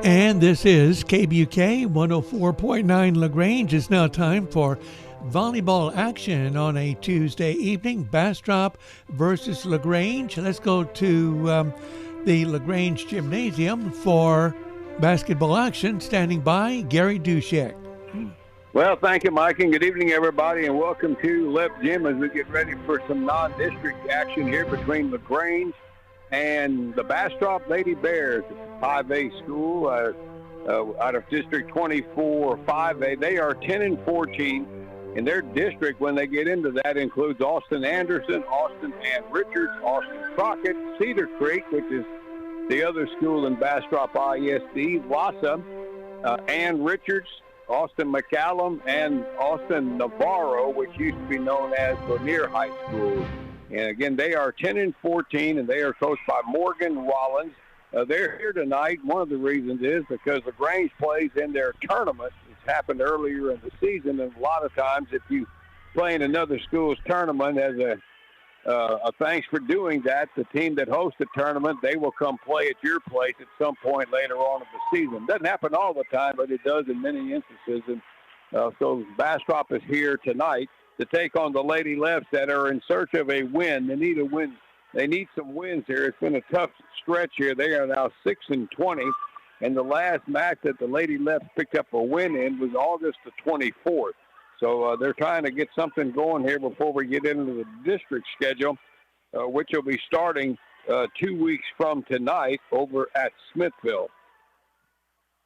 And this is KBUK 104.9 LaGrange. It's now time for volleyball action on a Tuesday evening. Bastrop versus LaGrange. Let's go to the LaGrange Gymnasium for basketball action. Standing by, Gary Dushek. Well, thank you, Mike, and good evening, everybody, and welcome to Leps Gym as we get ready for some non-district action here between LaGrange and the Bastrop Lady Bears. It's a 5A school out of District 24 5A. They are 10-14, and their district, when they get into that, includes Austin Anderson, Austin and Richards, Austin Crockett, Cedar Creek, which is the other school in Bastrop ISD, Wassa, Ann Richards, Austin McCallum, and Austin Navarro, which used to be known as Lanier High School. And again, they are 10-14, and they are coached by Morgan Rollins. They're here tonight. One of the reasons is because LaGrange plays in their tournament. It's happened earlier in the season, and a lot of times if you play in another school's tournament as a thanks for doing that, the team that hosts the tournament, they will come play at your place at some point later on in the season. Doesn't happen all the time, but it does in many instances. And so Bastrop is here tonight to take on the Lady Leps that are in search of a win. They need a win. They need some wins here. It's been a tough stretch here. They are now 6-20, and the last match that the Lady Leps picked up a win in was August the 24th. So they're trying to get something going here before we get into the district schedule, which will be starting 2 weeks from tonight over at Smithville.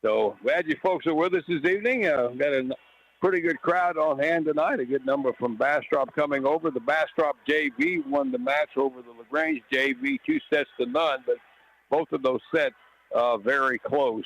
So glad you folks are with us this evening. Got a pretty good crowd on hand tonight, a good number from Bastrop coming over. The Bastrop JV won the match over the LaGrange JV 2-0, but both of those sets very close.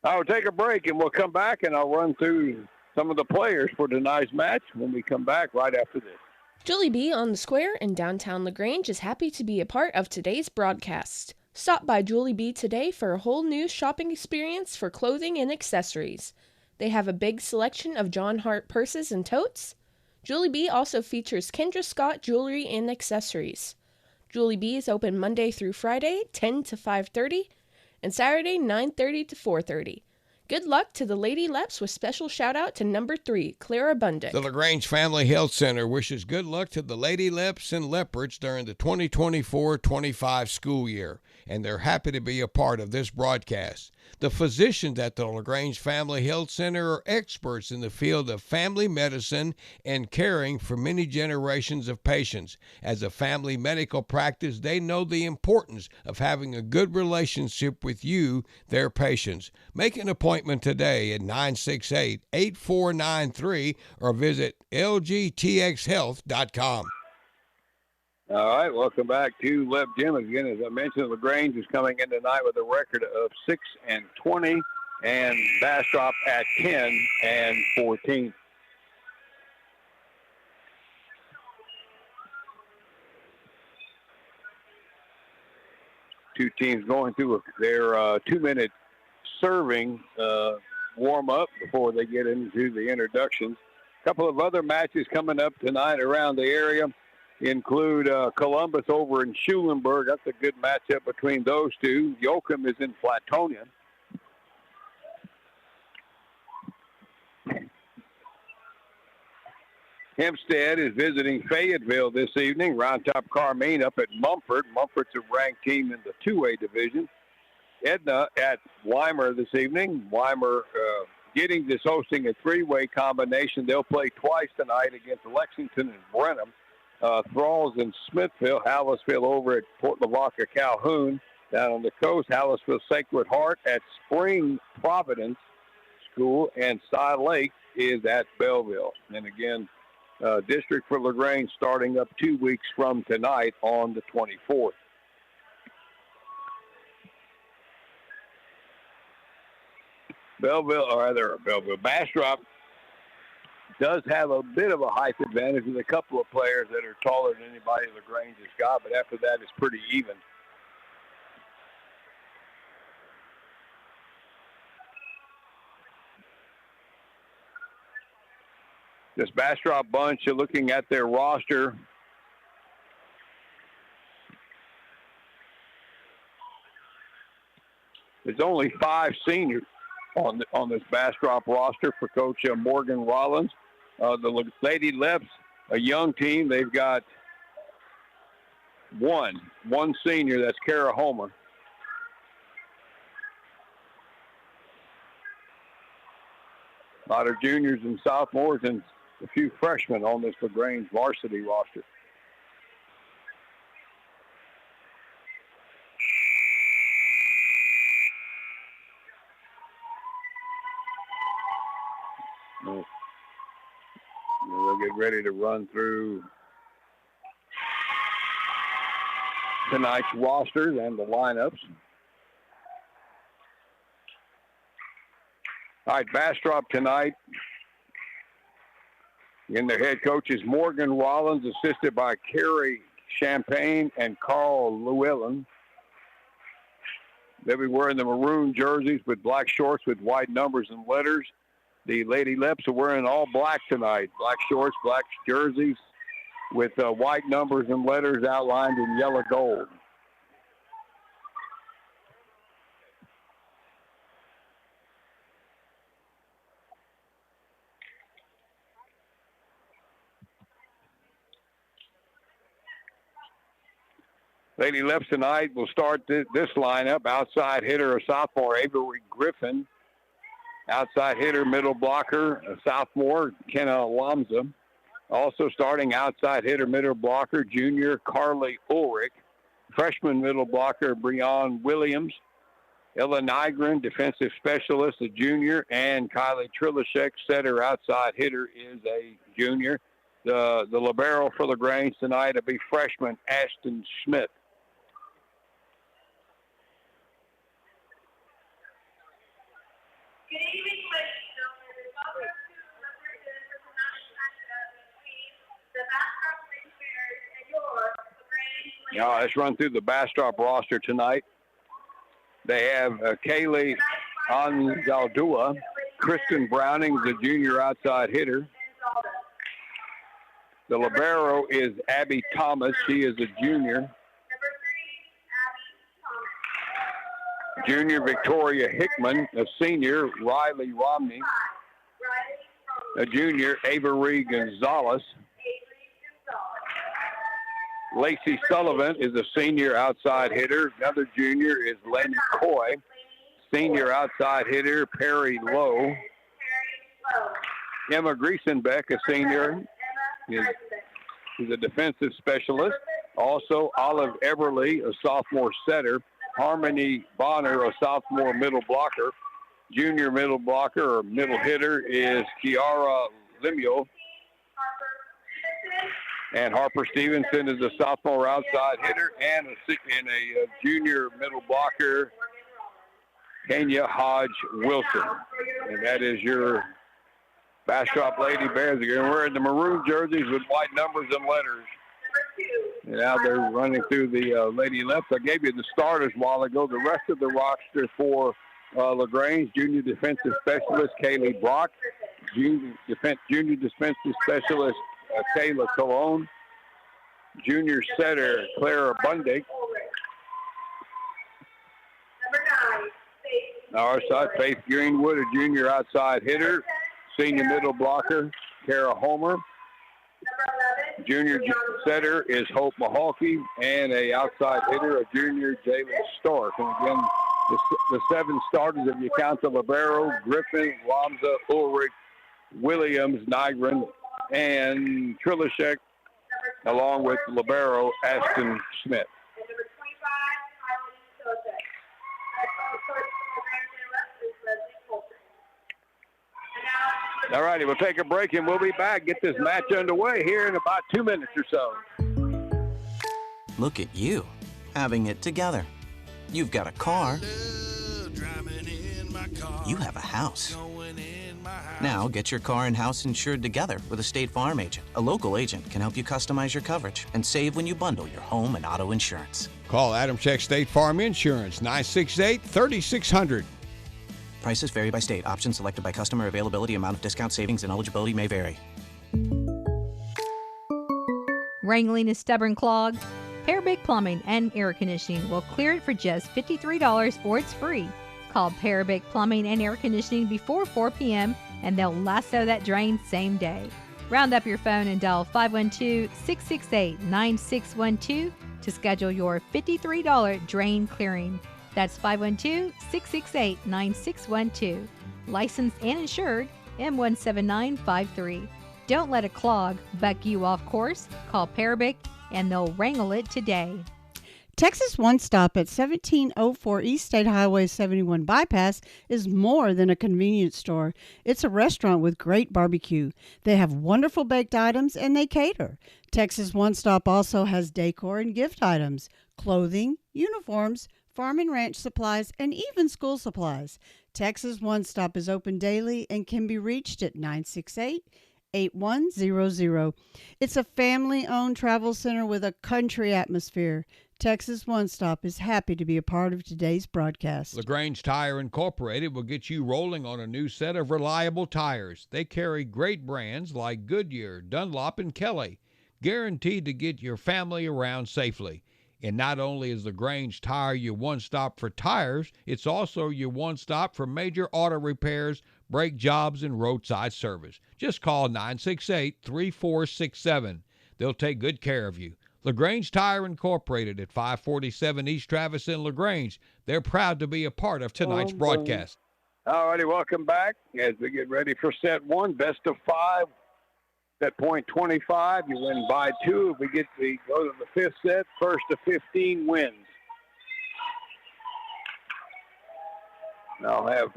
I'll take a break, and we'll come back, and I'll run through some of the players for tonight's match when we come back right after this. Julie B. on the Square in downtown LaGrange is happy to be a part of today's broadcast. Stop by Julie B. today for a whole new shopping experience for clothing and accessories. They have a big selection of John Hart purses and totes. Julie B. also features Kendra Scott jewelry and accessories. Julie B. is open Monday through Friday, 10 to 5:30, and Saturday, 9:30 to 4:30. Good luck to the Lady Leps with special shout out to number 3, Clara Bundick. The LaGrange Family Health Center wishes good luck to the Lady Leps and Leopards during the 2024-25 school year, and they're happy to be a part of this broadcast. The physicians at the LaGrange Family Health Center are experts in the field of family medicine and caring for many generations of patients. As a family medical practice, they know the importance of having a good relationship with you, their patients. Make an appointment today at 968-8493 or visit lgtxhealth.com. All right, welcome back to Lep Gym. Again, as I mentioned, LaGrange is coming in tonight with a record of 6-20, and Bastrop at 10-14. Two teams going through their 2-minute serving warm-up before they get into the introductions. A couple of other matches coming up tonight around the area include Columbus over in Schulenburg. That's a good matchup between those two. Yoakum is in Flatonia. Hempstead is visiting Fayetteville this evening. Round Top Carmine up at Mumford. Mumford's a ranked team in the 2A division. Edna at Weimer this evening. Weimer Giddings is hosting a 3-way combination. They'll play twice tonight against Lexington and Brenham. Thralls in Smithville, Hallisville over at Port Lavaca Calhoun. Down on the coast, Hallisville Sacred Heart at Spring Providence School, and Cy Lake is at Belleville. And again, district for LaGrange starting up 2 weeks from tonight on the 24th. Bastrop does have a bit of a height advantage with a couple of players that are taller than anybody LaGrange has got, but after that, it's pretty even. This Bastrop bunch, you're looking at their roster. There's only 5 seniors on this Bastrop roster for Coach Morgan Rollins. The Lady Leps, a young team, they've got one senior, that's Kara Homer. A lot of juniors and sophomores and a few freshmen on this LaGrange varsity roster. They'll get ready to run through tonight's rosters and the lineups. All right, Bastrop tonight. And their head coach is Morgan Rollins, assisted by Kerry Champagne and Carl Llewellyn. They'll be wearing the maroon jerseys with black shorts with white numbers and letters. The Lady Leps are wearing all black tonight. Black shorts, black jerseys with white numbers and letters outlined in yellow gold. Lady Leps tonight will start this lineup. Outside hitter, a sophomore, Avery Griffin. Outside hitter, middle blocker, a sophomore, Kenna Lamza. Also starting outside hitter, middle blocker, junior Carly Ulrich. Freshman middle blocker, Breon Williams. Ella Nygren, defensive specialist, a junior. And Kylie Trilishek, setter, outside hitter, is a junior. The libero for LaGrange tonight will be freshman Ashton Smith. Good evening, ladies and gentlemen. Welcome to representative for tonight's matchup between the Bastrop Lady Bears and your LaGrange Lady. Yeah, let's run through the Bastrop roster tonight. They have Kaylee Anzaldua, Kristen Browning, the junior outside hitter. The libero is Abby Thomas. She is a junior. Junior Victoria Hickman, a senior, Riley Romney. A junior, Avery Gonzalez. Lacey Sullivan is a senior outside hitter. Another junior is Lenny Coy. Senior outside hitter, Perry Lowe. Emma Griesenbeck, a senior, is a defensive specialist. Also, Olive Everly, a sophomore setter. Harmony Bonner, a sophomore middle blocker. Junior middle blocker or middle hitter is Kiara Lemuel. And Harper Stevenson is a sophomore outside hitter and a junior middle blocker, Kenya Hodge Wilson. And that is your Bastrop Lady Bears. They're wearing the maroon jerseys with white numbers and letters. And now they're running through the Lady Leps. I gave you the starters a while ago. The rest of the roster for LaGrange, junior defensive specialist Kaylee Brock, junior defensive specialist Kayla Colon, junior setter Clara Bundick. Our side, Faith Greenwood, a junior outside hitter, senior middle blocker Kara Homer. Junior setter is Hope Mahalke, and a outside hitter, a junior Jalen Stark. And again, the 7 starters, if you count the libero, Griffin, Lamza, Ulrich, Williams, Nygren, and Trilishek, along with libero Ashton Smith. All righty, we'll take a break and we'll be back. Get this match underway here in about 2 minutes or so. Look at you, having it together. You've got a car. You have a house. Now get your car and house insured together with a State Farm agent. A local agent can help you customize your coverage and save when you bundle your home and auto insurance. Call Adam Check State Farm Insurance, 968-3600. Prices vary by state. Options selected by customer. Availability, amount of discount, savings, and eligibility may vary. Wrangling a stubborn clog? Pear Big Plumbing and Air Conditioning will clear it for just $53 or it's free. Call Parabic Plumbing and Air Conditioning before 4 p.m. and they'll lasso that drain same day. Round up your phone and dial 512-668-9612 to schedule your $53 drain clearing. That's 512-668-9612. Licensed and insured M17953. Don't let a clog buck you off course. Call Parabic and they'll wrangle it today. Texas One Stop at 1704 East State Highway 71 Bypass is more than a convenience store. It's a restaurant with great barbecue. They have wonderful baked items and they cater. Texas One Stop also has decor and gift items, clothing, uniforms, farm and ranch supplies, and even school supplies. Texas One Stop is open daily and can be reached at 968-8100. It's a family-owned travel center with a country atmosphere. Texas One Stop is happy to be a part of today's broadcast. LaGrange Tire Incorporated will get you rolling on a new set of reliable tires. They carry great brands like Goodyear, Dunlop, and Kelly, guaranteed to get your family around safely. And not only is LaGrange Tire your one-stop for tires, it's also your one-stop for major auto repairs, brake jobs, and roadside service. Just call 968-3467. They'll take good care of you. LaGrange Tire Incorporated at 547 East Travis in LaGrange. They're proud to be a part of tonight's broadcast. All righty, welcome back as we get ready for set one, best of 5. Set point 25, you win by 2. If we go to the fifth set, first to 15 wins. I'll have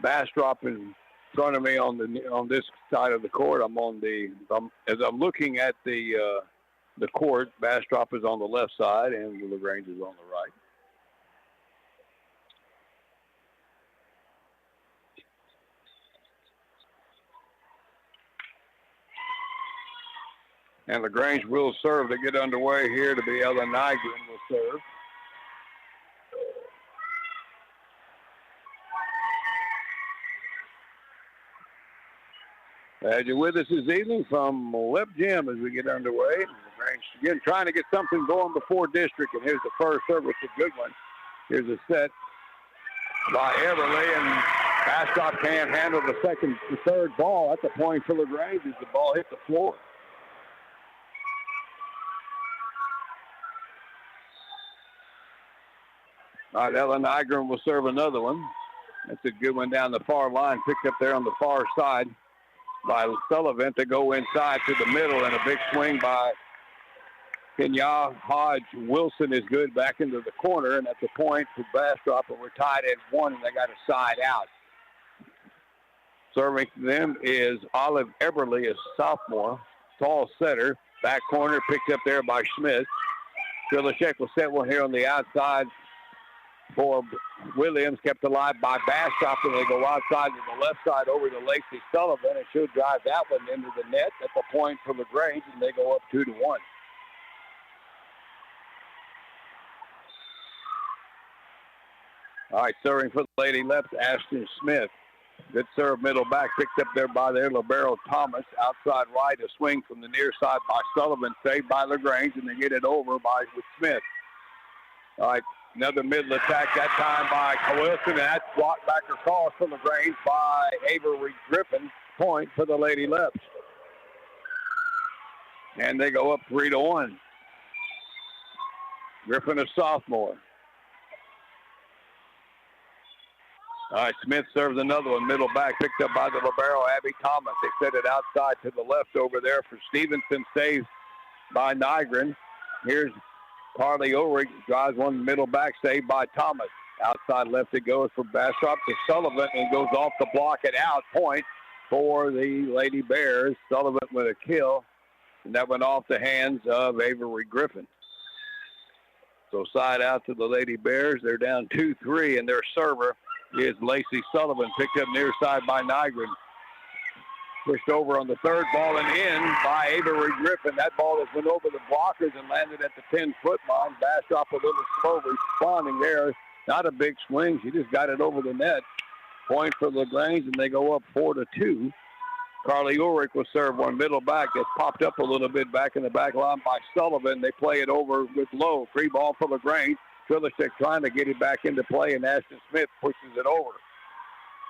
Bastrop in front of me on this side of the court. As I'm looking at the court, Bastrop is on the left side and LaGrange is on the right. And LaGrange will serve to get underway here to be Ellen Nygren will serve. As you're with us this evening from Lep Gym as we get underway. LaGrange again trying to get something going before district. And here's the first service, a good one. Here's a set by Everly, and Bastrop can't handle the third ball. That's a point for LaGrange as the ball hit the floor. All right, Ellen Nygren will serve another one. That's a good one down the far line, picked up there on the far side by Sullivan to go inside to the middle, and a big swing by Kenya Hodge Wilson is good back into the corner, and that's a point for Bastrop, but we're tied at 1, and they got a side out. Serving them is Olive Eberly, a sophomore, tall setter, back corner picked up there by Smith. Filashek will set one here on the outside for Williams, kept alive by Bastrop, and they go outside to the left side over to Lacey Sullivan, and she'll drive that one into the net. That's a point for LaGrange, and they go up 2-1. All right, serving for the Lady Leps, Ashton Smith. Good serve, middle back, picked up there by their libero Thomas. Outside right, a swing from the near side by Sullivan, saved by LaGrange, and they get it over with Smith. All right, another middle attack, that time by Wilson, and that's blocked back across for LaGrange by Avery Griffin. Point for the Lady Leps. And they go up 3-1. Griffin, a sophomore. All right, Smith serves another one, middle back, picked up by the libero, Abby Thomas. They set it outside to the left over there for Stevenson, saved by Nygren. Here's Carly Ulrich, drives one middle back, saved by Thomas. Outside left it goes for Bastrop to Sullivan and goes off the block and out. Point for the Lady Bears. Sullivan with a kill, and that went off the hands of Avery Griffin. So side out to the Lady Bears. They're down 2-3, and their server is Lacey Sullivan, picked up near side by Nygren. Pushed over on the third ball and in by Avery Griffin. That ball has went over the blockers and landed at the 10-foot line. Bastrop a little slow responding there. Not a big swing. She just got it over the net. Point for LaGrange, and they go up 4-2. Carly Ulrich will serve one middle back. That's popped up a little bit back in the back line by Sullivan. They play it over with Lowe. Free ball for LaGrange. Filishek trying to get it back into play, and Ashton Smith pushes it over.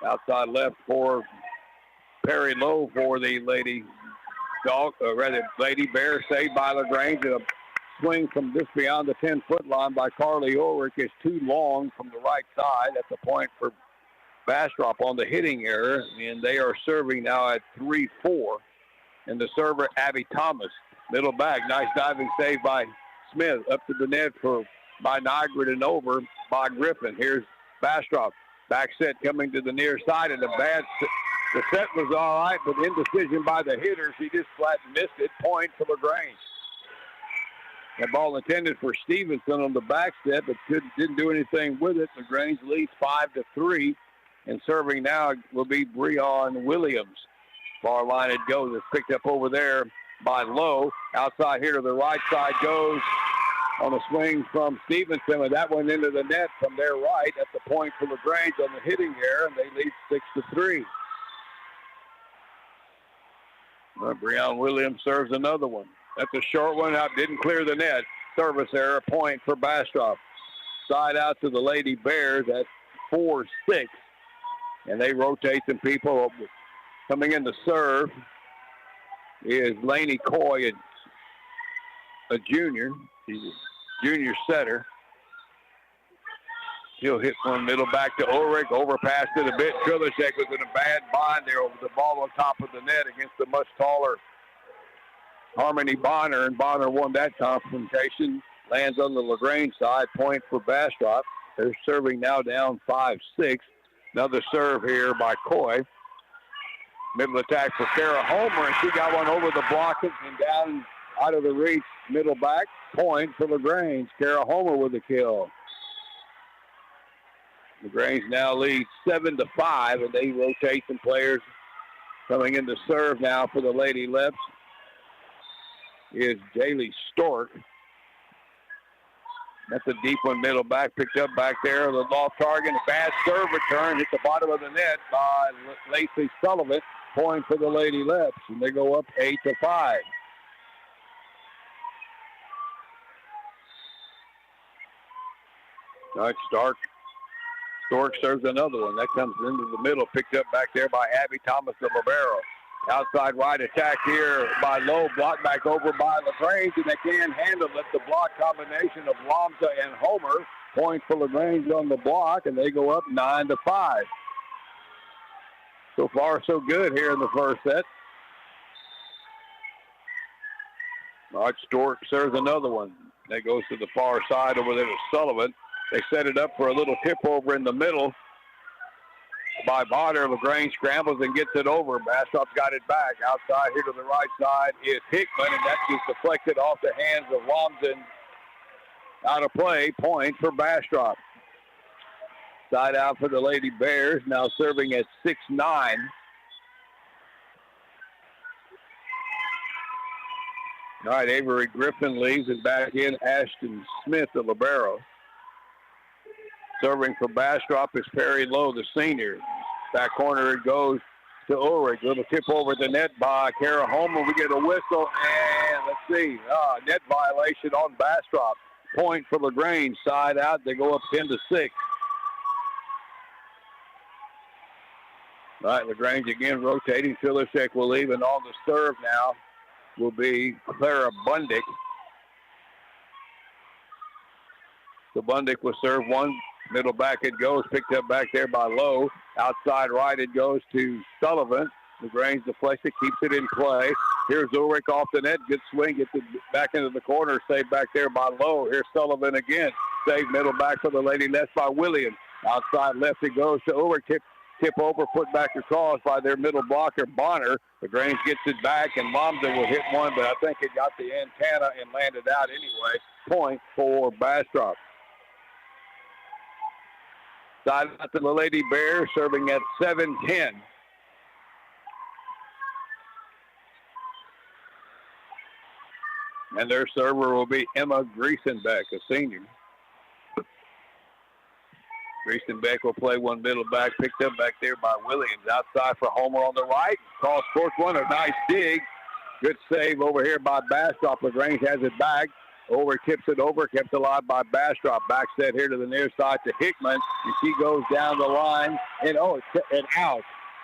Outside left for Perry Lowe for the Lady Bears, saved by LaGrange. And a swing from just beyond the 10-foot line by Carly Ulrich is too long from the right side. That's a point for Bastrop on the hitting error, and they are serving now at 3-4. And the server, Abby Thomas, middle back. Nice diving save by Smith. Up to the net by Nygren and over by Griffin. Here's Bastrop. Back set coming to the near side, and the set was all right, but indecision by the hitter. She just flat missed it. Point for LaGrange. That ball intended for Stevenson on the back step, but didn't do anything with it. LaGrange leads 5-3, and serving now will be Breon Williams. Far line it goes. It's picked up over there by Lowe. Outside here to the right side goes on a swing from Stevenson, and that went into the net from their right. At the point for LaGrange on the hitting error, and they lead 6-3. Breon Williams serves another one. That's a short one out, didn't clear the net. Service error, point for Bastrop. Side out to the Lady Bears at 4-6. And they rotate some people. Coming in to serve is Laney Coy, a junior. He's a junior setter. He'll hit one middle back to Ulrich. Overpassed it a bit. Filishek was in a bad bind there over the ball on top of the net against the much taller Harmony Bonner, and Bonner won that confrontation. Lands on the LaGrange side. Point for Bastrop. They're serving now down 5-6. Another serve here by Coy. Middle attack for Kara Homer, and she got one over the block and down out of the reach. Middle back. Point for LaGrange. Kara Homer with the kill. LaGrange now leads 7-5, and they rotate some players. Coming in to serve now for the Lady Leps is Jaylee Stork. That's a deep one, middle back, picked up back there. The off target, a bad serve return, hit the bottom of the net by Lacey Sullivan. Point for the Lady Leps, and they go up 8-5. All right, Stork serves another one. That comes into the middle, picked up back there by Abby Thomas, the libero. Outside right attack here by Lowe, blocked back over by LaGrange, and they can't handle it. The block combination of Lamza and Homer. Point for LaGrange on the block, and they go up 9-5. So far, so good here in the first set. Mark Stork serves another one. That goes to the far side over there to Sullivan. They set it up for a little tip over in the middle by Bonner. LaGrange scrambles and gets it over. Bastrop's got it back. Outside here to the right side is Hickman, and that gets deflected off the hands of Lomzen. Out of play. Point for Bastrop. Side out for the Lady Bears, now serving at 6-9. All right, Avery Griffin leaves it back in. Ashton Smith, the libero. Serving for Bastrop is Perry Lowe, the senior. Back corner it goes to Ulrich. Little tip over the net by Kara Homer. We get a whistle, and let's see, net violation on Bastrop. Point for LaGrange. Side out, they go up 10-6. All right, LaGrange again rotating. Filishek will leave, and on the serve now will be Clara Bundick. So Bundick will serve one. Middle back it goes, picked up back there by Lowe. Outside right it goes to Sullivan. LaGrange deflected, keeps it in play. Here's Ulrich off the net. Good swing, gets it back into the corner. Saved back there by Lowe. Here's Sullivan again. Saved middle back for the Lady Leps by Williams. Outside left it goes to Ulrich. Tip over, put back across by their middle blocker, Bonner. LaGrange gets it back, and Lomza will hit one, but I think it got the antenna and landed out anyway. Point for Bastrop. Side out to the Lady Bears, serving at 7-10. And their server will be Emma Griesenbeck, a senior. Griesenbeck will play one middle back, picked up back there by Williams. Outside for Homer on the right. Cross court one, a nice dig. Good save over here by Bastrop. LaGrange has it back. Over tips it over, kept alive by Bastrop. Back set here to the near side to Hickman, and she goes down the line, and out.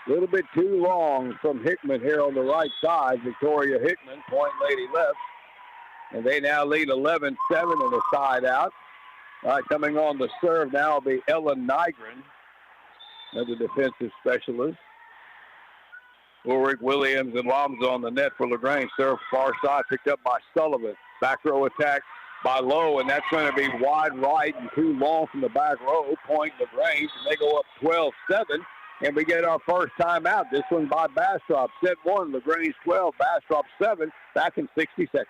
A little bit too long from Hickman here on the right side. Victoria Hickman, point Lady Leps. And they now lead 11-7 in the side out. All right, coming on the serve now will be Ellen Nygren, the defensive specialist. Ulrich, Williams, and Lomza on the net for LaGrange. Serve far side, picked up by Sullivan. Back row attack by Lowe, and that's going to be wide right and too long from the back row. Point LaGrange, and they go up 12-7. And we get our first timeout. This one by Bastrop. Set 1, LaGrange 12, Bastrop 7. Back in 60 seconds.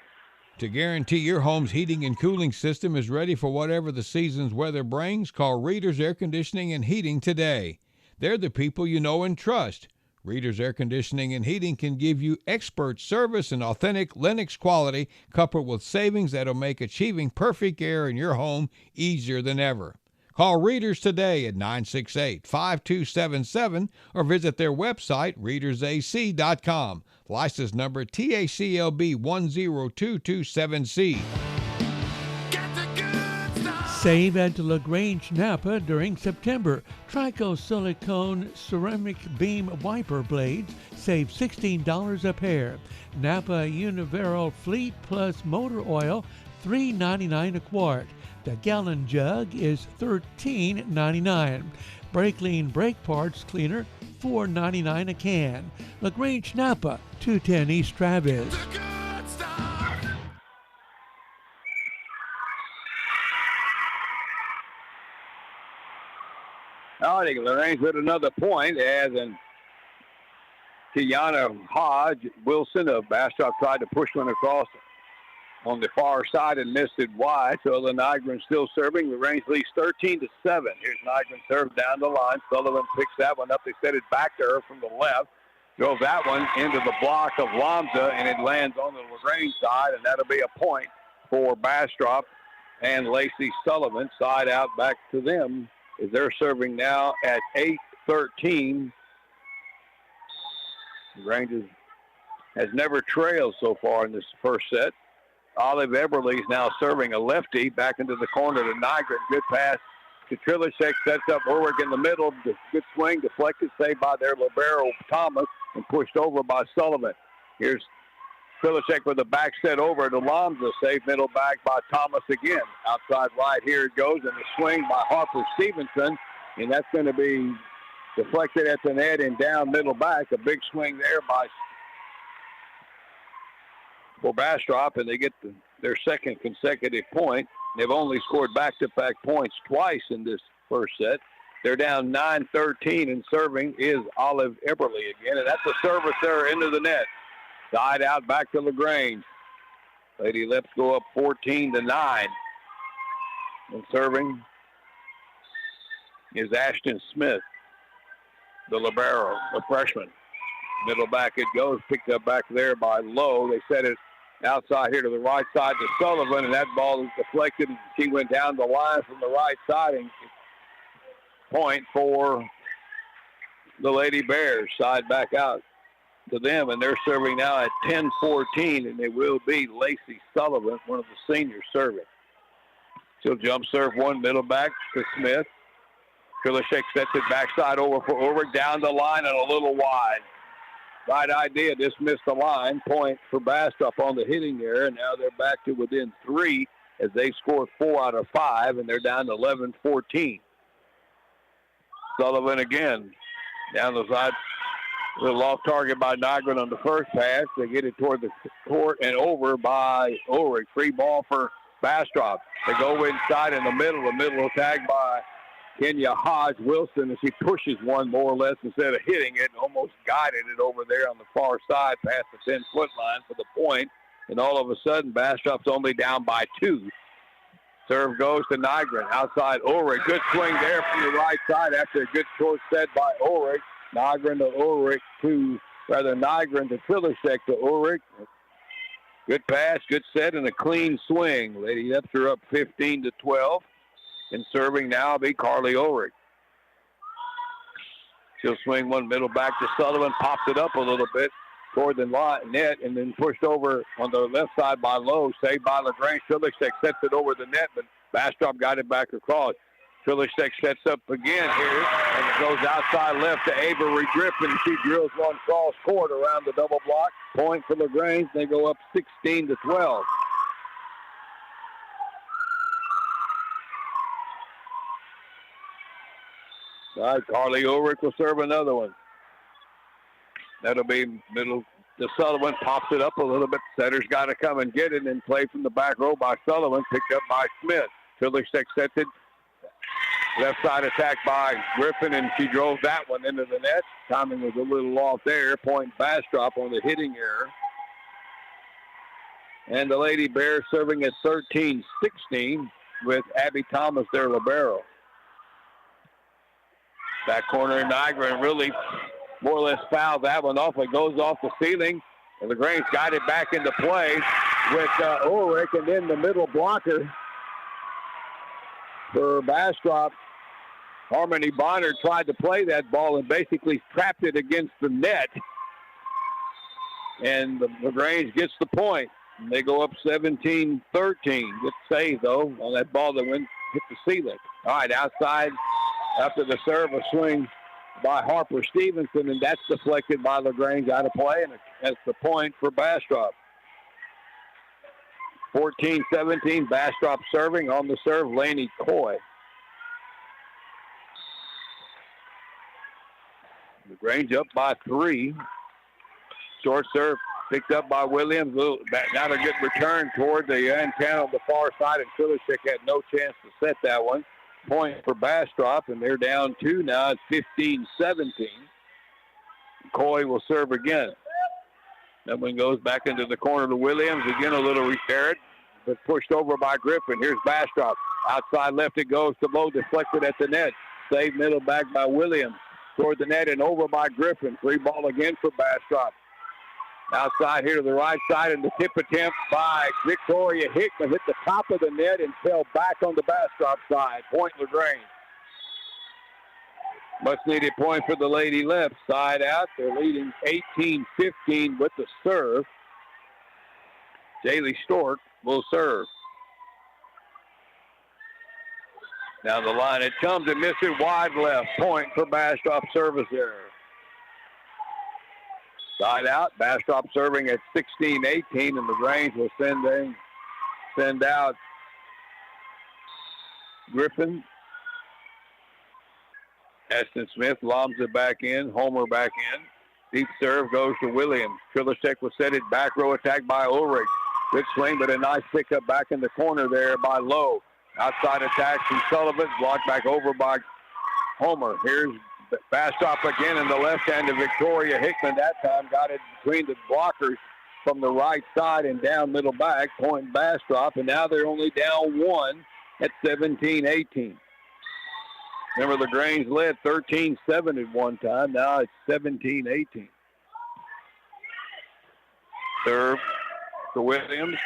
To guarantee your home's heating and cooling system is ready for whatever the season's weather brings, call Reader's Air Conditioning and Heating today. They're the people you know and trust. Reader's Air Conditioning and Heating can give you expert service and authentic Lennox quality, coupled with savings that'll make achieving perfect air in your home easier than ever. Call Readers today at 968-5277 or visit their website, readersac.com. License number TACLB 10227C. Save at LaGrange Napa during September. Trico silicone ceramic beam wiper blades save $16 a pair. Napa Universal Fleet Plus motor oil, $3.99 a quart. The gallon jug is $13.99. Brake-Lean brake parts cleaner, $4.99 a can. LaGrange Napa, 210 East Travis. All right, LaGrange with another point, as in Tiana Hodge Wilson of Bastrop tried to push one across on the far side and missed it wide. So the Nygren still serving. LaGrange leads 13-7. Here's Nygren serve down the line. Sullivan picks that one up. They set it back to her from the left. Drove that one into the block of Lomza, and it lands on the LaGrange side, and that'll be a point for Bastrop and Lacey Sullivan. Side out back to them as they're serving now at 8-13. LaGrange has never trailed so far in this first set. Olive Eberly is now serving a lefty back into the corner to Nygren. Good pass to Trilishek, sets up Ulrich in the middle. Good swing, deflected, saved by their libero Thomas, and pushed over by Sullivan. Here's Trilishek with a back set over to Lomza, saved middle back by Thomas again. Outside right, here it goes, and a swing by Harper Stevenson, and that's going to be deflected at the net and down middle back. A big swing there for Bastrop, and they get their second consecutive point. They've only scored back-to-back points twice in this first set. They're down 9-13, and serving is Olive Eberly again, and that's a service there into the net. Side out back to LaGrange. Lady Leps go up 14-9, and serving is Ashton Smith, the libero, the freshman. Middle back it goes, picked up back there by Lowe. They set it outside here to the right side to Sullivan, and that ball is deflected. She went down the line from the right side, and point for the Lady Bears. Side back out to them, and they're serving now at 10-14, and it will be Lacey Sullivan, one of the seniors, serving. She'll jump serve one, middle back to Smith. Trilishek sets it backside over for Ulrich, down the line and a little wide. Right idea, just missed the line. Point for Bastrop on the hitting there. Now they're back to within 3 as they scored 4 out of 5, and they're down to 11-14. Sullivan again down the side. A little off target by Nygren on the first pass. They get it toward the court and over by Ulrich. Free ball for Bastrop. They go inside in the middle tag by Kenya Hodge Wilson, as he pushes one more or less instead of hitting it, and almost guided it over there on the far side past the 10-foot line for the point. And all of a sudden, Bastrop's only down by 2. Serve goes to Nygren. Outside Ulrich. Good swing there from the right side after a good short set by Ulrich. Nygren to Trilishek to Ulrich. Good pass, good set, and a clean swing. Lady Leps are up 15-12. And serving now will be Carly Ulrich. She'll swing one middle back to Sullivan, pops it up a little bit. toward the net and then pushed over on the left side by Lowe. Saved by LaGrange. Trillishek sets it over the net, but Bastrop got it back across. Trillishek sets up again here, and it goes outside left to Avery Griffin. She drills one cross court around the double block. Point for LaGrange. They go up 16-12. All right, Carly Ulrich will serve another one. That'll be middle to Sullivan. Pops it up a little bit. Setter's got to come and get it and play from the back row by Sullivan. Picked up by Smith. Trillishek sets it. Left side attack by Griffin, and she drove that one into the net. Timing was a little off there. Point Bastrop on the hitting error. And the Lady Bears serving at 13-16 with Abby Thomas, their libero. Back corner in Niagara, and really more or less fouled that one off. It goes off the ceiling, and LaGrange got it back into play with Ulrich, and then the middle blocker for Bastrop. Harmony Bonner tried to play that ball and basically trapped it against the net. And LaGrange gets the point. And they go up 17-13. Good save, though, on that ball that went hit the ceiling. All right, outside after the serve, a swing by Harper Stevenson, and that's deflected by LaGrange out of play, and that's the point for Bastrop. 14-17, Bastrop serving. On the serve, Laney Coy. LaGrange up by 3. Short serve picked up by Williams. Not a good return toward the antenna on the far side, and Trillishek had no chance to set that one. Point for Bastrop, and they're down 2 now. It's 15-17. Coy will serve again. That one goes back into the corner to Williams. Again, a little repair it, but pushed over by Griffin. Here's Bastrop. Outside left it goes to Lowe, deflected at the net. Saved middle back by Williams. Toward the net and over by Griffin. Free ball again for Bastrop. Outside here to the right side, and the tip attempt by Victoria Hickman hit the top of the net and fell back on the Bastrop side. Point LaGrange. Much needed point for the Lady Leps. Side out. They're leading 18-15 with the serve. Jaylee Stork will serve. Down the line it comes and misses it wide left. Point for Bastrop, service error. Side out. Bastrop serving at 16-18, and LaGrange will send out Griffin. Ashton Smith lobs it back in. Homer back in. Deep serve goes to Williams. Trillishek will set it back row attack by Ulrich. Good swing, but a nice pickup back in the corner there by Lowe. Outside attack from Sullivan. Blocked back over by Homer. Here's Bastrop again in the left hand to Victoria Hickman. That time got it between the blockers from the right side and down middle back. Point Bastrop, and now they're only down 1 at 17-18. Remember, LaGrange led 13-7 at one time. Now it's 17-18. Serve to Williams.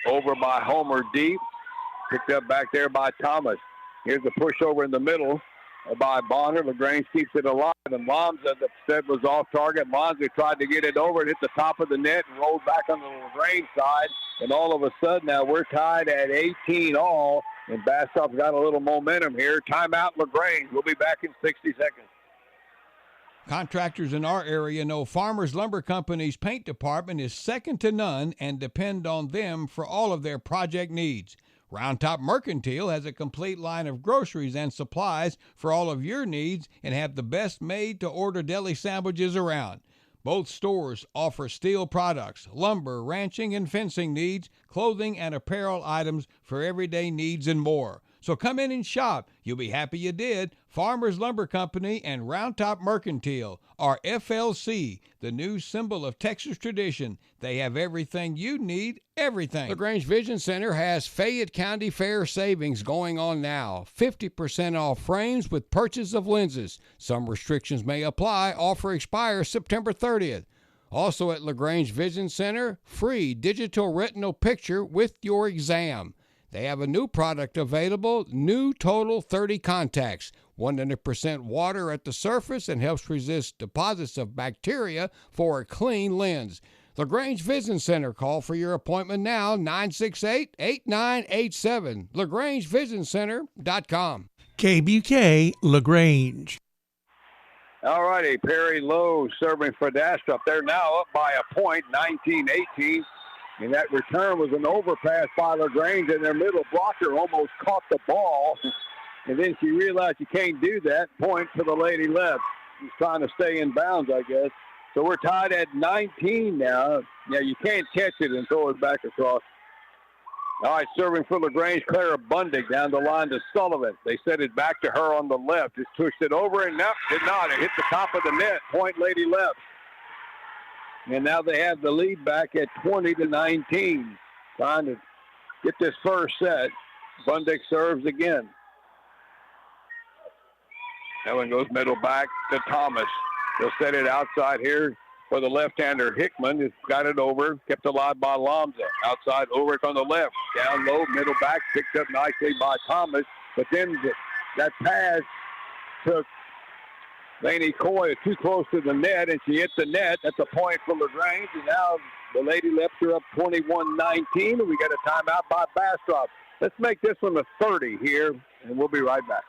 Over by Homer deep. Picked up back there by Thomas. Here's the push over in the middle by Bonner. LaGrange keeps it alive, and Lonza, the set was off target. Lonza tried to get it over and hit the top of the net and rolled back on the LaGrange side. And all of a sudden now we're tied at 18 all, and Bastrop's got a little momentum here. Timeout LaGrange. We'll be back in 60 seconds. Contractors in our area know Farmers Lumber Company's paint department is second to none and depend on them for all of their project needs. Round Top Mercantile has a complete line of groceries and supplies for all of your needs and have the best made-to-order deli sandwiches around. Both stores offer steel products, lumber, ranching, and fencing needs, clothing and apparel items for everyday needs, and more. So come in and shop. You'll be happy you did. Farmers Lumber Company and Round Top Mercantile are FLC, the new symbol of Texas tradition. They have everything you need, everything. LaGrange Vision Center has Fayette County Fair savings going on now. 50% off frames with purchase of lenses. Some restrictions may apply. Offer expires September 30th. Also at LaGrange Vision Center, free digital retinal picture with your exam. They have a new product available, new Total 30 contacts. 100% water at the surface and helps resist deposits of bacteria for a clean lens. LaGrange Vision Center. Call for your appointment now, 968-8987. LaGrangeVisionCenter.com. KBUK LaGrange. All righty, Perry Lowe serving for Bastrop. They're now up by a point, 19-18. And that return was an overpass by LaGrange, and their middle blocker almost caught the ball. And then she realized you can't do that. Point for the Lady Leps. She's trying to stay in bounds, I guess. So we're tied at 19 now. Yeah, you can't catch it and throw it back across. All right, serving for LaGrange, Clara Bundig down the line to Sullivan. They set it back to her on the left. Just pushed it over, and nope, did not. It hit the top of the net. Point Lady Leps. And now they have the lead back at 20-19. Trying to get this first set. Bundig serves again. That one goes middle back to Thomas. He'll set it outside here for the left-hander. Hickman has got it over, kept alive by Lomza. Outside Ulrich on the left. Down low, middle back, picked up nicely by Thomas. But then that pass took Lainey Coy too close to the net, and she hit the net. That's a point for LaGrange. And now the Lady Leps are up 21-19, and we got a timeout by Bastrop. Let's make this one a 30 here, and we'll be right back.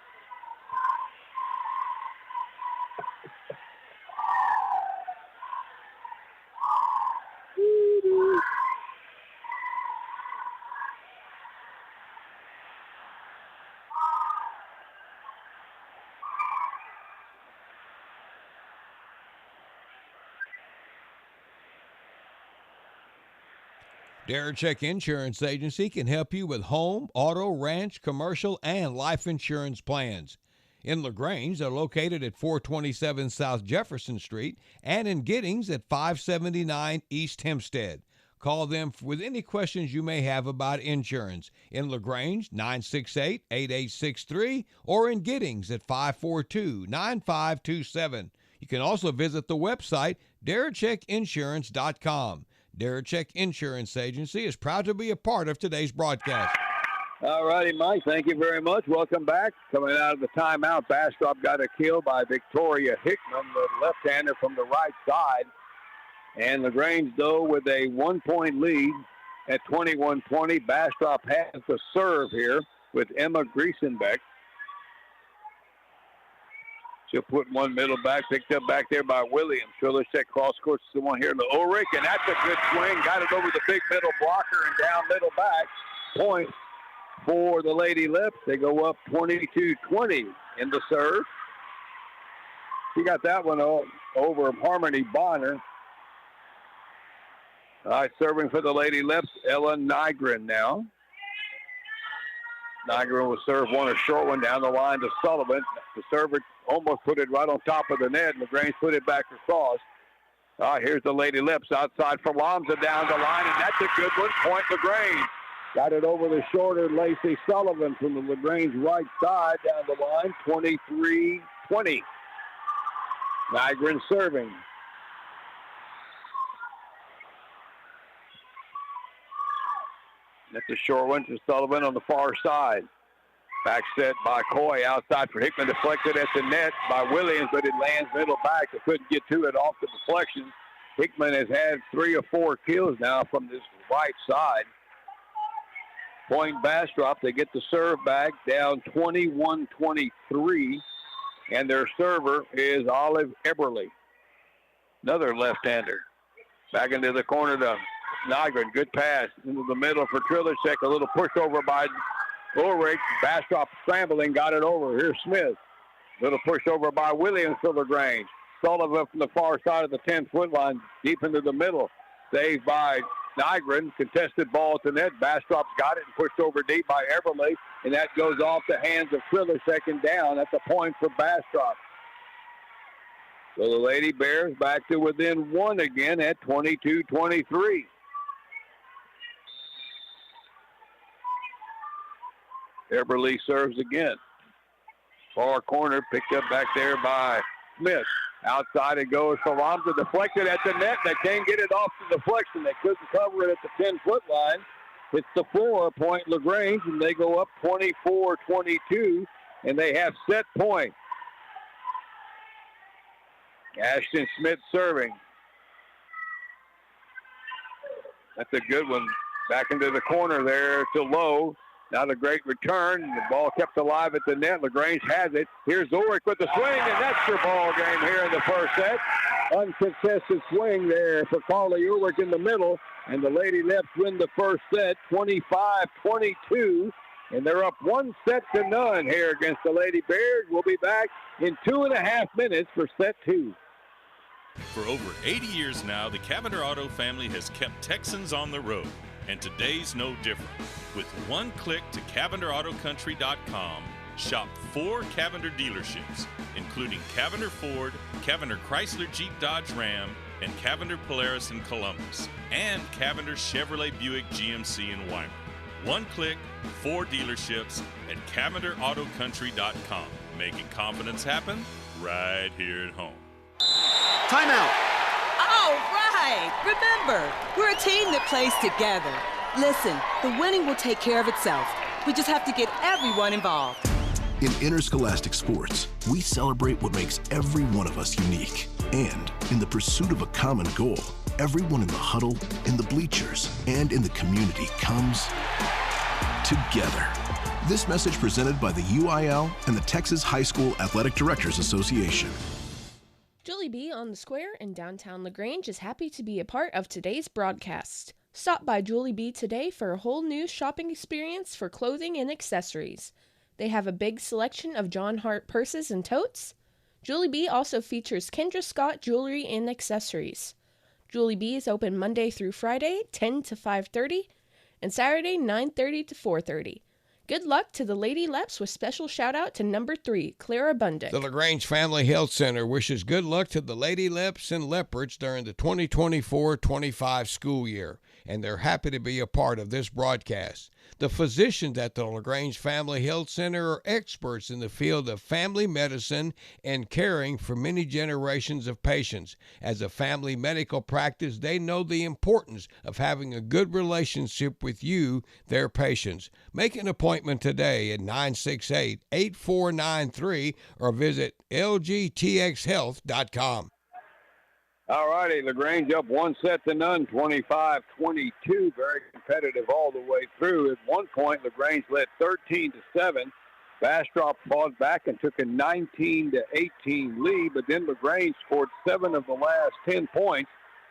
Darachek Insurance Agency can help you with home, auto, ranch, commercial, and life insurance plans. In LaGrange, they're located at 427 South Jefferson Street and in Giddings at 579 East Hempstead. Call them with any questions you may have about insurance. In LaGrange, 968-8863, or in Giddings at 542-9527. You can also visit the website, DaracheckInsurance.com. Darachek Insurance Agency is proud to be a part of today's broadcast. All righty, Mike. Thank you very much. Welcome back. Coming out of the timeout, Bastrop got a kill by Victoria Hickman, the left-hander from the right side. And LaGrange, though, with a 1-point lead at 21-20. Bastrop has the serve here with Emma Griesenbeck. She'll put one middle back, picked up back there by Williams. Trillercheck cross court to the one here to Ulrich, and that's a good swing. Got it over the big middle blocker and down middle back. Point for the Lady Leps. They go up 22-20 in the serve. She got that one over Harmony Bonner. All right, serving for the Lady Leps, Ella Nygren now. Nygren will serve one, a short one down the line to Sullivan. The server almost put it right on top of the net, and LaGrange put it back across. All right, here's the Lady Leps outside for Lomza down the line, and that's a good one. Point LaGrange. Got it over the shorter Lacey Sullivan from the LaGrange right side down the line, 23-20. Nygren serving. That's a short one to Sullivan on the far side. Back set by Coy outside for Hickman, deflected at the net by Williams, but it lands middle back. They couldn't get to it off the deflection. Hickman has had 3 or 4 kills now from this right side. Point Bastrop, they get the serve back down 21-23, and their server is Olive Eberly, another left-hander. Back into the corner to Nygren, good pass into the middle for Trillercheck. A little pushover by Ulrich. Bastrop scrambling, got it over. Here's Smith. Little pushover by Williams for LaGrange. Sullivan from the far side of the 10-foot line, deep into the middle. Saved by Nygren. Contested ball at the net. Bastrop's got it and pushed over deep by Everly, and that goes off the hands of Trillercheck and down. That's a point for Bastrop. So the Lady Bears back to within 1 again at 22-23. Eberly serves again. Far corner picked up back there by Smith. Outside it goes for Lomza, deflected at the net. They can't get it off the deflection. They couldn't cover it at the 10-foot line. It's the floor, point LaGrange, and they go up 24-22, and they have set point. Ashton Smith serving. That's a good one. Back into the corner there to Lowe. Not a great return. The ball kept alive at the net. LaGrange has it. Here's Ulrich with the swing, and that's your ball game here in the first set. Uncontested swing there for Carly Ulrich in the middle, and the Lady Leps win the first set, 25-22, and they're up 1-0 here against the Lady Bears. We'll be back in 2.5 minutes for set 2. For over 80 years now, the Cavender Auto family has kept Texans on the road, and today's no different. With one click to CavenderAutoCountry.com, shop 4 Cavender dealerships, including Cavender Ford, Cavender Chrysler Jeep Dodge Ram, and Cavender Polaris in Columbus, and Cavender Chevrolet Buick GMC in Weimar. One click, 4 dealerships at CavenderAutoCountry.com, making confidence happen right here at home. Timeout. All right. Remember, we're a team that plays together. Listen, the winning will take care of itself. We just have to get everyone involved. In interscholastic sports, we celebrate what makes every one of us unique. And in the pursuit of a common goal, everyone in the huddle, in the bleachers, and in the community comes together. This message presented by the UIL and the Texas High School Athletic Directors Association. Julie B. on the Square in downtown LaGrange is happy to be a part of today's broadcast. Stop by Julie B. today for a whole new shopping experience for clothing and accessories. They have a big selection of John Hart purses and totes. Julie B. also features Kendra Scott jewelry and accessories. Julie B. is open Monday through Friday, 10 to 5:30, and Saturday, 9:30 to 4:30. Good luck to the Lady Leps with special shout out to number 3, Clara Bundick. The LaGrange Family Health Center wishes good luck to the Lady Leps and Leopards during the 2024-25 school year, and they're happy to be a part of this broadcast. The physicians at the LaGrange Family Health Center are experts in the field of family medicine and caring for many generations of patients. As a family medical practice, they know the importance of having a good relationship with you, their patients. Make an appointment today at 968-8493 or visit lgtxhealth.com. All righty, LaGrange up 1-0, 25-22. Very competitive all the way through. At one point, LaGrange led 13-7. Bastrop fought back and took a 19-18 lead, but then LaGrange scored 7 of the last 10 points,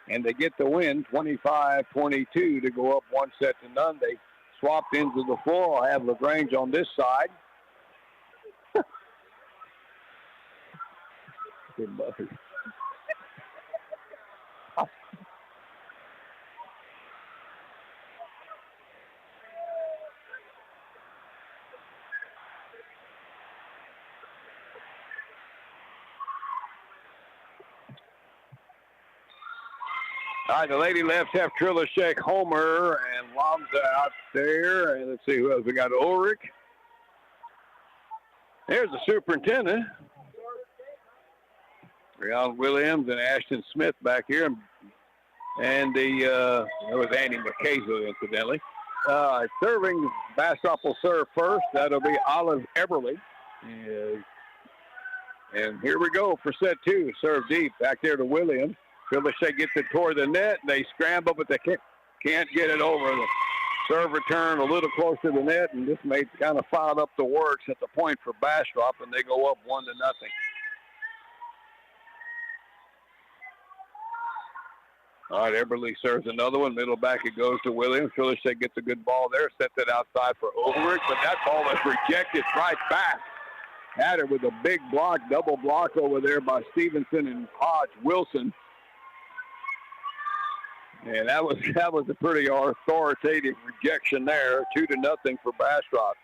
and they get the win, 25-22, to go up 1-0. They swapped into the floor. I'll have LaGrange on this side. Good bucket. All right, the Lady Leps have Trilashek, Homer, and Lomza out there. And let's see who else. We got Ulrich. There's the superintendent. Rhiannon Williams and Ashton Smith back here. And that was Andy McCazel, incidentally. Serving, Bastrop will serve first. That'll be Olive Eberly. And here we go for set 2. Serve deep back there to Williams. Trilashek gets it toward the net. They scramble, but they can't get it over. The serve return a little close to the net, and this may kind of fouled up the works at the point for Bastrop, and they go up 1-0. All right, Eberly serves another one. Middle back it goes to Williams. Trilashek gets a good ball there. Sets it outside for Ulrich, but that ball is rejected right back. Had her with a big block, double block over there by Stevenson and Hodge Wilson. And that was a pretty authoritative rejection there, 2-0 for Bastrop.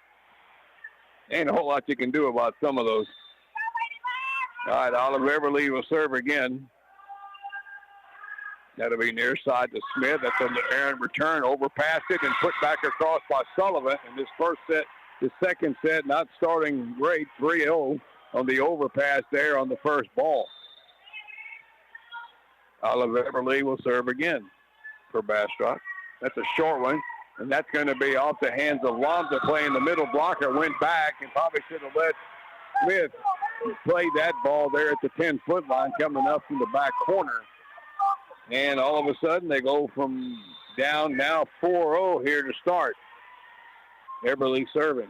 Ain't a whole lot you can do about some of those. All right, Olive Everly will serve again. That'll be near side to Smith. That's an errant return, overpassed it and put back across by Sullivan. And this second set, not starting great, 3-0 on the overpass there on the first ball. Olive Everly will serve again for Bastrop. That's a short one, and that's going to be off the hands of Lomza playing the middle blocker. Went back and probably should have let Smith played that ball there at the 10-foot line coming up from the back corner. And all of a sudden they go from down now 4-0 here to start. Eberly serving.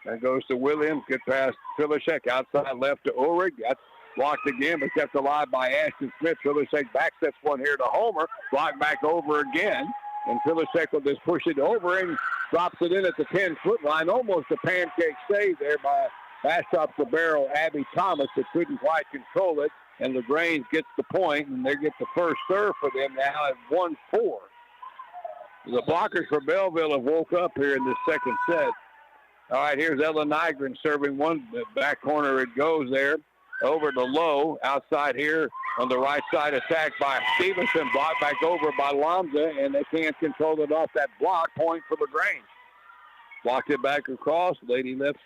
That goes to Williams. Good pass. Filishek outside left to Ulrich. That's blocked again, but kept alive by Ashton Smith. Filishek back sets one here to Homer. Blocked back over again. And Filishek will just push it over and drops it in at the 10-foot line. Almost a pancake save there by Bastrop's libero, Abby Thomas, that couldn't quite control it. And LaGrange gets the point, and they get the first serve for them now at 1-4. The blockers for Belleville have woke up here in this second set. All right, here's Ella Nygren serving one. The back corner it goes there. Over to Lowe. Outside here on the right side, attacked by Stevenson. Blocked back over by Lamza, and they can't control it off that block. Point for LaGrange. Blocked it back across. Lady Leps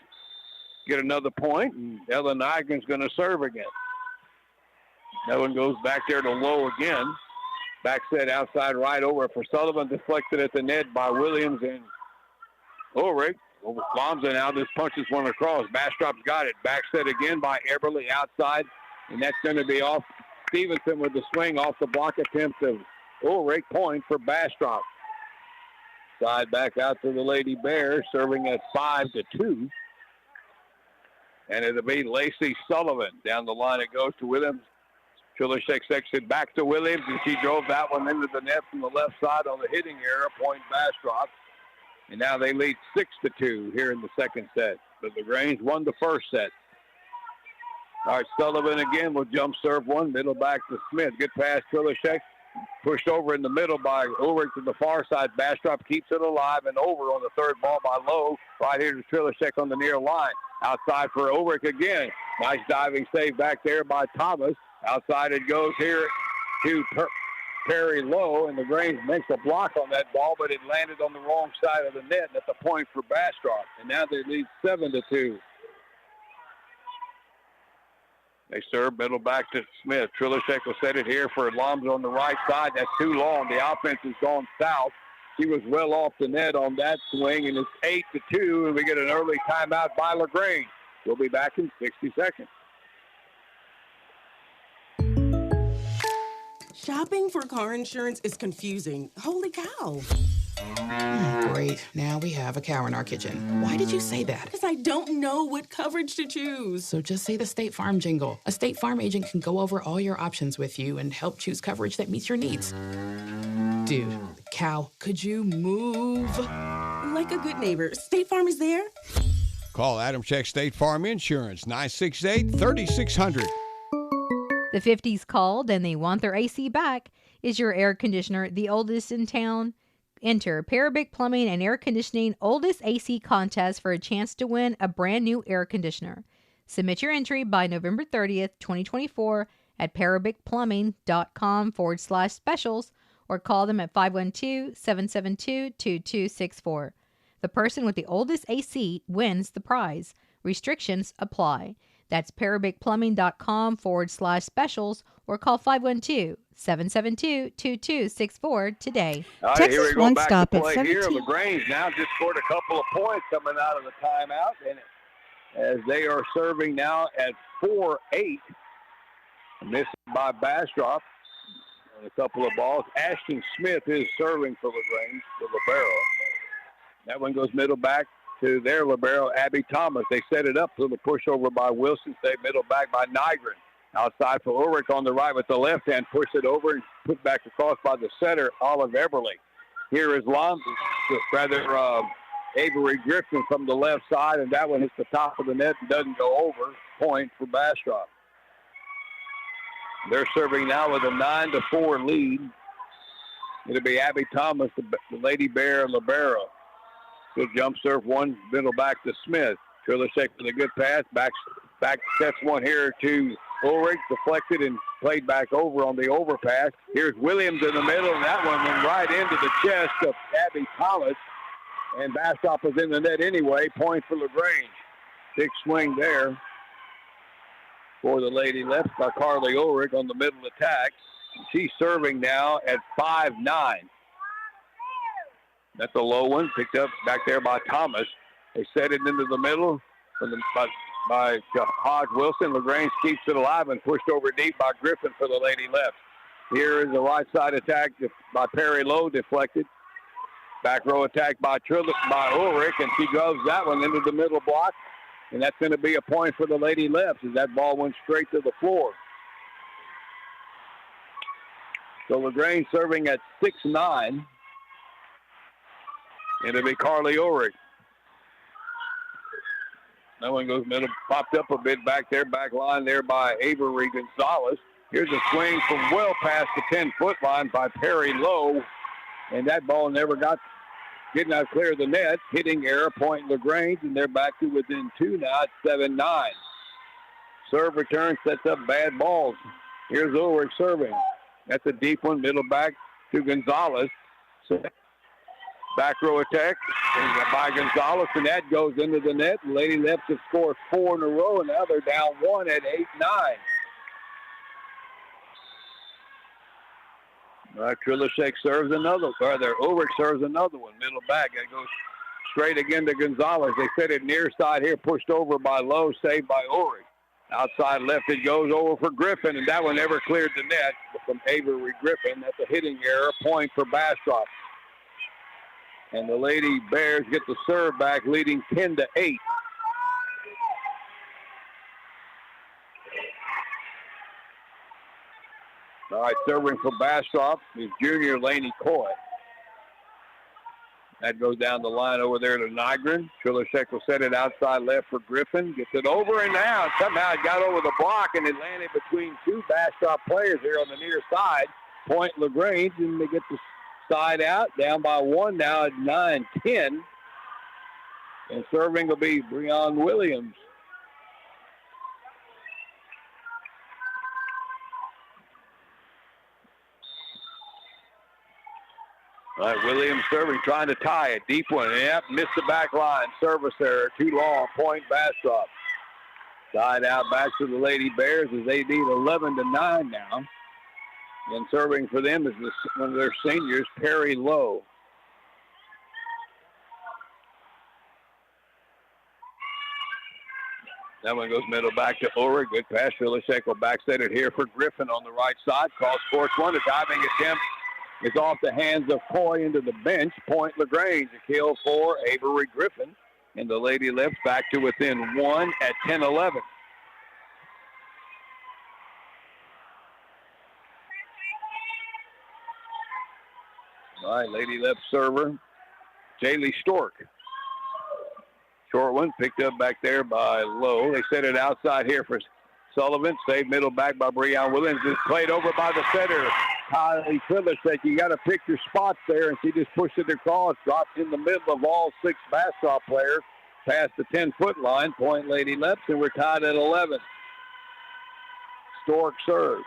get another point, and Ella Nygren's going to serve again. That one goes back there to Lowe again. Back set outside right over for Sullivan. Deflected at the net by Williams and Ulrich. Lamza now just punches one across. Bastrop's got it. Back set again by Eberly outside. And that's going to be off. Stevenson with the swing off the block attempt of Ulrich. Point for Bastrop. Side back out to the Lady Bears, serving at 5-2. And it'll be Lacey Sullivan. Down the line it goes to Williams. Filishek sets it back to Williams, and she drove that one into the net from the left side on the hitting error. Point Bastrop. And now they lead 6-2 here in the second set. But LaGrange won the first set. All right, Sullivan again will jump serve one. Middle back to Smith. Good pass, Filishek. Pushed over in the middle by Ulrich to the far side. Bastrop keeps it alive and over on the third ball by Lowe. Right here to Filishek on the near line. Outside for Ulrich again. Nice diving save back there by Thomas. Outside it goes here to Perry Lowe, and LaGrange makes a block on that ball, but it landed on the wrong side of the net. That's a point for Bastrop, and now they lead 7-2. They serve middle back to Smith. Trilishek will set it here for Lamza on the right side. That's too long. The offense has gone south. She was well off the net on that swing, and it's 8-2, and we get an early timeout by LaGrange. We'll be back in 60 seconds. Shopping for car insurance is confusing. Holy cow. Great. Now we have a cow in our kitchen. Why did you say that? Because I don't know what coverage to choose. So just say the State Farm jingle. A State Farm agent can go over all your options with you and help choose coverage that meets your needs. Dude, cow, could you move? Like a good neighbor, State Farm is there. Call Adam Check State Farm Insurance, 968-3600. The 50s called and they want their AC back. Is your air conditioner the oldest in town? Enter Parabic Plumbing and Air Conditioning Oldest AC Contest for a chance to win a brand new air conditioner. Submit your entry by November 30th, 2024 at parabicplumbing.com/specials or call them at 512-772-2264. The person with the oldest AC wins the prize. Restrictions apply. That's parabicplumbing.com/specials or call 512-772-2264 today. All right, here we go back to play here. LaGrange now just scored a couple of points coming out of the timeout, and as they are serving now at 4-8. Missed by Bastrop on a couple of balls. Ashton Smith is serving for LaGrange, the libero. That one goes middle back to their libero, Abby Thomas. They set it up to the pushover by Wilson. Stay middle back by Nygren. Outside for Ulrich on the right with the left hand. Push it over and put back across by the setter, Olive Eberly. Here is Avery Griffin from the left side, and that one hits the top of the net and doesn't go over. Point for Bastrop. They're serving now with a 9-4 lead. It'll be Abby Thomas, the Lady Bear and libero. Good jump serve, one middle back to Smith. Trilishek with a good pass. Back sets one here to Ulrich. Deflected and played back over on the overpass. Here's Williams in the middle, and that one went right into the chest of Abby Thomas. And Bastrop was in the net anyway. Point for LaGrange. Big swing there for the Lady Leps by Carly Ulrich on the middle attack. She's serving now at 5-9. That's a low one, picked up back there by Thomas. They set it into the middle. by Hodge Wilson. LaGrange keeps it alive and pushed over deep by Griffin for the Lady Leps. Here is the right side attack by Perry Lowe, deflected. Back row attack by Ulrich, and she goes that one into the middle block. And that's going to be a point for the Lady Leps as that ball went straight to the floor. So LaGrange serving at 6'9". It'll be Carly Ulrich. That one goes middle, popped up a bit back there, back line there by Avery Gonzalez. Here's a swing from well past the 10-foot line by Perry Lowe. And that ball never did not clear the net. Hitting error, point LaGrange, and they're back to within 2 now at 7-9. Serve return sets up bad balls. Here's Ulrich serving. That's a deep one, middle back to Gonzalez. Back row attack by Gonzalez, and that goes into the net. Lady Leps have scored 4 in a row, and now they're down 1 at 8-9. Trilishek serves another, Ulrich serves another one, middle back. It goes straight again to Gonzalez. They set it near side here, pushed over by Lowe, saved by Ulrich. Outside left, it goes over for Griffin, and that one never cleared the net from Avery Griffin. That's a hitting error, point for Bastrop. And the Lady Bears get the serve back, leading 10-8. All right, serving for Bastrop is junior Laney Coy. That goes down the line over there to Nygren. Trilishek will set it outside left for Griffin. Gets it over and now. Somehow it got over the block and it landed between 2 Bastrop players here on the near side. Point LaGrange, and they get the side out. Down by 1 now at 9-10. And serving will be Breon Williams. All right, Williams serving, trying to tie it. Deep one. Yep, missed the back line. Service error, too long. Point Bastrop. Side out back to the Lady Bears as they lead 11-9 now. And serving for them is one of their seniors, Perry Lowe. That one goes middle back to Ulrich. Good pass. Trilishek will back set it here for Griffin on the right side. Calls sports one. A diving attempt is off the hands of Coy into the bench. Point LaGrange. A kill for Avery Griffin. And the Lady Leps back to within 1 at 10-11. All right, Lady Leps server, Jaylee Stork. Short one picked up back there by Lowe. They set it outside here for Sullivan. Saved middle back by Breon Williams. It's played over by the setter, Kylie Trilishek. You got to pick your spots there, and she just pushed it across. Dropped in the middle of all 6 Bastrop players past the 10-foot line. Point Lady Leps, and we're tied at 11. Stork serves.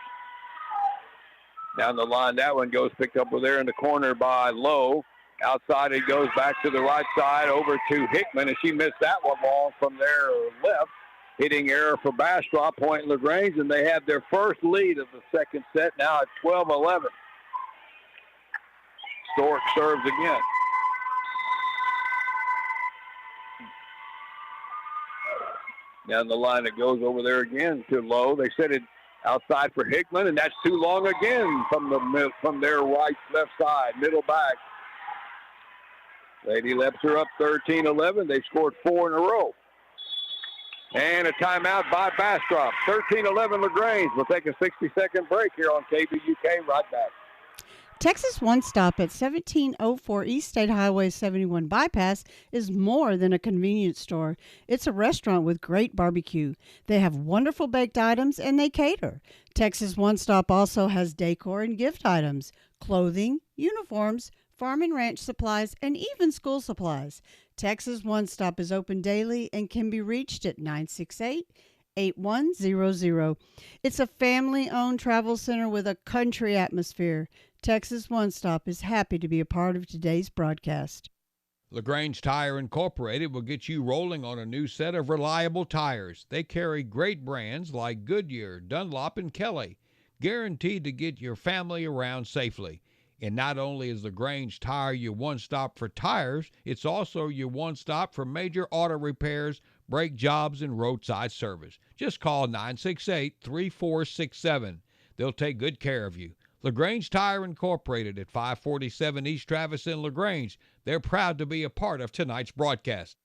Down the line, that one goes picked up over there in the corner by Lowe. Outside, it goes back to the right side over to Hickman, and she missed that one long from their left. Hitting error for Bastrop, point LaGrange, and they have their first lead of the second set now at 12-11. Stork serves again. Down the line, it goes over there again to Lowe. They set it outside for Hickman, and that's too long again from their left side, middle back. Lady Leps are up 13-11. They've scored 4 in a row. And a timeout by Bastrop. 13-11 LaGrange. We'll take a 60-second break here on KVUK. Right back. Texas One Stop at 1704 East State Highway 71 Bypass is more than a convenience store. It's a restaurant with great barbecue. They have wonderful baked items and they cater. Texas One Stop also has decor and gift items, clothing, uniforms, farm and ranch supplies, and even school supplies. Texas One Stop is open daily and can be reached at 968-8100. It's a family-owned travel center with a country atmosphere. Texas One Stop is happy to be a part of today's broadcast. LaGrange Tire Incorporated will get you rolling on a new set of reliable tires. They carry great brands like Goodyear, Dunlop, and Kelly, guaranteed to get your family around safely. And not only is LaGrange Tire your one-stop for tires, it's also your one-stop for major auto repairs, brake jobs, and roadside service. Just call 968-3467. They'll take good care of you. LaGrange Tire Incorporated at 547 East Travis in LaGrange. They're proud to be a part of tonight's broadcast.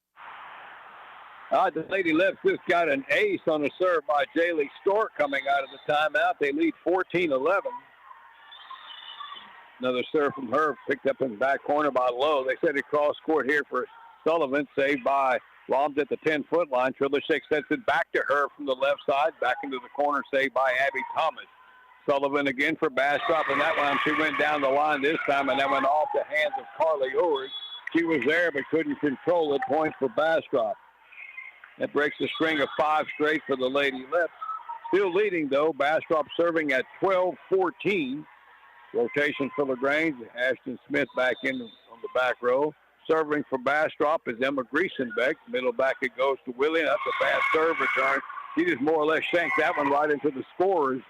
The Lady Leps just got an ace on a serve by Jaylee Stork coming out of the timeout. They lead 14-11. Another serve from her, picked up in the back corner by Lowe. They set it cross court here for Sullivan, saved by Lombs at the 10-foot line. Trilishek sets it back to her from the left side, back into the corner, saved by Abby Thomas. Sullivan again for Bastrop, and that one she went down the line this time, and that went off the hands of Carly Ulrich. She was there but couldn't control it. Point for Bastrop. That breaks the string of 5 straight for the Lady Leps. Still leading, though. Bastrop serving at 12-14. Rotation for LaGrange. Ashton Smith back in on the back row. Serving for Bastrop is Emma Griesenbeck. Middle back it goes to William. That's a fast serve return. She just more or less shanked that one right into the scorer's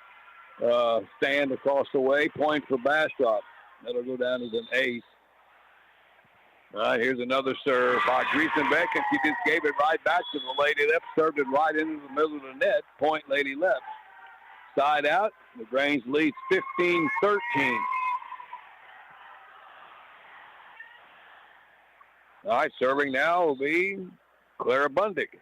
stand across the way. Point for Bastrop. That'll go down as an ace. All right, here's another serve by Griesenbeck, and she just gave it right back to the Lady Leps. Served it right into the middle of the net. Point Lady Leps. Side out. LaGrange leads 15-13. All right, serving now will be Clara Bundick.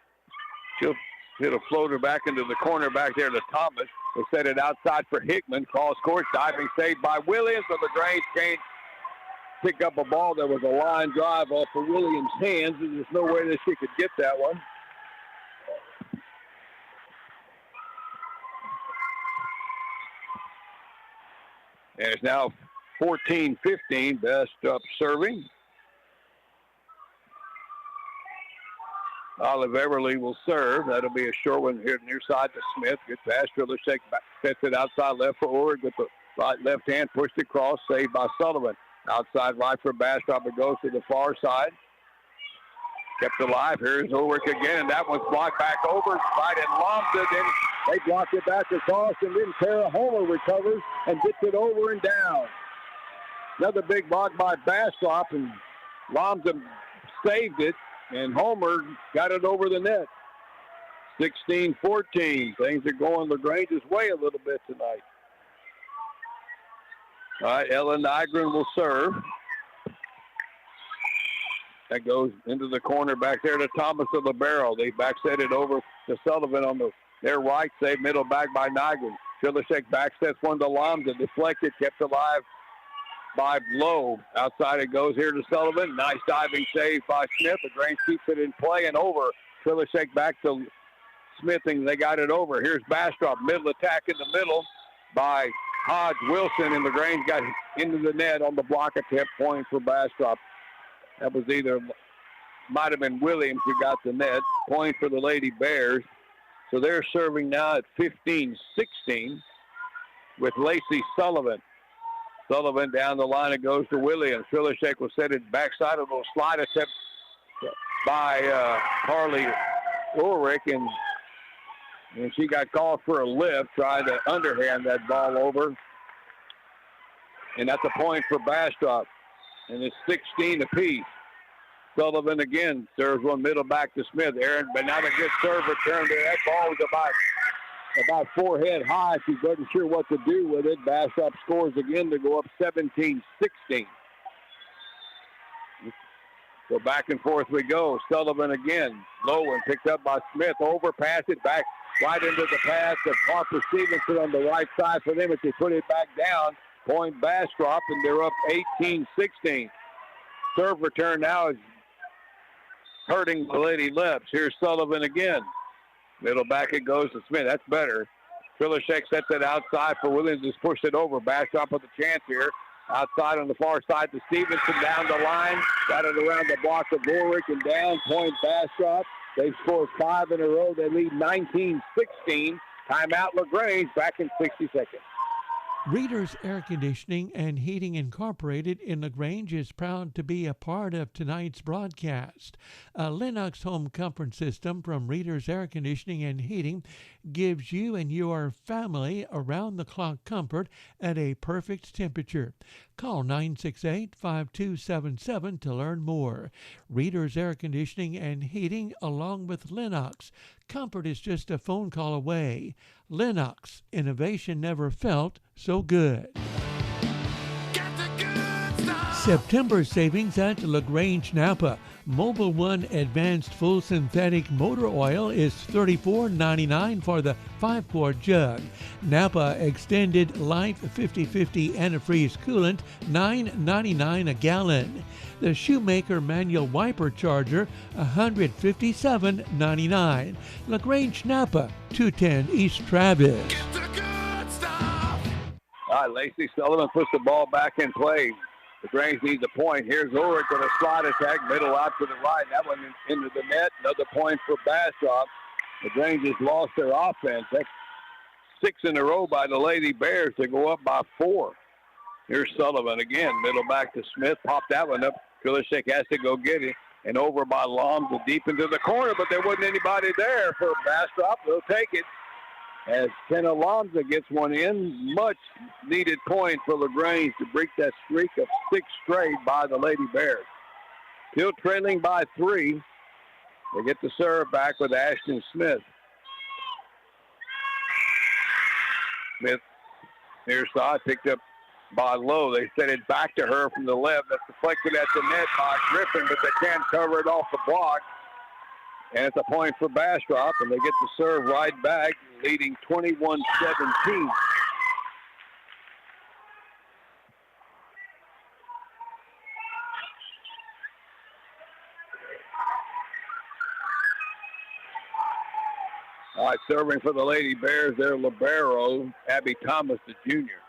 She'll hit a floater back into the corner back there to Thomas. They set it outside for Hickman. Cross court, diving save by Williams, but LaGrange can't pick up a ball. There was a line drive off of Williams' hands, and there's no way that she could get that one. And it's now 14-15. Bastrop serving. Olive Everly will serve. That'll be a short one here near side to Smith. Good pass. Trilishek sets it outside left for Ulrich with the right left hand. Pushed across. Saved by Sullivan. Outside right for Bastrop. It goes to the far side. Kept alive. Here's Ulrich again. That one's blocked back over. Right and Lomsa. Then they blocked it back across. And then Tara Homer recovers and gets it over and down. Another big block by Bastrop. And Lomsa saved it. And Homer got it over the net. 16-14. Things are going LaGrange's way a little bit tonight. All right, Ellen Nygren will serve. That goes into the corner back there to Thomas of the Barrel. They back set it over to Sullivan on their right side. Middle back by Nygren. Trilishek back sets one to Lomza. Deflected, kept alive by Lowe. Outside it goes here to Sullivan. Nice diving save by Smith. LaGrange keeps it in play and over. Trilishek back to Smith, and they got it over. Here's Bastrop. Middle attack in the middle by Hodge Wilson, and LaGrange got into the net on the block attempt. Point for Bastrop. That was might have been Williams who got the net. Point for the Lady Bears. So they're serving now at 15-16 with Lacey Sullivan. Sullivan down the line, it goes to Williams. Trilishek will set it backside, a little slide attempt by Carly Ulrich, and she got called for a lift, tried to underhand that ball over. And that's a point for Bastrop. And it's 16 apiece. Sullivan again serves one middle back to Smith. Aaron, but not a good serve return there. That ball was about forehead high. She wasn't sure what to do with it. Bastrop scores again to go up 17-16. So back and forth we go. Sullivan again. Low one picked up by Smith. Overpass it back right into the pass of Harper Stevenson on the right side for them as they put it back down. Point Bastrop, and they're up 18-16. Serve return now is hurting the Lady Leps. Here's Sullivan again. Middle back it goes to Smith. That's better. Trilishek sets it outside for Williams. Just pushed it over. Bastrop with a chance here. Outside on the far side to Stevenson down the line. Got it around the block of Ulrich and down. Point Bastrop. They've scored 5 in a row. They lead 19-16. Timeout LaGrange. Back in 60 seconds. Reader's Air Conditioning and Heating Incorporated in LaGrange is proud to be a part of tonight's broadcast. A Lennox home comfort system from Reader's Air Conditioning and Heating gives you and your family around-the-clock comfort at a perfect temperature. Call 968-5277 to learn more. Reader's Air Conditioning and Heating along with Lennox. Comfort is just a phone call away. Lennox, innovation never felt so good. September savings at LaGrange Napa. Mobil 1 Advanced Full Synthetic Motor Oil is $34.99 for the 5-quart jug. Napa Extended Life 50/50 Antifreeze Coolant, $9.99 a gallon. The Shoemaker Manual Wiper Charger, $157.99. LaGrange Napa, 210 East Travis. All right, Lacey Sullivan puts the ball back in play. LaGrange needs a point. Here's Ulrich with a slide attack, middle out to the right. That one into the net. Another point for Bastrop. LaGrange has lost their offense. That's 6 in a row by the Lady Bears to go up by 4. Here's Sullivan again, middle back to Smith. Pop that one up. Kulishek has to go get it. And over by Lomza deep into the corner, but there wasn't anybody there for Bastrop. They'll take it. As Ken Alonzo gets one in, much needed point for LaGrange to break that streak of 6 straight by the Lady Bears. Still trailing by 3. They get the serve back with Ashton Smith. Smith near side, picked up by Lowe. They sent it back to her from the left. That's deflected at the net by Griffin, but they can't cover it off the block. And it's a point for Bastrop, and they get the serve right back, leading 21-17. All right, serving for the Lady Bears, their libero, Abby Thomas, the junior.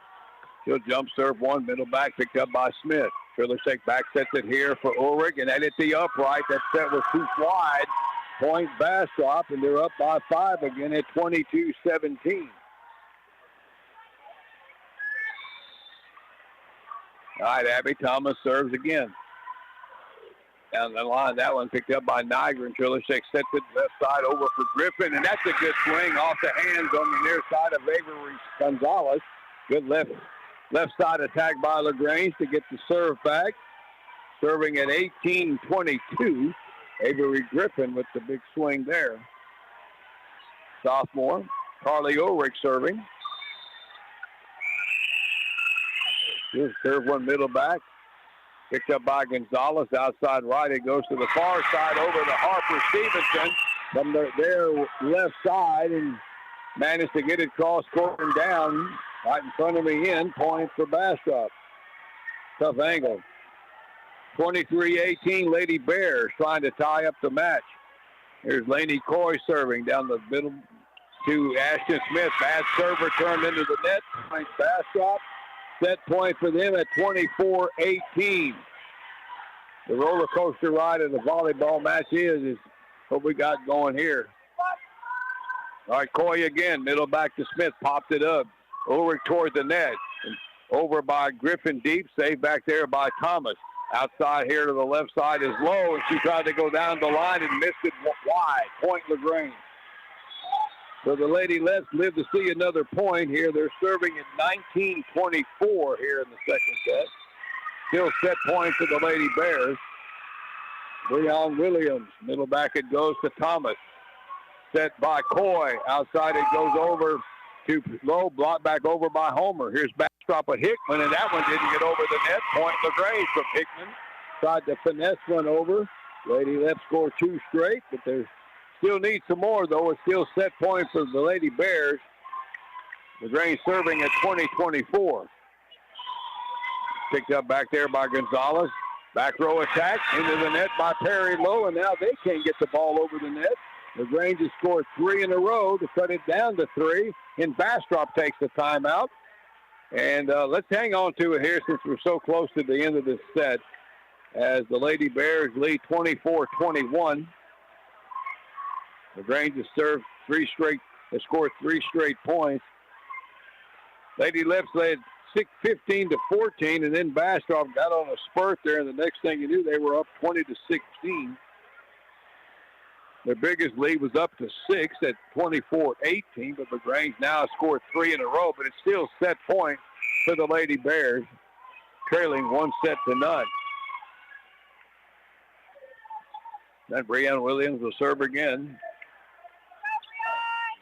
She'll jump serve one, middle back, picked up by Smith. Filerchek back sets it here for Ulrich, and that hit the upright. That set was too wide. Point Bastrop, and they're up by 5 again at 22-17. All right, Abby Thomas serves again. Down the line, that one picked up by Niger, and Filerchek sets it left side over for Griffin, and that's a good swing off the hands on the near side of Avery Gonzalez. Good left side attack by LaGrange to get the serve back. Serving at 18-22. Avery Griffin with the big swing there. Sophomore, Carly Ulrich serving. Here's serve one middle back. Picked up by Gonzalez. Outside right, it goes to the far side over to Harper Stevenson from their left side and managed to get it cross court and down right in front of the end. Point for Bastrop. Tough angle. 23-18, Lady Bears trying to tie up the match. Here's Laney Coy serving down the middle to Ashton Smith. Bad server turned into the net. Point Bastrop. Set point for them at 24-18. The roller coaster ride of the volleyball match is what we got going here. All right, Coy again, middle back to Smith, popped it up. Ulrich toward the net. And over by Griffin deep, saved back there by Thomas. Outside here to the left side is Lowe, and she tried to go down the line and missed it wide. Point LaGrange. So the Lady Leps live to see another point here. They're serving at 19-24 here in the second set. Still set point for the Lady Bears. Breon Williams, middle back it goes to Thomas. Set by Coy. Outside it goes over to Lowe, blocked back over by Homer. Here's Bastrop at Hickman, and that one didn't get over the net. Point LaGrange from Hickman. Tried to finesse one over. Lady Leps scored 2 straight, but they still need some more, though. It's still set point for the Lady Bears. LaGrange serving at 20-24. Picked up back there by Gonzalez. Back row attack into the net by Perry Lowe, and now they can't get the ball over the net. LaGrange has scored 3 in a row to cut it down to 3, and Bastrop takes the timeout. And let's hang on to it here since we're so close to the end of this set as the Lady Bears lead 24-21. LaGrange has served 3 straight, has scored 3 straight points. Lady Leps led 15-14, and then Bastrop got on a spurt there, and the next thing you knew, they were up 20-16. Their biggest lead was up to 6 at 24-18, but LaGrange now has scored 3 in a row, but it's still set point for the Lady Bears. trailing 1-0. Then Breanne Williams will serve again.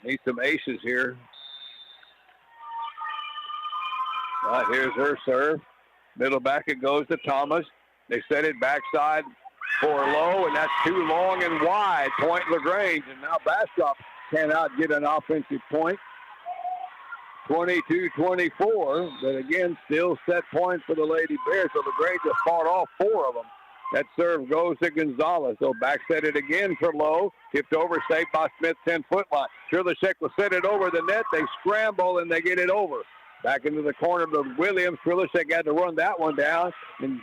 Need some aces here. All right, here's her serve. Middle back it goes to Thomas. They set it backside for low, and that's too long and wide. Point LaGrange, and now Bastrop cannot get an offensive point. 22-24, but again, still set point for the Lady Bears. So LaGrange has fought off 4 of them. That serve goes to Gonzalez. So back set it again for low. Tipped over, saved by Smith, 10-foot line. Trilishek will set it over the net. They scramble, and they get it over. Back into the corner of Williams. Trilishek had to run that one down, and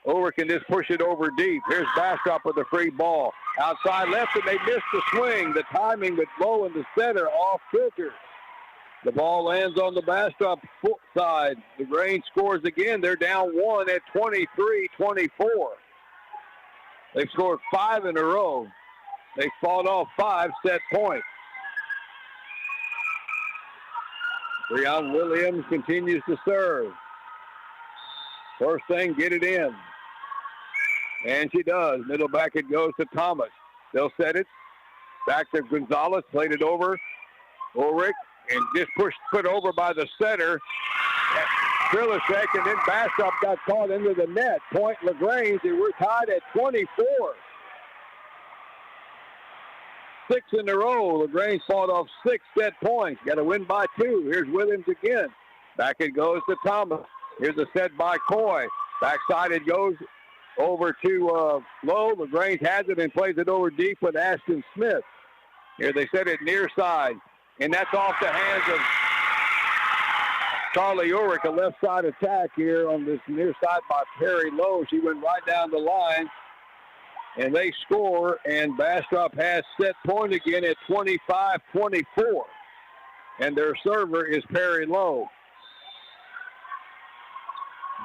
Over can just push it over deep. Here's Bastrop with the free ball. Outside left, and they missed the swing. The timing with low in the center, off kilter. The ball lands on the Bastrop foot side. LaGrange scores again. They're down 1 at 23-24. They've scored 5 in a row. They fought off 5 set points. Breanne Williams continues to serve. First thing, get it in. And she does. Middle back it goes to Thomas. They'll set it. Back to Gonzalez. Played it over. Ulrich. And just put over by the center. Trilishek, and then Bastrop got caught into the net. Point LaGrange, and we're tied at 24. 6 in a row. LaGrange fought off 6 set points. Got to win by 2. Here's Williams again. Back it goes to Thomas. Here's a set by Coy. Backside it goes over to Lowe. LaGrange has it and plays it over deep with Ashton Smith. Here they set it near side. And that's off the hands of Carly Ulrich, a left side attack here on this near side by Perry Lowe. She went right down the line. And they score, and Bastrop has set point again at 25-24. And their server is Perry Lowe.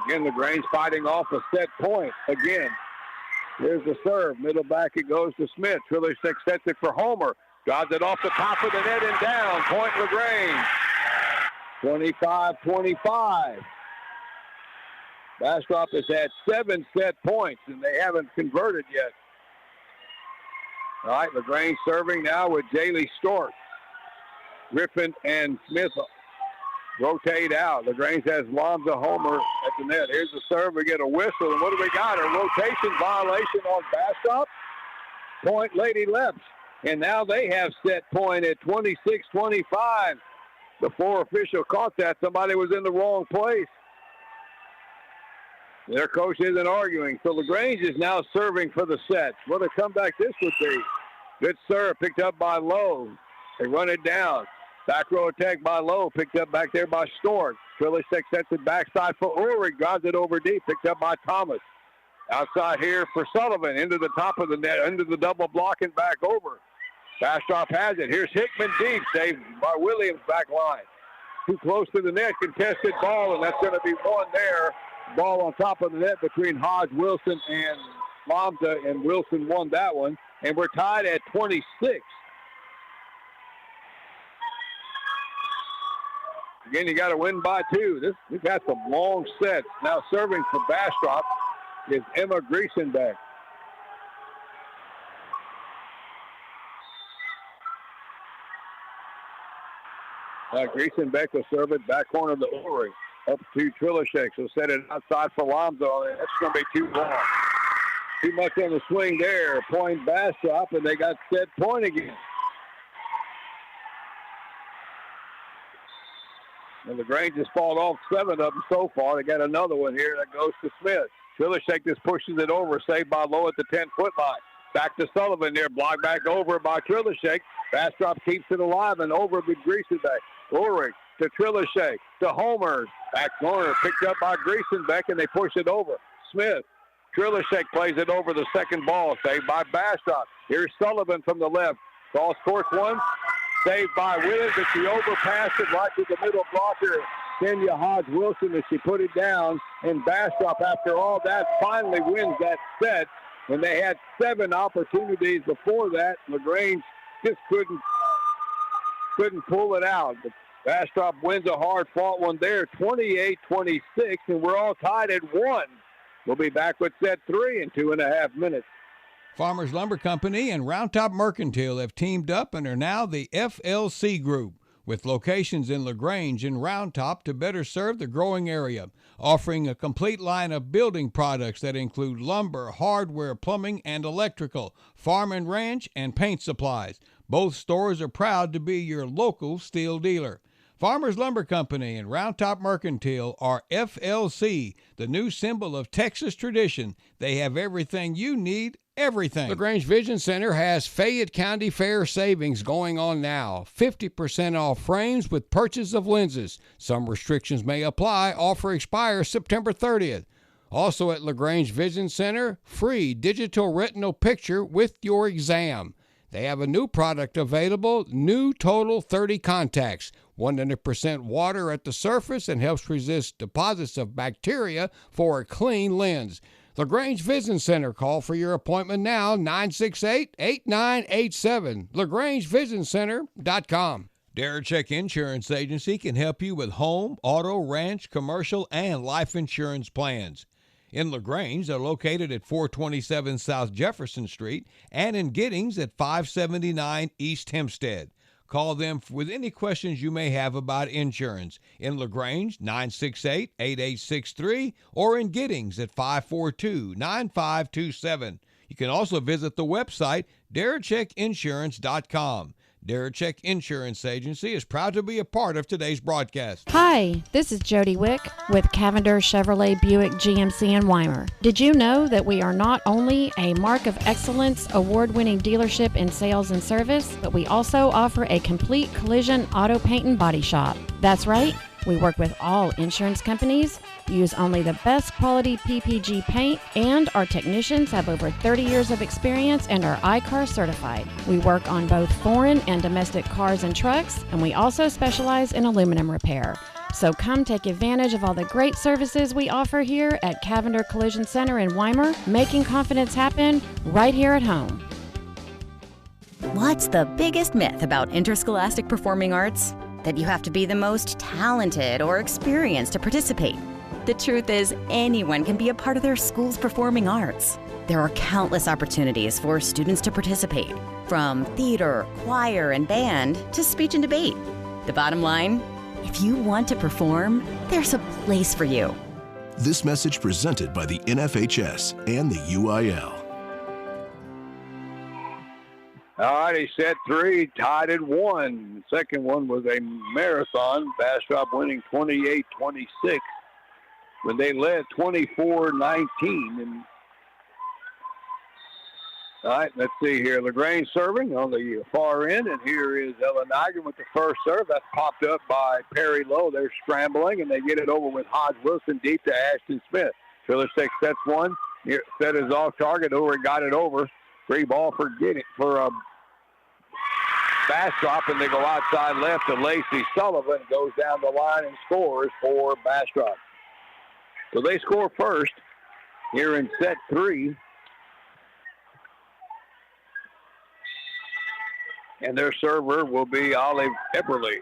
Again, LaGrange fighting off a set point again. Here's the serve. Middle back it goes to Smith. Trilishek sets it for Homer. Drives it off the top of the net and down. Point LaGrange. 25-25. Bastrop has had 7 set points, and they haven't converted yet. All right, LaGrange serving now with Jaylee Stork. Griffin and Smith rotate out. LaGrange has Lonza Homer at the net. Here's the serve. We get a whistle, and what do we got? A rotation violation on Bastrop. Point Lady Leps. And now they have set point at 26-25. The 4 official caught that. Somebody was in the wrong place. Their coach isn't arguing. So LaGrange is now serving for the set. What a comeback this would be. Good serve picked up by Lowe. They run it down. Back row attack by Lowe. Picked up back there by Stork. Trilishek sets it backside for Ulrich. Drives it over deep. Picked up by Thomas. Outside here for Sullivan. Into the top of the net. Into the double block and back over. Bastrop has it. Here's Hickman deep. Saved by Williams back line. Too close to the net. Contested ball, and that's going to be one there. Ball on top of the net between Hodge, Wilson, and Lamza, and Wilson won that one. And we're tied at 26. Again, you got to win by 2. We've got some long sets. Now serving for Bastrop is Emma Griesenbeck. Griesenbeck will serve it back corner of the Ulrich. Up to Trilishek. So set it outside for Lonzo. That's going to be too long. Too much on the swing there. Point Bastrop, and they got set point again. And LaGrange has fought off 7 of them so far. They got another one here that goes to Smith. Trilishek just pushes it over. Saved by Lowe at the 10-foot line. Back to Sullivan there. Blocked back over by Trilishek. Bastrop keeps it alive and over with Griesenbeck. Ulrich to Trilishek, to Homer. Back corner picked up by Griesenbeck, and they push it over. Smith. Trilishek plays it over the second ball. Saved by Bastrop. Here's Sullivan from the left. Cross court one. Saved by Williams, but she overpassed it right to the middle blocker. Kenya Hodge Wilson as she put it down. And Bastrop, after all that, finally wins that set. When they had 7 opportunities before that, LaGrange just couldn't pull it out. But Bastrop wins a hard-fought one there, 28-26, and we're all tied at 1. We'll be back with set 3 in 2.5 minutes. Farmers Lumber Company and Round Top Mercantile have teamed up and are now the FLC Group, with locations in LaGrange and Round Top to better serve the growing area, offering a complete line of building products that include lumber, hardware, plumbing, and electrical, farm and ranch, and paint supplies. Both stores are proud to be your local steel dealer. Farmers Lumber Company and Round Top Mercantile are FLC, the new symbol of Texas tradition. They have everything you need, everything. LaGrange Vision Center has Fayette County Fair savings going on now. 50% off frames with purchase of lenses. Some restrictions may apply. Offer expires September 30th. Also at LaGrange Vision Center, free digital retinal picture with your exam. They have a new product available, new Total 30 contacts. 100% water at the surface and helps resist deposits of bacteria for a clean lens. LaGrange Vision Center. Call for your appointment now, 968-8987. LaGrangeVisionCenter.com. Darachek Insurance Agency can help you with home, auto, ranch, commercial, and life insurance plans. In LaGrange, they're located at 427 South Jefferson Street and in Giddings at 579 East Hempstead. Call them with any questions you may have about insurance. In LaGrange, 968-8863, or in Giddings at 542-9527. You can also visit the website, DarachekInsurance.com. Darachek Insurance Agency is proud to be a part of today's broadcast. Hi, this is Jody Wick with Cavender Chevrolet Buick GMC in Weimar. Did you know that we are not only a Mark of Excellence award-winning dealership in sales and service, but we also offer a complete collision auto paint and body shop? That's right. We work with all insurance companies, use only the best quality PPG paint, and our technicians have over 30 years of experience and are I-CAR certified. We work on both foreign and domestic cars and trucks, and we also specialize in aluminum repair. So come take advantage of all the great services we offer here at Cavender Collision Center in Weimar, making confidence happen right here at home. What's the biggest myth about interscholastic performing arts? That you have to be the most talented or experienced to participate. The truth is, anyone can be a part of their school's performing arts. There are countless opportunities for students to participate, from theater, choir, and band to speech and debate. The bottom line, if you want to perform, there's a place for you. This message presented by the NFHS and the UIL. All righty, set 3, tied at 1. The second one was a marathon. Bastrop winning 28-26 when they led 24-19. And all right, let's see here. LaGrange serving on the far end, and here is Ella Nigan with the first serve. That's popped up by Perry Lowe. They're scrambling, and they get it over with Hodge Wilson deep to Ashton Smith. Triller Six sets one. Here, set is off target. Over got it over. Free ball for Bastrop, and they go outside left to Lacey Sullivan. Goes down the line and scores for Bastrop. So they score first here in set 3. And their server will be Olive Eberly.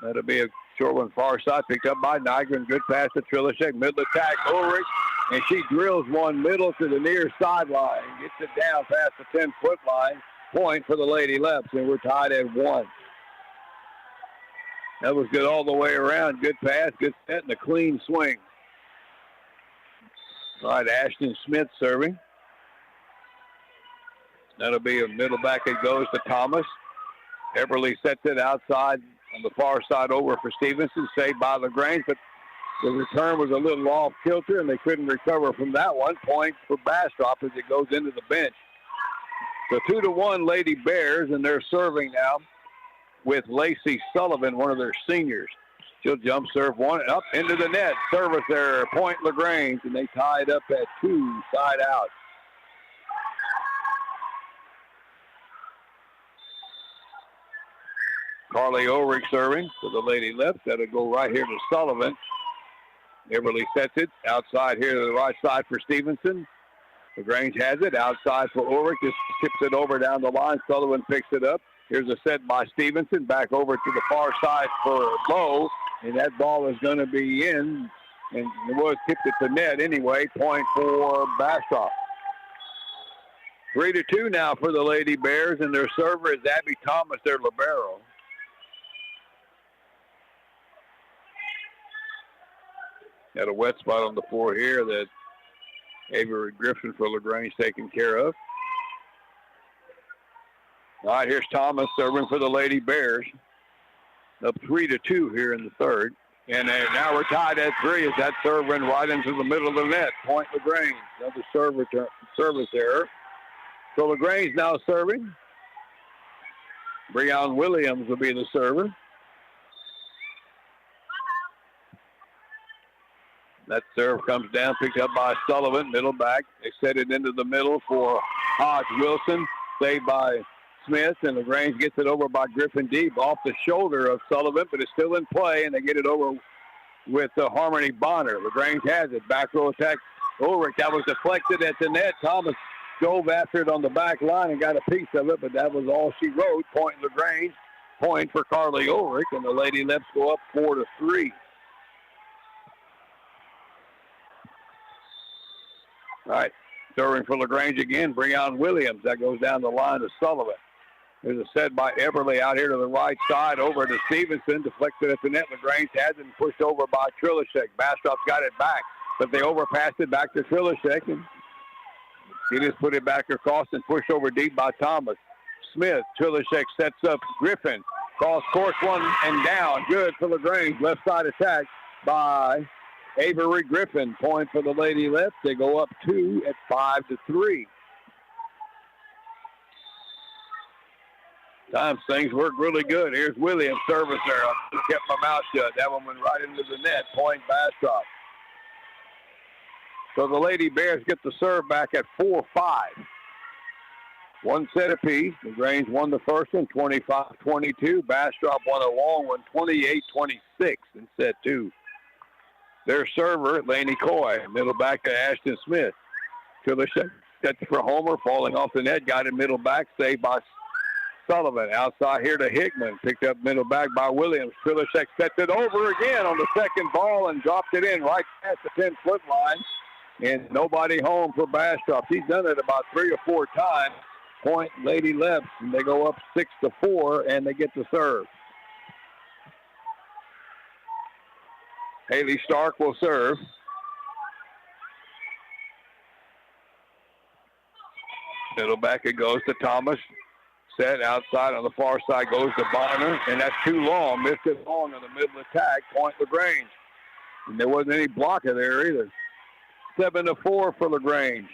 That'll be a short one far side, picked up by Nigan. Good pass to Trilishek. Middle attack, Ulrich. And she drills one middle to the near sideline. Gets it down past the 10-foot line. Point for the Lady Leps, and we're tied at 1. That was good all the way around. Good pass, good set, and a clean swing. All right, Ashton Smith serving. That'll be a middle back. It goes to Thomas. Eberly sets it outside on the far side over for Stevenson. Saved by LaGrange, but the return was a little off kilter, and they couldn't recover from that one. Point for Bastrop as it goes into the bench. So 2-1 Lady Bears, and they're serving now with Lacey Sullivan, one of their seniors. She'll jump serve one up into the net. Service there, point LaGrange, and they tied up at 2, side out. Carly Ulrich serving for the Lady Leps. That'll go right here to Sullivan. Everly sets it outside here to the right side for Stevenson. LaGrange has it outside for Ulrich. Just tips it over down the line. Sullivan picks it up. Here's a set by Stevenson. Back over to the far side for Lowe. And that ball is going to be in. And it was tipped at the net anyway. Point for Bastrop. 3-2 now for the Lady Bears. And their server is Abby Thomas, their libero. Got a wet spot on the floor here that Avery Griffin for LaGrange taken care of. All right, here's Thomas serving for the Lady Bears. Up 3-2 here in the third. And now we're tied at 3 as that serve went right into the middle of the net. Point LaGrange. Another service error. So LaGrange now serving. Breon Williams will be the server. That serve comes down, picked up by Sullivan, middle back. They set it into the middle for Hodge Wilson, saved by Smith, and LaGrange gets it over by Griffin deep off the shoulder of Sullivan, but it's still in play, and they get it over with Harmony Bonner. LaGrange has it, back row attack. Ulrich, that was deflected at the net. Thomas dove after it on the back line and got a piece of it, but that was all she wrote. Point LaGrange, point for Carly Ulrich, and the Lady Leps go up 4-3. All right, serving for LaGrange again, Breon Williams. That goes down the line to Sullivan. There's a set by Everly out here to the right side, over to Stevenson, deflected at the net. LaGrange has it and pushed over by Trilishek. Bastrop's got it back, but they overpassed it back to Trilishek, and he just put it back across and pushed over deep by Thomas. Smith, Trilishek sets up Griffin. Cross course one and down. Good for LaGrange. Left side attack by Avery Griffin. Point for the Lady Leps. They go up 2 at 5-3. Times things work really good. Here's Williams, service there. Kept my mouth shut. That one went right into the net. Point Bastrop. So the Lady Bears get the serve back at 4-5. One set apiece. LaGrange won the first one, 25-22. Bastrop won a long one, 28-26 in set 2. Their server, Laney Coy, middle back to Ashton Smith. Trilishek sets for Homer, falling off the net, got it middle back, saved by Sullivan. Outside here to Hickman, picked up middle back by Williams. Trilishek sets it over again on the second ball and dropped it in right past the 10-foot line. And nobody home for Bastrop. He's done it about 3 or 4 times. Point Lady Leps, and they go up 6-4, and they get the serve. Haley Stark will serve. Middle back it goes to Thomas. Set outside on the far side goes to Bonner, and that's too long. Missed it long on the middle attack. Point LaGrange. And there wasn't any blocker there either. 7-4 for LaGrange.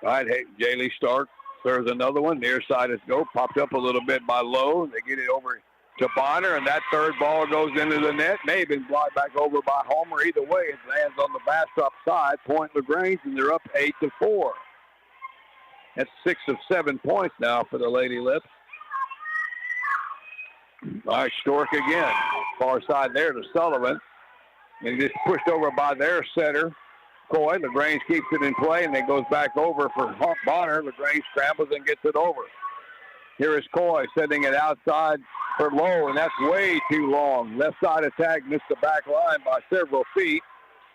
All right, hey, Jaylee Stark serves another one. Near side is go. Popped up a little bit by Lowe. They get it over to Bonner, and that third ball goes into the net. May have been blocked back over by Homer. Either way, it lands on the Bastrop side. Point LaGrange, and they're up 8-4. That's 6 of 7 points now for the Lady Leps. All right, Stork again. Far side there to Sullivan. And just pushed over by their setter, Coy. LaGrange keeps it in play, and it goes back over for Bonner. LaGrange scrambles and gets it over. Here is Coy setting it outside for Lowe, and that's way too long. Left side attack missed the back line by several feet.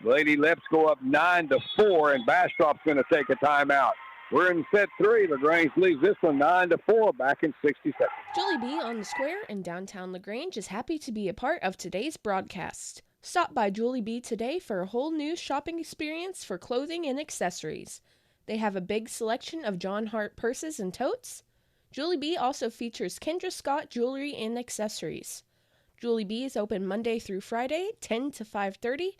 Lady Leps go up 9-4, and Bastrop's going to take a timeout. We're in set 3. LaGrange leads this one 9-4, back in 60 seconds. Julie B. on the Square in downtown LaGrange is happy to be a part of today's broadcast. Stop by Julie B. today for a whole new shopping experience for clothing and accessories. They have a big selection of John Hart purses and totes. Julie B. also features Kendra Scott jewelry and accessories. Julie B. is open Monday through Friday, 10 to 5:30,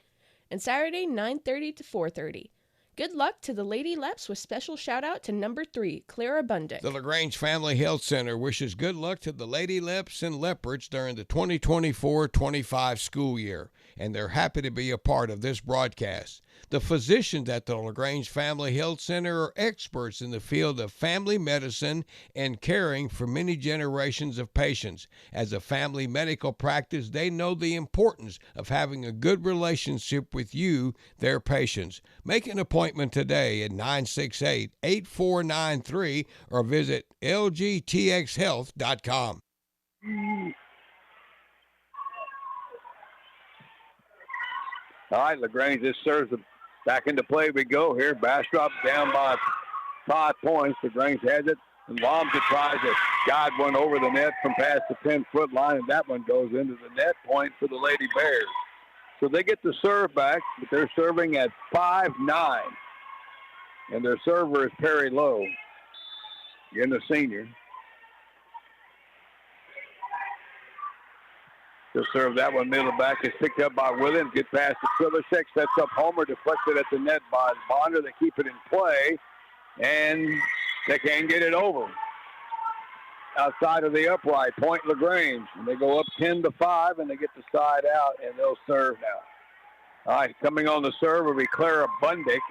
and Saturday, 9:30 to 4:30. Good luck to the Lady Leps with special shout out to number 3, Clara Bundick. The LaGrange Family Health Center wishes good luck to the Lady Leps and Leopards during the 2024-25 school year. and they're happy to be a part of this broadcast. The physicians at the LaGrange Family Health Center are experts in the field of family medicine and caring for many generations of patients. As a family medical practice, they know the importance of having a good relationship with you, their patients. Make an appointment today at 968-8493 or visit lgtxhealth.com. All right, LaGrange, this serves back into play we go here. Bastrop down by 5 points. LaGrange has it. And Lomza tries to guide one over the net from past the 10-foot line, and that one goes into the net. Point for the Lady Bears. So they get the serve back, but they're serving at 5-9. And their server is Perry Lowe, again the senior. He'll serve that one middle back. Is picked up by Williams. Get past the Trilishek. Sets up Homer. Deflected at the net by Bonner. They keep it in play. And they can't get it over. Outside of the upright. Point LaGrange. And they go up 10-5. And they get the side out. And they'll serve now. All right. Coming on the serve will be Clara Bundick.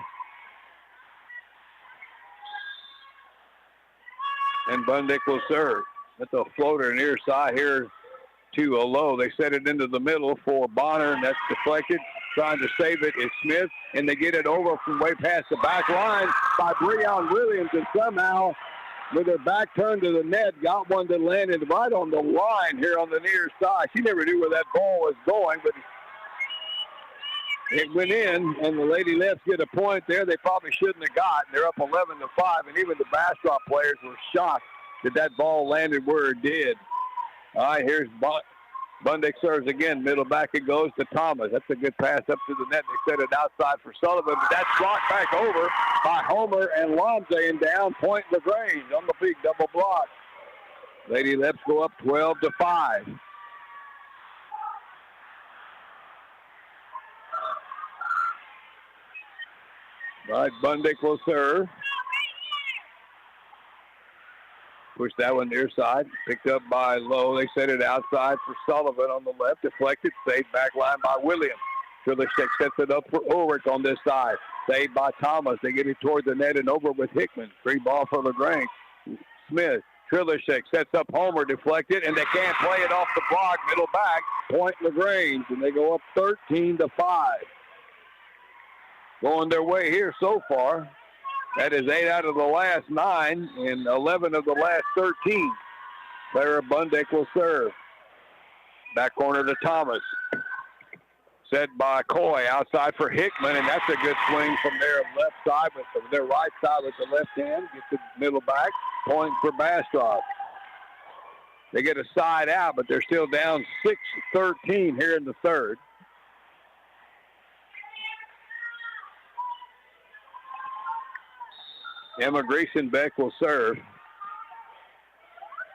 And Bundick will serve. That's a floater near side here to a low. They set it into the middle for Bonner, and that's deflected. Trying to save it is Smith, and they get it over from way past the back line by Breon Williams, and somehow, with her back turned to the net, got one that landed right on the line here on the near side. She never knew where that ball was going, but it went in, and the Lady Leps get a point there they probably shouldn't have gotten. They're up 11-5, and even the Bastrop players were shocked that that ball landed where it did. All right, here's Bundick serves again. Middle back it goes to Thomas. That's a good pass up to the net. They set it outside for Sullivan, but that's blocked back over by Homer and Lomza, and down point LaGrange on the big double block. Lady Leps go up 12-5. All right, Bundick will serve. Push that one near side. Picked up by Lowe. They set it outside for Sullivan on the left. Deflected. Saved back line by Williams. Trilishek sets it up for Ulrich on this side. Saved by Thomas. They get it toward the net and over with Hickman. Free ball for LaGrange. Smith. Trilishek sets up Homer. Deflected. And they can't play it off the block. Middle back. Point LaGrange. And they go up 13-5. Going their way here so far. That is 8 out of the last 9 and 11 of the last 13. Clara Bundick will serve. Back corner to Thomas. Set by Coy outside for Hickman, and that's a good swing from their left side with their right side with the left hand. Get the middle back. Point for Bastrop. They get a side out, but they're still down 6-13 here in the third. Emma Griesenbeck will serve.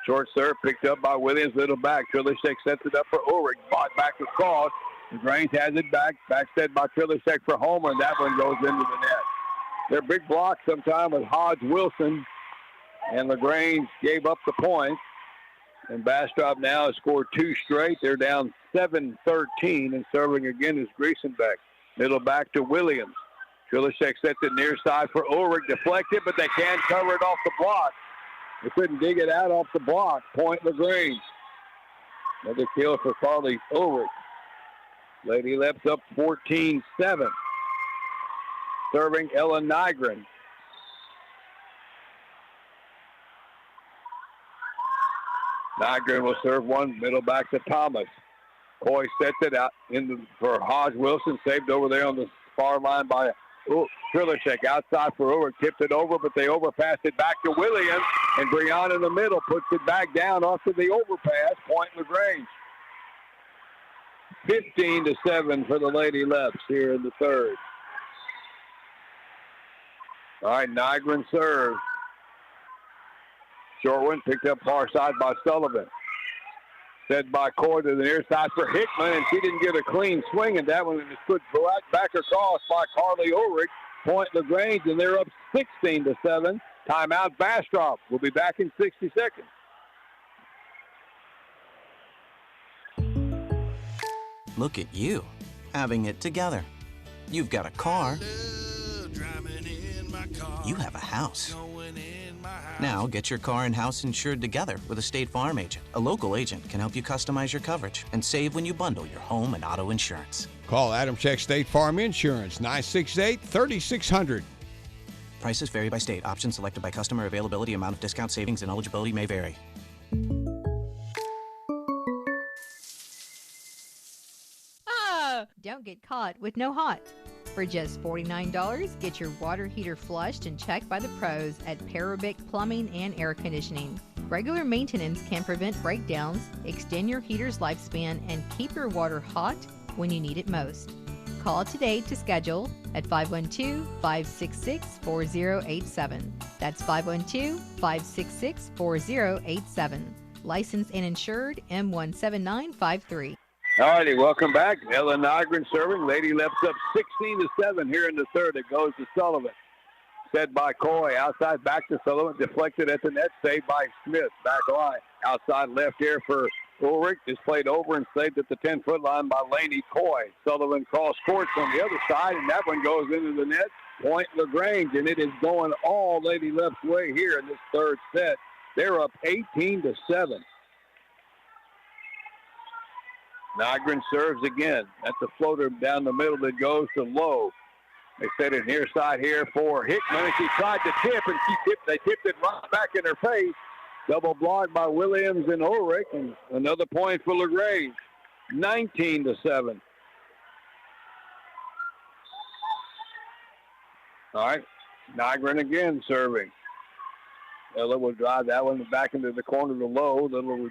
Short serve picked up by Williams, middle back. Trilishek sets it up for Ulrich. Bought back across. LaGrange has it back. Backstead by Trilishek for Homer, and that one goes into the net. Their big block sometime with Hodge Wilson, and LaGrange gave up the point. And Bastrop now has scored 2 straight. They're down 7-13, and serving again is Griesenbeck. Middle back to Williams. Trilishek sets it near side for Ulrich. Deflected, but they can't cover it off the block. They couldn't dig it out off the block. Point LaGrange. Another kill for Carly Ulrich. Lady Leps up 14-7. Serving Ellen Nygren. Nygren will serve one, middle back to Thomas. Coy sets it out for Hodge Wilson. Saved over there on the far line by Trilishek. Outside for Ulrich. Tipped it over, but they overpassed it back to Williams. And Breon in the middle puts it back down off to the overpass. Point LaGrange. 15-7 for the Lady Leps here in the third. All right, Nygren serves. Short one picked up far side by Sullivan. Set by Coy to the near side for Hickman, and she didn't get a clean swing, and that one was put right back across by Carly Ulrich. Point LaGrange, and they're up 16-7. Timeout Bastrop. We'll be back in 60 seconds. Look at you, having it together. You've got a car. You have a house. Now get your car and house insured together with a State Farm agent. A local agent can help you customize your coverage and save when you bundle your home and auto insurance. Call Adam Check State Farm Insurance, 968-3600. Prices vary by state. Options selected by customer. Availability, amount of discount, savings, and eligibility may vary. Don't get caught with no hot. For just $49, get your water heater flushed and checked by the pros at Parabic Plumbing and Air Conditioning. Regular maintenance can prevent breakdowns, extend your heater's lifespan, and keep your water hot when you need it most. Call today to schedule at 512-566-4087. That's 512-566-4087. Licensed and insured M17953. All righty, welcome back. Ella Nygren serving. Lady Leps up 16-7 here in the third. It goes to Sullivan. Set by Coy. Outside back to Sullivan. Deflected at the net. Saved by Smith. Back line. Outside left here for Ulrich. Is played over and saved at the 10-foot line by Laney Coy. Sullivan cross courts on the other side, and that one goes into the net. Point LaGrange, and it is going all Lady Leps' way here in this third set. They're up 18-7. Nygren serves again. That's a floater down the middle that goes to Lowe. They set it near side here for Hickman, and she tried to tip, and they tipped it right back in her face. Double block by Williams and Ulrich, and another point for LaGrange. 19-7. All right, Nygren again serving. Ella will drive that one back into the corner to Lowe. Little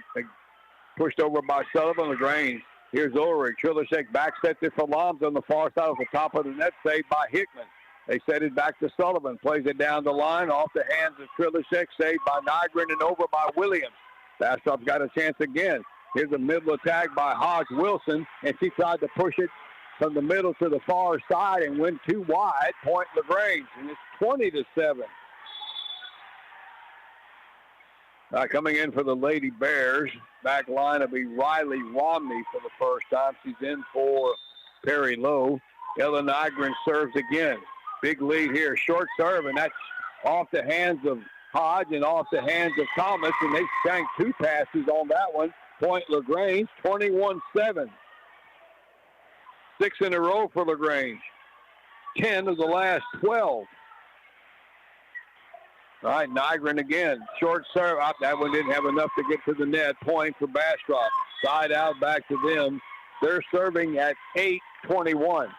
pushed over by Sullivan. LaGrange. Here's Ulrich. Trilishek back sets it for Lombs on the far side of the top of the net, saved by Hickman. They set it back to Sullivan. Plays it down the line off the hands of Trilishek, saved by Nygren and over by Williams. Bastrop's got a chance again. Here's a middle attack by Hodge Wilson, and she tried to push it from the middle to the far side and went too wide. Point LaGrange, and it's 20-7. Coming in for the Lady Bears, back line will be Riley Romney for the first time. She's in for Perry Lowe. Ella Nygren serves again. Big lead here. Short serve, and that's off the hands of Hodge and off the hands of Thomas, and they shanked two passes on that one. Point LaGrange, 21-7. 6 in a row for LaGrange. 10 of the last 12. All right, Nygren again. Short serve. That one didn't have enough to get to the net. Point for Bastrop. Side out back to them. They're serving at 8-21.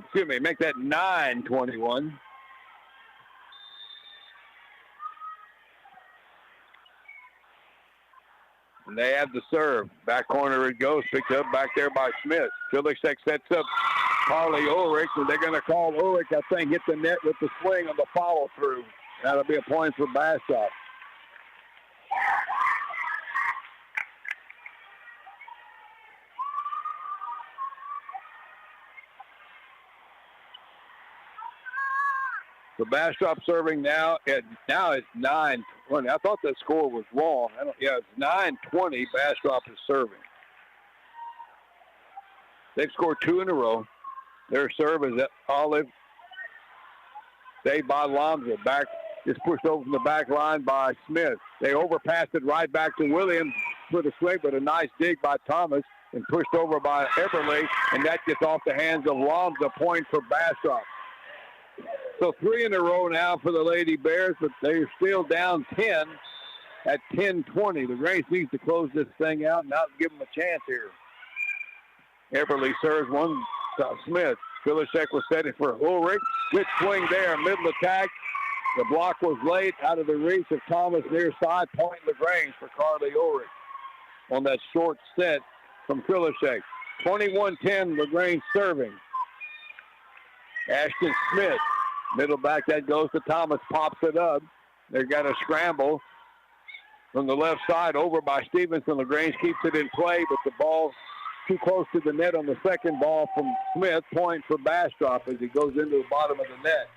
Excuse me, make that 9-21. And they have the serve. Back corner it goes. Picked up back there by Smith. Trilishek sets up Carly Ulrich, and they're going to call Ulrich, I think, hit the net with the swing on the follow-through. That'll be a point for Bastrop. So Bastrop serving now it's 9-20. I thought that score was wrong. It's 9-20. Bastrop is serving. They've scored 2 in a row. Their serve is at Olive. Saved by Lomza. Back is pushed over from the back line by Smith. They overpassed it right back to Williams for the swing, but a nice dig by Thomas and pushed over by Eberle, and that gets off the hands of Lomza. Point for Bastrop. So 3 in a row now for the Lady Bears, but they're still down 10 at 10-20. The Grace needs to close this thing out and not give them a chance here. Eberle serves one. Smith. Trilishek was setting for Ulrich. Good swing there. Middle attack. The block was late out of the reach of Thomas near side. Point LaGrange for Carly Ulrich on that short set from Trilishek. 21-10, LaGrange serving. Ashton Smith. Middle back, that goes to Thomas. Pops it up. They've got a scramble from the left side over by Stevenson. LaGrange keeps it in play, but the ball too close to the net on the second ball from Smith. Point for Bastrop as he goes into the bottom of the net.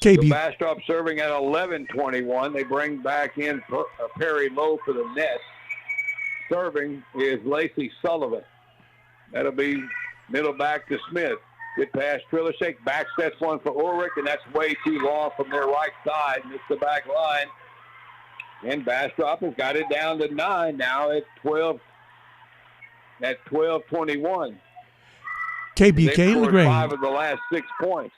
So Bastrop serving at 11-21. They bring back in Perry Lowe for the net. Serving is Lacey Sullivan. That'll be middle back to Smith. Good pass, Trilishek. Back sets one for Ulrich, and that's way too long from their right side. Missed the back line. And Bastrop has got it down to 9 now at 12. At 12-21. KBUK They've scored LaGrange. 5 of the last 6 points.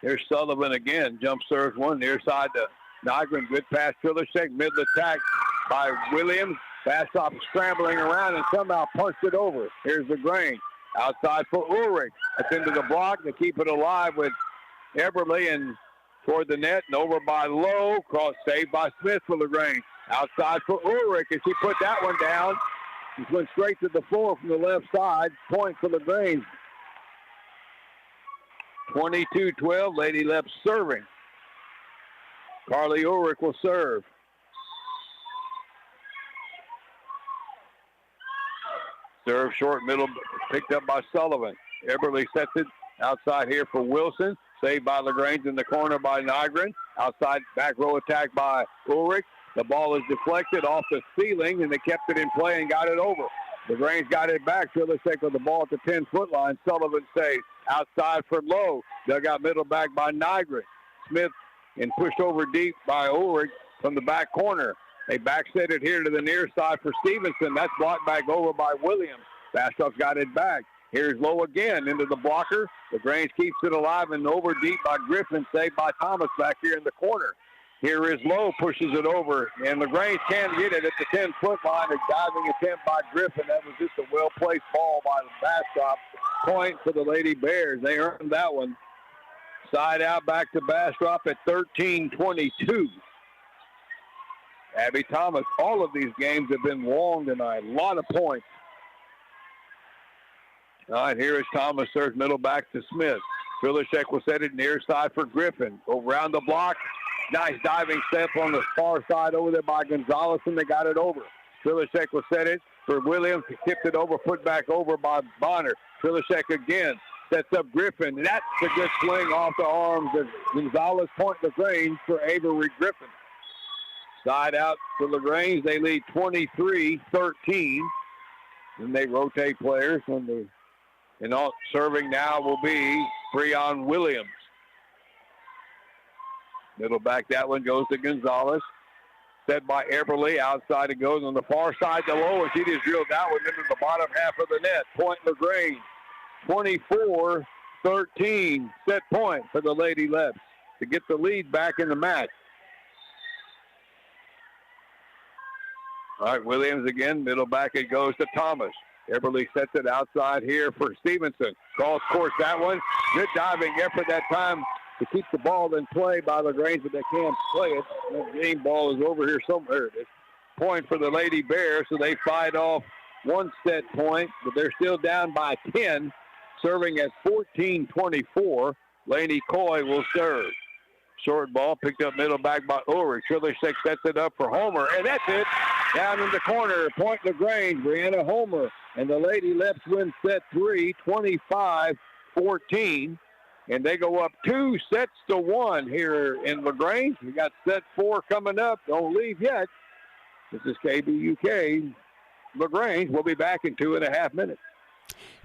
Here's Sullivan again. Jump serves one near side to Nygren. Good pass, Trilishek. Middle attack by Williams. Bastrop scrambling around and somehow punched it over. Here's LaGrange. Outside for Ulrich. That's into the block to keep it alive with Eberly and toward the net and over by Lowe. Cross saved by Smith for LaGrange. Outside for Ulrich as he put that one down. He went straight to the floor from the left side. Point for LaGrange. 22-12. Lady Leps serving. Carly Ulrich will serve. Serve short middle, picked up by Sullivan. Eberly sets it outside here for Wilson. Saved by LaGrange in the corner by Nygren. Outside back row attack by Ulrich. The ball is deflected off the ceiling, and they kept it in play and got it over. LaGrange got it back. Trilishek with the ball at the 10-foot line. Sullivan saves. Outside for Lowe. Dug out middle back by Nygren. Smith and pushed over deep by Ulrich from the back corner. They back set it here to the near side for Stevenson. That's blocked back over by Williams. Bastrop's got it back. Here's Lowe again into the blocker. LaGrange keeps it alive and over deep by Griffin. Saved by Thomas back here in the corner. Here is Lowe, pushes it over, and LaGrange can't get it at the 10-foot line. A diving attempt by Griffin. That was just a well-placed ball by the Bastrop. Point for the Lady Bears. They earned that one. Side out back to Bastrop at 13-22. Abby Thomas, all of these games have been long tonight. A lot of points. All right, here is Thomas, serves middle back to Smith. Trilishek will set it near side for Griffin. Go around the block. Nice diving step on the far side over there by Gonzalez, and they got it over. Trilishek will set it for Williams. He tipped it over, put back over by Bonner. Trilishek again sets up Griffin. And that's a good swing off the arms of Gonzalez. Point LaGrange for Avery Griffin. Side out for LaGrange. They lead 23-13. And they rotate players. And all serving now will be Breon Williams. Middle back, that one goes to Gonzalez. Set by Eberly. Outside it goes on the far side to Lowe. And she just drilled that one into the bottom half of the net. Point LaGrange. 24-13. Set point for the Lady Leps to get the lead back in the match. All right, Williams again. Middle back it goes to Thomas. Eberly sets it outside here for Stevenson. Calls course that one. Good diving effort that time to keep the ball in play by LaGrange, but they can't play it. The game ball is over here somewhere. It's point for the Lady Bears, so they fight off one set point, but they're still down by 10, serving at 14-24. Laney Coy will serve. Short ball picked up middle back by Ulrich. Trilishek sets it up for Homer, and that's it. Down in the corner, point LaGrange, Brianna Homer, and the Lady Leps win set 3, 25-14. And they go up 2-1 here in LaGrange. We got set 4 coming up. Don't leave yet. This is KBUK LaGrange. We'll be back in 2.5 minutes.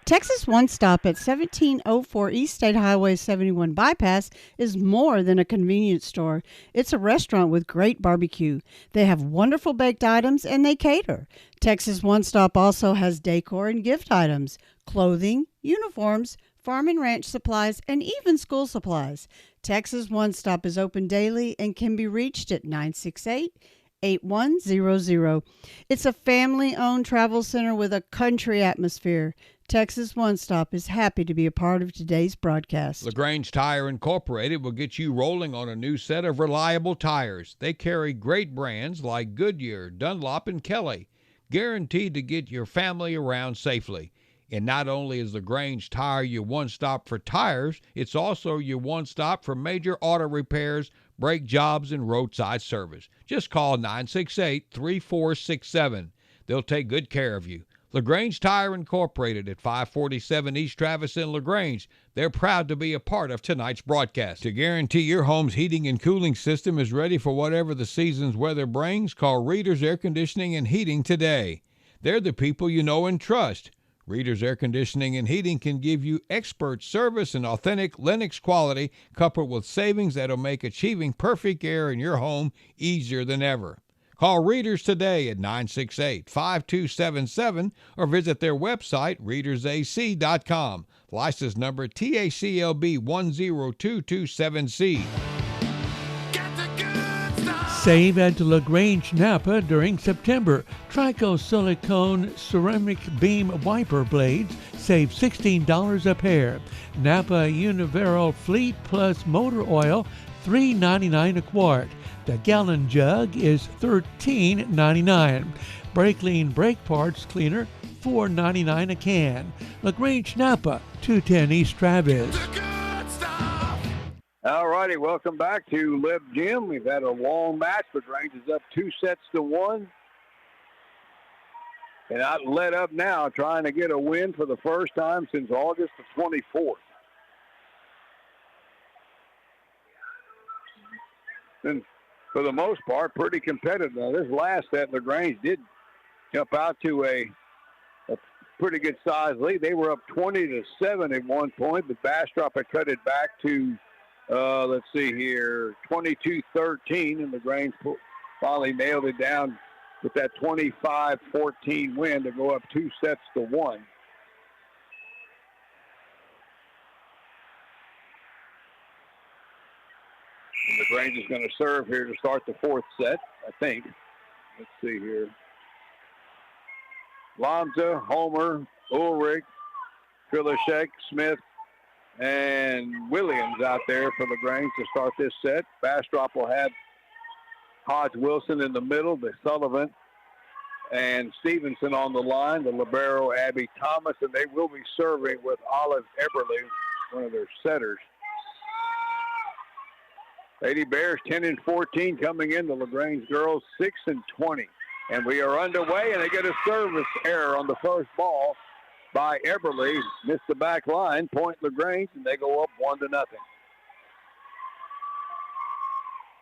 Texas One Stop at 1704 East State Highway 71 Bypass is more than a convenience store. It's a restaurant with great barbecue. They have wonderful baked items and they cater. Texas One Stop also has decor and gift items, clothing, uniforms, farm and ranch supplies, and even school supplies. Texas One Stop is open daily and can be reached at 968-8100. It's a family-owned travel center with a country atmosphere. Texas One Stop is happy to be a part of today's broadcast. LaGrange Tire Incorporated will get you rolling on a new set of reliable tires. They carry great brands like Goodyear, Dunlop, and Kelly, guaranteed to get your family around safely. And not only is LaGrange Tire your one-stop for tires, it's also your one-stop for major auto repairs, brake jobs, and roadside service. Just call 968-3467. They'll take good care of you. LaGrange Tire Incorporated at 547 East Travis in LaGrange. They're proud to be a part of tonight's broadcast. To guarantee your home's heating and cooling system is ready for whatever the season's weather brings, call Reader's Air Conditioning and Heating today. They're the people you know and trust. Reader's Air Conditioning and Heating can give you expert service and authentic Lennox quality, coupled with savings that'll make achieving perfect air in your home easier than ever. Call Readers today at 968-5277 or visit their website, readersac.com. License number TACLB 10227C. Save at LaGrange Napa during September. Trico silicone ceramic beam wiper blades save $16 a pair. Napa Universal Fleet Plus motor oil, $3.99 a quart. The gallon jug is $13.99. Brake-Lean brake parts cleaner, $4.99 a can. LaGrange Napa, 210 East Travis. All righty, welcome back to Lip Gym. We've had a long match. LaGrange is up 2-1. And I led up now, trying to get a win for the first time since August the 24th. And for the most part, pretty competitive. Now, this last set, LaGrange did jump out to a pretty good size lead. They were up 20-7 at one point, but Bastrop had cut it back to, let's see here, 22-13, and LaGrange finally nailed it down with that 25-14 win to go up 2-1. LaGrange is going to serve here to start the fourth set, I think. Let's see here. Lamza, Homer, Ulrich, Trilashek, Smith, and Williams out there for LaGrange to start this set. Bastrop will have Hodge Wilson in the middle, the Sullivan and Stevenson on the line, the libero Abby Thomas, and they will be serving with Olive Eberly, one of their setters. Lady Bears 10-14 coming in. The LaGrange girls 6-20. And we are underway, and they get a service error on the first ball by Eberly. Missed the back line, point LaGrange, and they go up 1-0.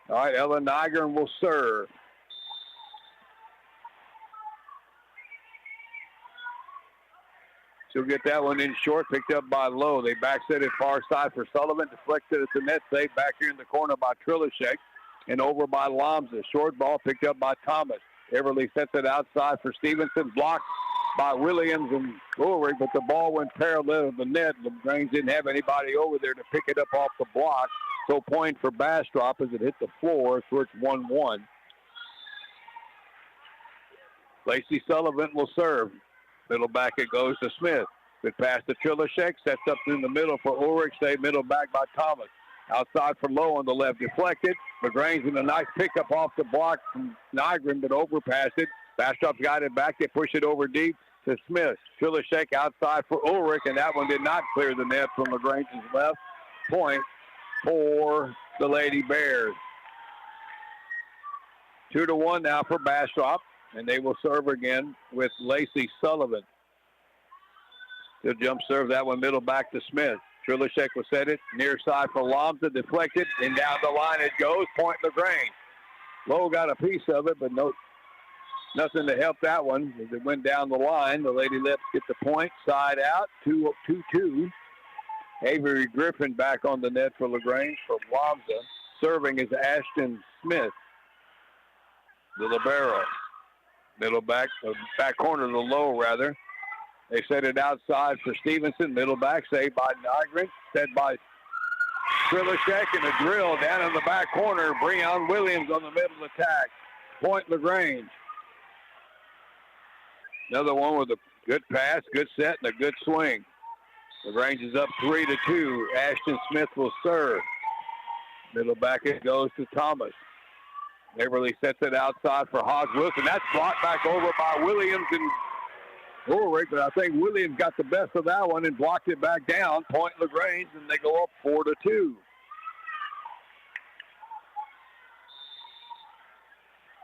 All right, Ellen Nygren will serve. She'll get that one in short, picked up by Lowe. They back set it far side for Sullivan, deflected at the net, saved back here in the corner by Trilashek, and over by Lamza. Short ball picked up by Thomas. Everly sets it outside for Stevenson, blocked by Williams and Ulrich, but the ball went parallel to the net. LaGrange didn't have anybody over there to pick it up off the block, so point for Bastrop as it hit the floor, so it's 1-1. Lacey Sullivan will serve. Middle back it goes to Smith. Good pass to Trilashek. Sets up in the middle for Ulrich. Stay middle back by Thomas. Outside for Lowe on the left. Deflected. LaGrange in a nice pickup off the block from Nygren, but overpassed it. Bastrop's got it back. They push it over deep to Smith. Trilashek outside for Ulrich, and that one did not clear the net from LaGrange's left. Point for the Lady Bears. 2-1 now for Bastrop. And they will serve again with Lacey Sullivan. They'll jump serve that one middle back to Smith. Trilashek will set it near side for Lamza, deflected, and down the line it goes. Point LaGrange. Lowe got a piece of it, but nothing to help that one as it went down the line. The Lady Leps get the point, side out, 2-2. Avery Griffin back on the net for LaGrange for Lamza. Serving is Ashton Smith, the libero. Middle back corner to Lowe, rather. They set it outside for Stevenson. Middle back, saved by Nygren. Set by Trilashek, and a drill down in the back corner. Breon Williams on the middle attack. Point LaGrange. Another one with a good pass, good set, and a good swing. LaGrange is up 3-2. Ashton Smith will serve. Middle back it goes to Thomas. Everly sets it outside for Hodge Wilson. That's brought back over by Williams and Ulrich, but I think Williams got the best of that one and blocked it back down. Point LaGrange, and they go up 4-2.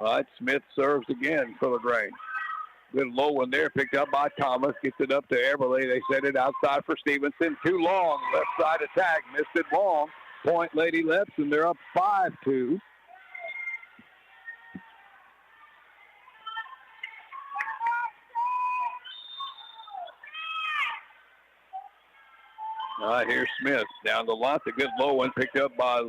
All right, Smith serves again for LaGrange. Good low one there, picked up by Thomas. Gets it up to Everly. They set it outside for Stevenson. Too long. Left side attack. Missed it long. Point Lady Leps, and they're up 5-2. All right, here's Smith down the line. A good low one picked up by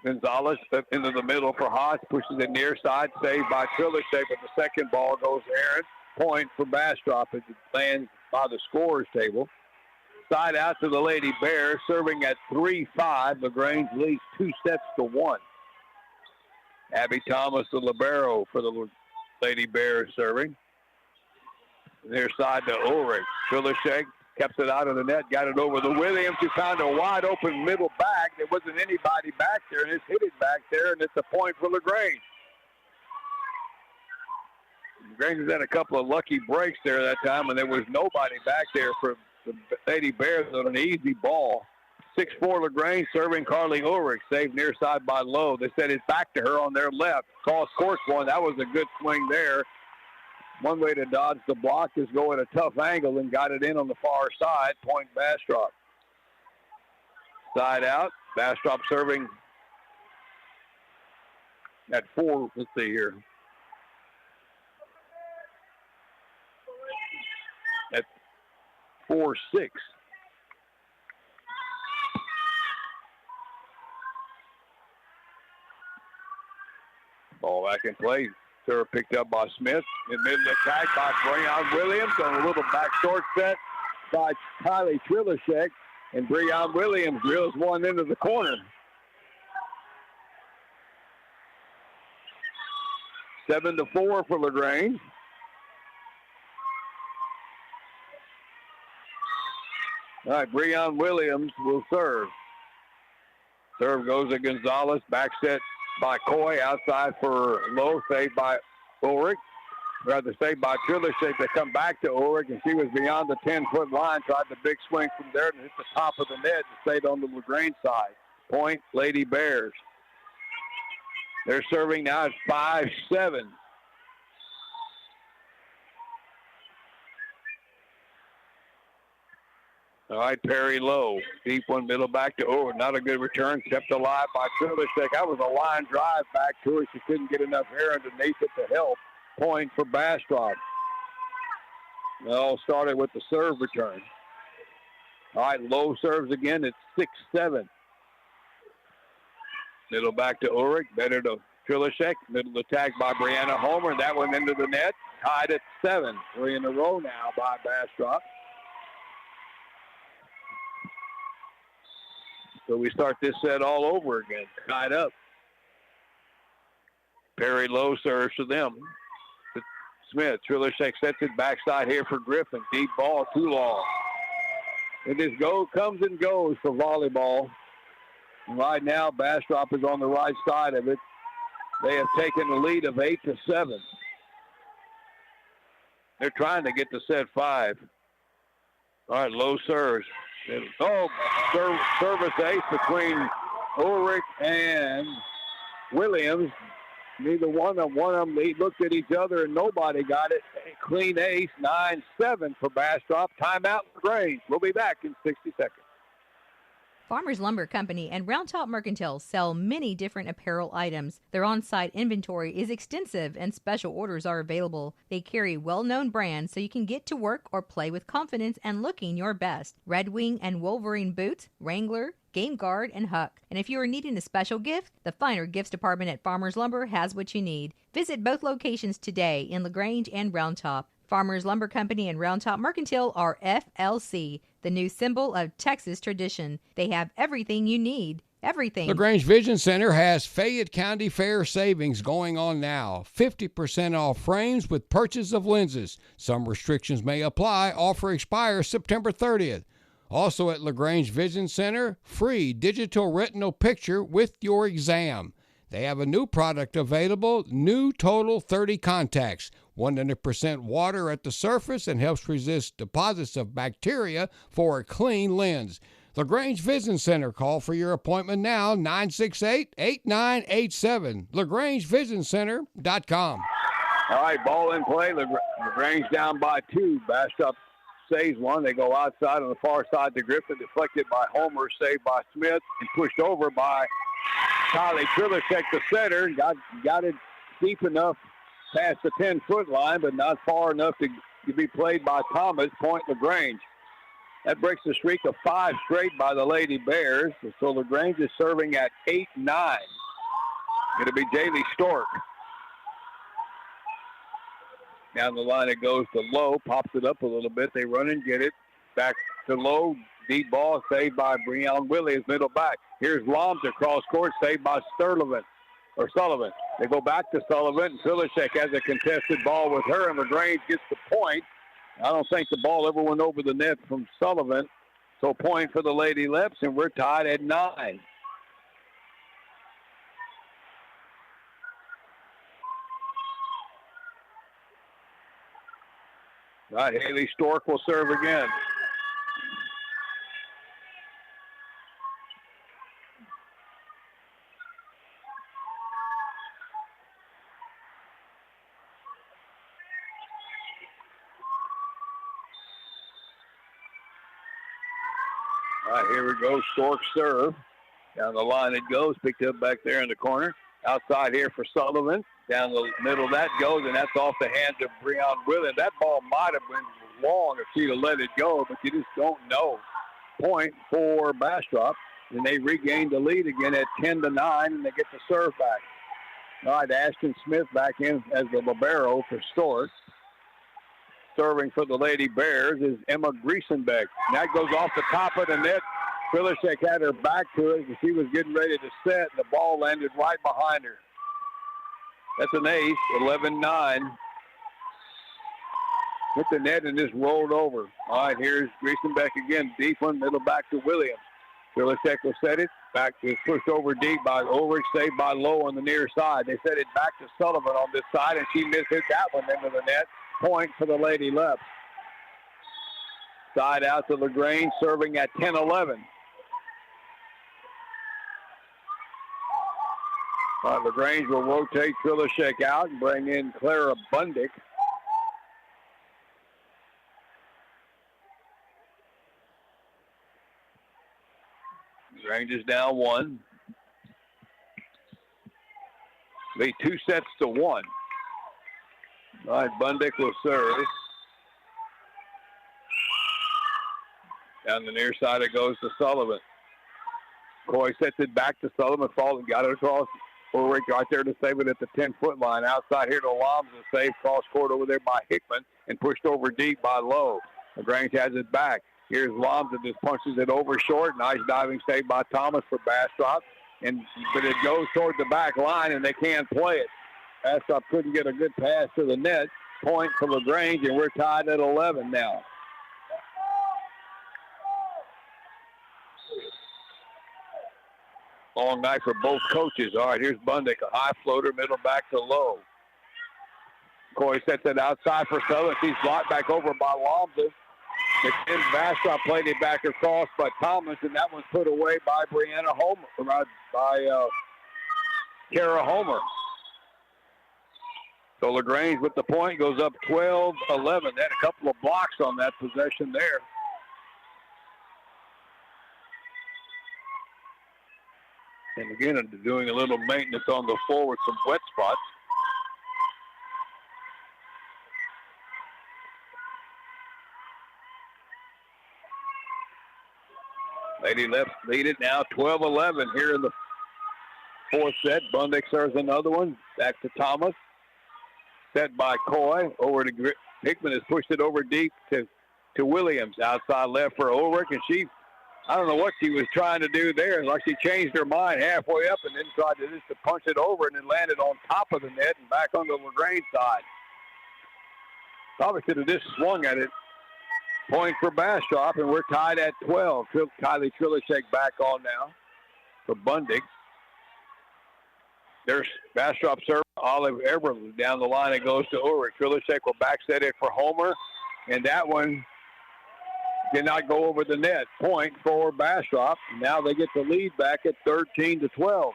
Gonzalez. Into the middle for Haas. Pushes it near side. Saved by Trillershek, but the second ball goes Aaron. Point for Bastrop as it lands by the scorer's table. Side out to the Lady Bears, serving at 3-5. LaGrange leads 2-1. Abby Thomas, the libero for the Lady Bears serving. Near side to Ulrich. Trillershek kept it out of the net, got it over the Williams, who found a wide open middle back. There wasn't anybody back there, and it's hit it back there, and it's a point for LaGrange. LaGrange has had a couple of lucky breaks there that time, and there was nobody back there for the Lady Bears on an easy ball. 6'4" LaGrange serving Carly Ulrich, saved near side by Lowe. They said it's back to her on their left. Cross court one. That was a good swing there. One way to dodge the block is go at a tough angle and got it in on the far side. Point Bastrop. Side out. Bastrop serving at 4. Let's see here. At 4-6. Ball back in play. Serve picked up by Smith. In middle attack by Breon Williams on a little back short set by Kylie Trillershek. And Breon Williams drills one into the corner. 7-4 for LaGrange. All right, Breon Williams will serve. Serve goes to Gonzalez. Back set by Coy. Outside for Lowe. Saved by Ulrich. Rather saved by Trillershek. They come back to Ulrich, and she was beyond the 10-foot line. Tried the big swing from there and hit the top of the net and stayed on the LaGrange side. Point, Lady Bears. They're serving now at 5-7. All right, Perry Lowe. Deep one, middle back to Ulrich. Not a good return. Kept alive by Trillershek. That was a line drive back to her. She couldn't get enough air underneath it to help. Point for Bastrop. It all started with the serve return. All right, Lowe serves again at 6-7. Middle back to Ulrich. Better to Trillershek. Middle attack by Brianna Homer. That one into the net. Tied at 7. 3 in a row now by Bastrop. So we start this set all over again. Tied up. Perry Lowe serves to them. Smith. Trillershek sets it backside here for Griffin. Deep ball, too long. It just comes and goes for volleyball. And right now, Bastrop is on the right side of it. They have taken a lead of 8-7. They're trying to get to set 5. All right, Lowe serves. Service ace between Ulrich and Williams. Neither one of them looked at each other and nobody got it. A clean ace, 9-7 for Bastrop. Timeout LaGrange. We'll be back in 60 seconds. Farmers Lumber Company and Round Top Mercantile sell many different apparel items. Their on-site inventory is extensive and special orders are available. They carry well-known brands so you can get to work or play with confidence and looking your best. Red Wing and Wolverine boots, Wrangler, Game Guard, and Huck. And if you are needing a special gift, the Finer Gifts Department at Farmers Lumber has what you need. Visit both locations today in LaGrange and Round Top. Farmers Lumber Company and Round Top Mercantile are FLC, the new symbol of Texas tradition. They have everything you need. Everything. LaGrange Vision Center has Fayette County Fair savings going on now. 50% off frames with purchase of lenses. Some restrictions may apply. Offer expires September 30th. Also at LaGrange Vision Center, free digital retinal picture with your exam. They have a new product available, New Total 30 Contacts. 100% water at the surface and helps resist deposits of bacteria for a clean lens. LaGrange Vision Center. Call for your appointment now, 968-8987. LaGrangeVisionCenter.com. All right, ball in play. LaGrange down by 2. Bastrop saves one. They go outside on the far side to Griffin, deflected by Homer, saved by Smith, and pushed over by Kylie Trilishek, the center. Got it deep enough past the 10-foot line, but not far enough to be played by Thomas. Point LaGrange. That breaks the streak of 5 straight by the Lady Bears. So LaGrange is serving at 8-9. Going to be Jaylee Stork. Down the line it goes to Lowe, pops it up a little bit. They run and get it. Back to Lowe, deep ball saved by Breon Williams, middle back. Here's Loms across court, saved by Sullivan. They go back to Sullivan, and Filishek has a contested ball with her, and LaGrange gets the point. I don't think the ball ever went over the net from Sullivan. So point for the Lady Leps, and we're tied at 9. All right, Haley Stork will serve again. All right, here we go. Stork serve. Down the line it goes. Picked up back there in the corner. Outside here for Sullivan. Down the middle that goes, and that's off the hands of Breon Williams. That ball might have been long if she'd have let it go, but you just don't know. Point for Bastrop, and they regained the lead again at 10-9, and they get the serve back. All right, Ashton Smith back in as the libero for Stork. Serving for the Lady Bears is Emma Griesenbeck. And that goes off the top of the net. Filishek had her back to it, and she was getting ready to set, and the ball landed right behind her. That's an ace, 11-9. Hit the net and just rolled over. All right, here's Griesenbeck again. Deep one, middle back to Williams. Filishek will set it. Back is pushed over deep by Ulrich, saved by Lowe on the near side. They set it back to Sullivan on this side, and she mishit that one into the net. Point for the Lady Leps. Side out to LaGrange, serving at 10-11. LaGrange will rotate Filishek out and bring in Clara Bundick. LaGrange is down 1. Be 2 sets to 1. All right, Bundick will serve. Down the near side it goes to Sullivan. Coy sets it back to Sullivan. Falls and got it across. Ulrich right there to save it at the 10-foot line. Outside here to Loms, a save cross court over there by Hickman and pushed over deep by Lowe. LaGrange has it back. Here's Loms that just punches it over short. Nice diving save by Thomas for Bastrop. But it goes toward the back line and they can't play it. Bastrop couldn't get a good pass to the net. Point for LaGrange, and we're tied at 11 now. Long night for both coaches. All right, here's Bundick, a high floater, middle back to Lowe. Coy sets it outside for Sullivan. He's blocked back over by Lomson. Then Bastrop played it back across by Thomas, and that one's put away by Brianna Homer, by Kara Homer. So LaGrange with the point goes up 12-11. They had a couple of blocks on that possession there. And again, they're doing a little maintenance on the floor with some wet spots. Lady Leps lead it now 12-11 here in the fourth set. Bundick serves another one. Back to Thomas. Set by Coy. Over to Hickman has pushed it over deep to Williams. Outside left for Ulrich, and I don't know what she was trying to do there. Like she changed her mind halfway up and then tried to just punch it over and then landed on top of the net and back on the LaGrange side. Probably could have just swung at it. Point for Bastrop, and we're tied at 12. Kylie Trilishek back on now for Bundick. There's Bastrop serve. Olive Everly down the line. It goes to Ulrich. Trilishek will back set it for Homer, and that one did not go over the net. Point for Bastrop. Now they get the lead back at 13-12.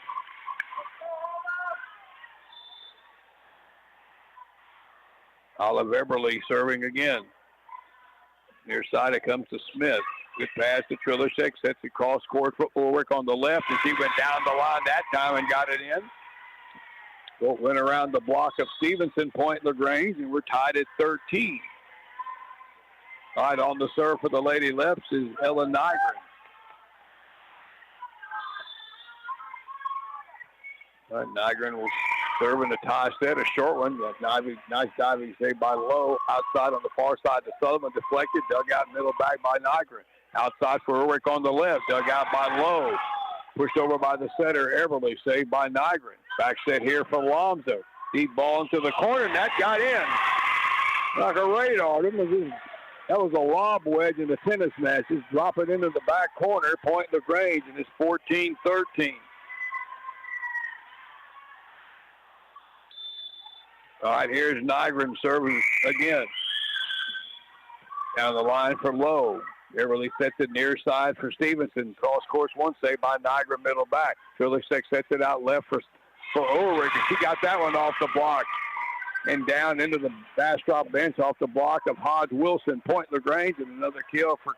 Olive Eberly serving again. Near side it comes to Smith. Good pass to Trilishek. Sets the cross court for Ulrich on the left, and she went down the line that time and got it in. Well, went around the block of Stevenson, point LaGrange, and we're tied at 13. All right, on the serve for the Lady Leps is Ellen Nygren. All right, Nygren will serve in the tie set, a short one. Nice diving save by Lowe. Outside on the far side to Sullivan, deflected, dug out middle back by Nygren. Outside for Ulrich on the left, dug out by Lowe. Pushed over by the center, Everly, saved by Nygren. Back set here for Lomzo. Deep ball into the corner, and that got in. Like a radar. That was a lob wedge in the tennis match. Just drop it into the back corner, point LaGrange, and it's 14-13. All right, here's Nygren serving again. Down the line for Lowe. Everly sets it near side for Stevenson. Cross course one, save by Nygren, middle back. Trilishek sets it out left for Ulrich, and she got that one off the block. And down into the Bastrop bench off the block of Hodge Wilson. Point LaGrange, and another kill for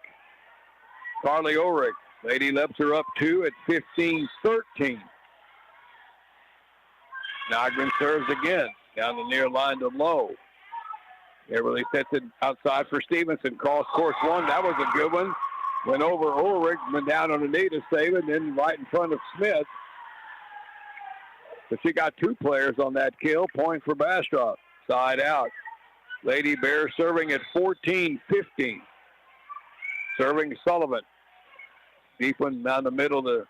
Carly Ulrich. Lady Leps are up 2 at 15-13. Nygren serves again. Down the near line to Lowe. Everly sets it outside for Stevenson. Cross course one. That was a good one. Went over Ulrich, went down on the knee to save it, and then right in front of Smith. But she got 2 players on that kill. Point for Bastrop. Side out. Lady Bears serving at 14-15. Serving Sullivan. Deep one down the middle to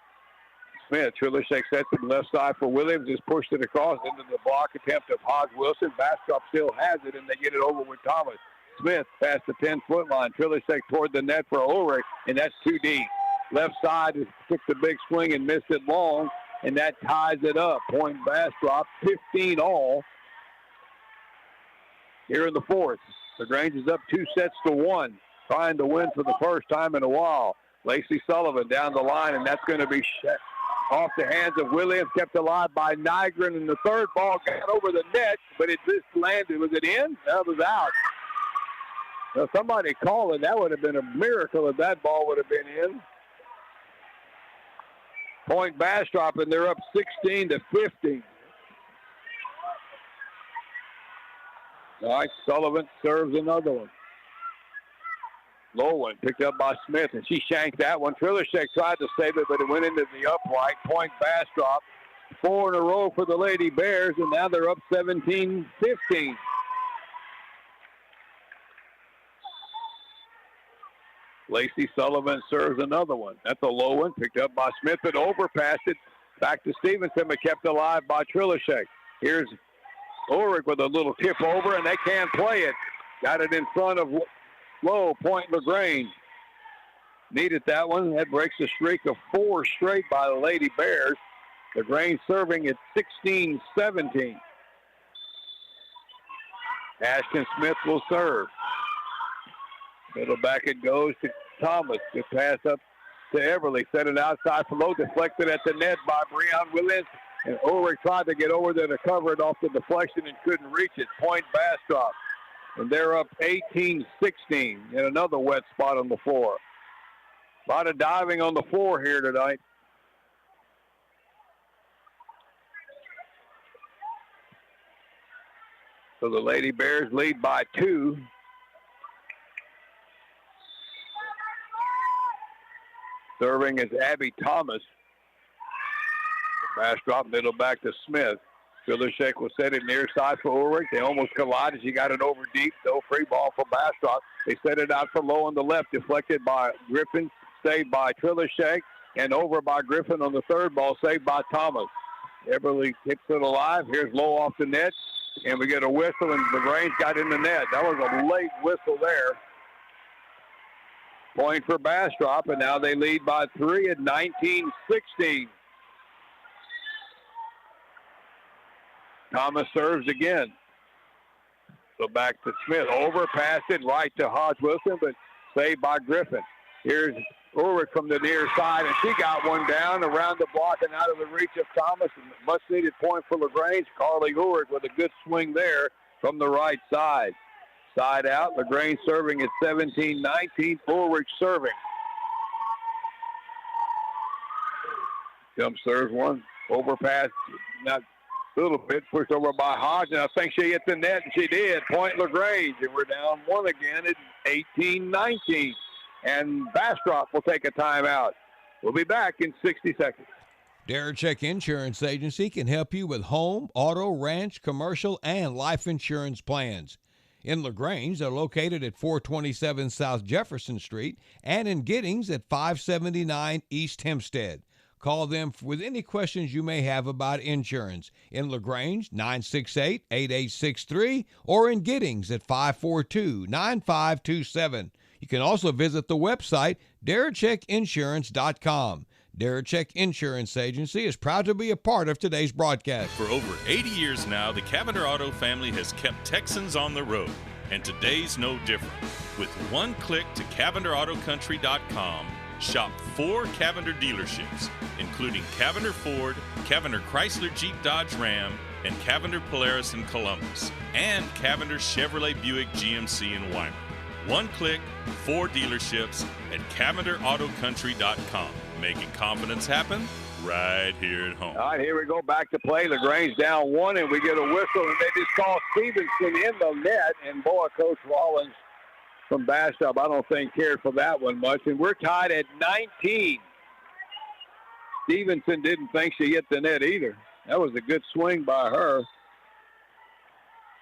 Smith. Trilishek sets it left side for Williams. Just pushed it across into the block attempt of Hodge Wilson. Bastrop still has it, and they get it over with Thomas. Smith past the 10-foot line. Trilishek toward the net for Ulrich, and that's too deep. Left side took the big swing and missed it long, and that ties it up. Point Bastrop, 15 all here in the fourth. LaGrange is up 2-1, trying to win for the first time in a while. Lacey Sullivan down the line, and that's going to be off the hands of Williams, kept alive by Nygren, and the third ball got over the net, but it just landed. Was it in? That was out. Now, somebody call it. That would have been a miracle if that ball would have been in. Point Bastrop, and they're up 16-15. All right, Sullivan serves another one. Low one picked up by Smith, and she shanked that one. Trilishek tried to save it, but it went into the upright. Point Bastrop, 4 in a row for the Lady Bears, and now they're up 17-15. Lacey Sullivan serves another one. That's a low one, picked up by Smith, but overpassed it back to Stevenson, but kept alive by Trilishek. Here's Ulrich with a little tip over, and they can't play it. Got it in front of Low, point LaGrange. Needed that one. That breaks a streak of 4 straight by the Lady Bears. LaGrange serving at 16-17. Ashton Smith will serve. Middle back it goes to Thomas. Good pass up to Everly. Set it outside for Low. Deflected at the net by Breon Williams. And Ulrich tried to get over there to cover it off the deflection and couldn't reach it. Point Bastrop. And they're up 18-16 in another wet spot on the floor. A lot of diving on the floor here tonight. So the Lady Bears lead by 2. Serving is Abby Thomas. Bastrop middle back to Smith. Trilishek will set it near side for Ulrich. They almost collided. She got it over deep. No free ball for Bastrop. They set it out for Low on the left. Deflected by Griffin. Saved by Trilishek. And over by Griffin on the third ball. Saved by Thomas. Everly keeps it alive. Here's Low off the net. And we get a whistle, and LaGrange got in the net. That was a late whistle there. Point for Bastrop, and now they lead by 3 at 19-16. Thomas serves again. So back to Smith. Overpassed it right to Hodge Wilson, but saved by Griffin. Here's Ulrich from the near side, and she got one down around the block and out of the reach of Thomas. Much needed point for LaGrange. Carly Ulrich with a good swing there from the right side. Side out. LaGrange serving at 17-19. Forward serving. Jump serves one. Overpass. Not a little bit. Pushed over by Hodge. And I think she hit the net, and she did. Point LaGrange. And we're down one again at 18-19. And Bastrop will take a timeout. We'll be back in 60 seconds. Darachek Insurance Agency can help you with home, auto, ranch, commercial, and life insurance plans. In LaGrange, they're located at 427 South Jefferson Street and in Giddings at 579 East Hempstead. Call them with any questions you may have about insurance. In LaGrange, 968-8863, or in Giddings at 542-9527. You can also visit the website, DarachekInsurance.com. Darachek Insurance Agency is proud to be a part of today's broadcast. For over 80 years now, the Cavender Auto family has kept Texans on the road, and today's no different. With one click to CavenderAutoCountry.com, shop 4 Cavender dealerships, including Cavender Ford, Cavender Chrysler Jeep Dodge Ram, and Cavender Polaris in Columbus, and Cavender Chevrolet Buick GMC in Weimar. One click, 4 dealerships at CavenderAutoCountry.com. Making confidence happen right here at home. All right, here we go back to play. LaGrange down 1, and we get a whistle, and they just call Stevenson in the net. And boy, Coach Rollins from Bastrop, I don't think cared for that one much. And we're tied at 19. Stevenson didn't think she hit the net either. That was a good swing by her.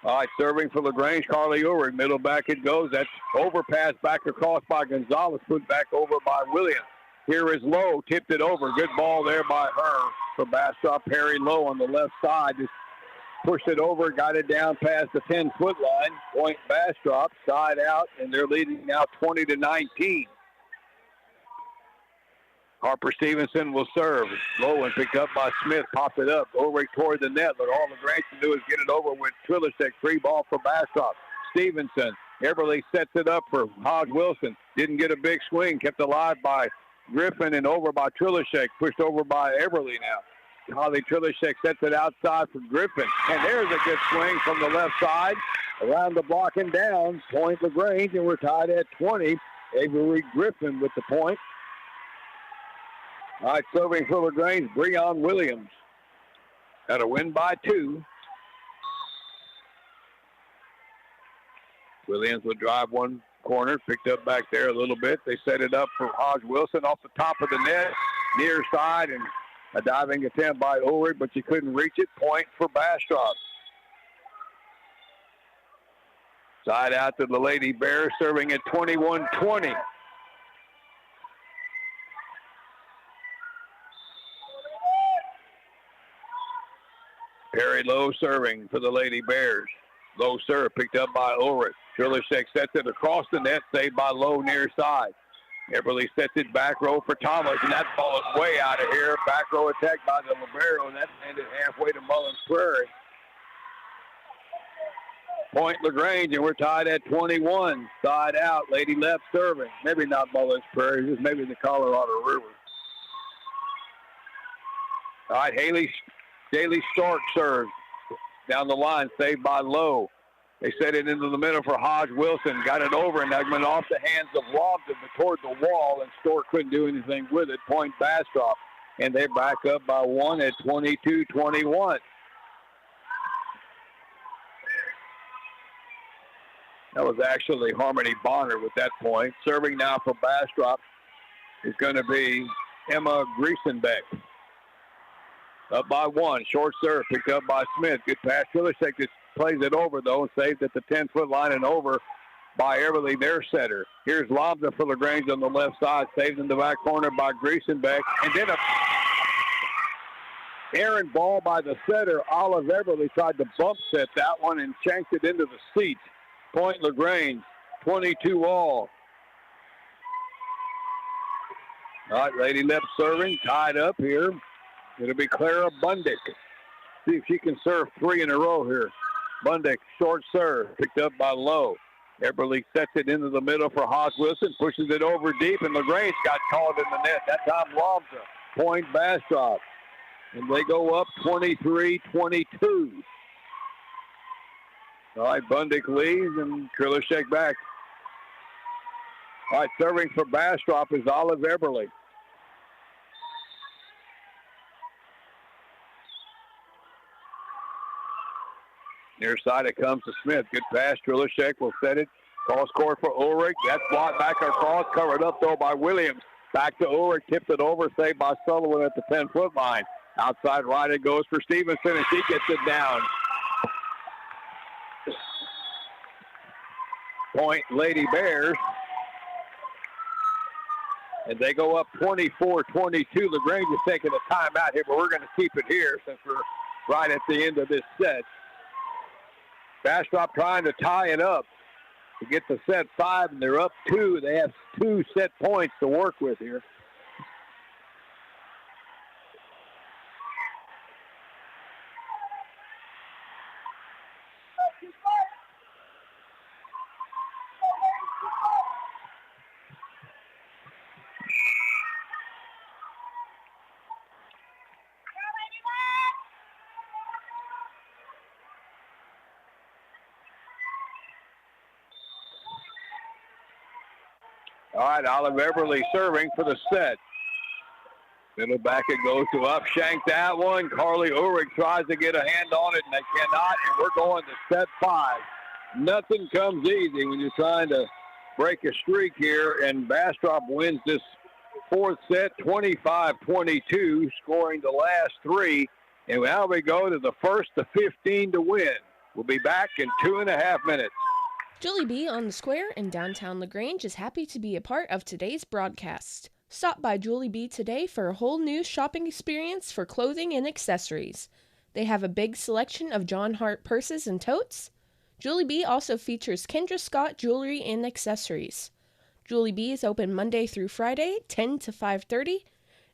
All right, serving for LaGrange, Carly Ulrich. Middle back it goes. That's overpass back across by Gonzalez, put back over by Williams. Here is Lowe, tipped it over. Good ball there by her for Bastrop. Harry Lowe on the left side. Just pushed it over, got it down past the 10-foot line. Point Bastrop, side out, and they're leading now 20-19. Harper Stevenson will serve. Low and picked up by Smith. Popped it up. Ulrich toward the net. But all LaGrange can do is get it over with Trillicek. Free ball for Bastrop. Stevenson. Everly sets it up for Hodge Wilson. Didn't get a big swing. Kept alive by Griffin and over by Trillicek. Pushed over by Everly now. Holly Trillicek sets it outside for Griffin. And there's a good swing from the left side. Around the block and down. Point LaGrange, and we're tied at 20. Avery Griffin with the point. All right, serving for LaGrange, Breon Williams. Got a win by 2. Williams will drive one corner, picked up back there a little bit. They set it up for Hodge Wilson off the top of the net, near side, and a diving attempt by Ulrich, but she couldn't reach it. Point for Bastrop. Side out to the Lady Bears, serving at 21-20. Perry Lowe serving for the Lady Bears. Low serve picked up by Ulrich. Trillicek sets it across the net, saved by Lowe near side. Everly sets it back row for Thomas, and that ball is way out of here. Back row attack by the libero, and that ended halfway to Mullins Prairie. Point LaGrange, and we're tied at 21. Side out, Lady Leps serving. Maybe not Mullins Prairie, just maybe the Colorado River. All right, Haley Stark serves down the line, saved by Lowe. They set it into the middle for Hodge Wilson. Got it over, and that went off the hands of Lobden toward the wall, and Stork couldn't do anything with it. Point Bastrop. And they back up by 1 at 22-21. That was actually Harmony Bonner with that point. Serving now for Bastrop is going to be Emma Griesenbeck. Up by 1. Short serve picked up by Smith. Good pass. Trillicek just plays it over, though, and saved at the 10-foot line and over by Everly, their setter. Here's Lobda for LaGrange on the left side. Saved in the back corner by Griesenbeck. And then a errant ball by the setter. Olive Everly tried to bump set that one and shanked it into the seats. Point LaGrange, 22 all. All right, Lady Leps serving, tied up here. It'll be Clara Bundick. See if she can serve 3 in a row here. Bundick, short serve, picked up by Lowe. Everly sets it into the middle for Hodge Wilson, pushes it over deep, and LaGrange got caught in the net. That time Lobza. Point Bastrop. And they go up 23-22. All right, Bundick leads and Krilishek back. All right, serving for Bastrop is Olive Eberly. Near side it comes to Smith. Good pass. Krilishek will set it. Cross court for Ulrich. That's blocked back across. Covered up though by Williams. Back to Ulrich. Tipped it over. Saved by Sullivan at the 10-foot line. Outside right it goes for Stevenson, and she gets it down. Point Lady Bears. And they go up 24-22. LaGrange is taking a timeout here, but we're going to keep it here since we're right at the end of this set. Bastrop trying to tie it up to get to set 5, and they're up 2. They have 2 set points to work with here. All right, Olive Eberly serving for the set. Middle back it goes to Upshank that one. Carly Ulrich tries to get a hand on it, and they cannot, and we're going to set 5. Nothing comes easy when you're trying to break a streak here, and Bastrop wins this 4th set 25-22, scoring the last 3. And now we go to the 1st to 15 to win. We'll be back in 2.5 minutes. Julie B. on the Square in downtown LaGrange is happy to be a part of today's broadcast. Stop by Julie B. today for a whole new shopping experience for clothing and accessories. They have a big selection of John Hart purses and totes. Julie B. also features Kendra Scott jewelry and accessories. Julie B. is open Monday through Friday, 10 to 5:30,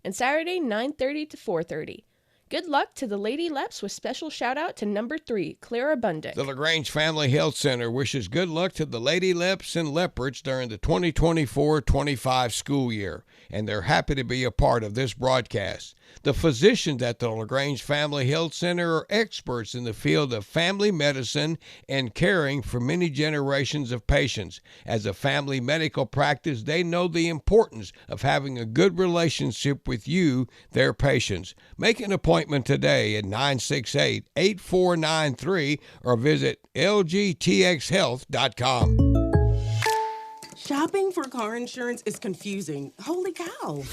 and Saturday, 9:30 to 4:30. Good luck to the Lady Leps with special shout out to number 3, Clara Bundick. The LaGrange Family Health Center wishes good luck to the Lady Leps and Leopards during the 2024-25 school year, and they're happy to be a part of this broadcast. The physicians at the LaGrange Family Health Center are experts in the field of family medicine and caring for many generations of patients. As a family medical practice, they know the importance of having a good relationship with you, their patients. Make an appointment today at 968-8493 or visit lgtxhealth.com. Shopping for car insurance is confusing. Holy cow.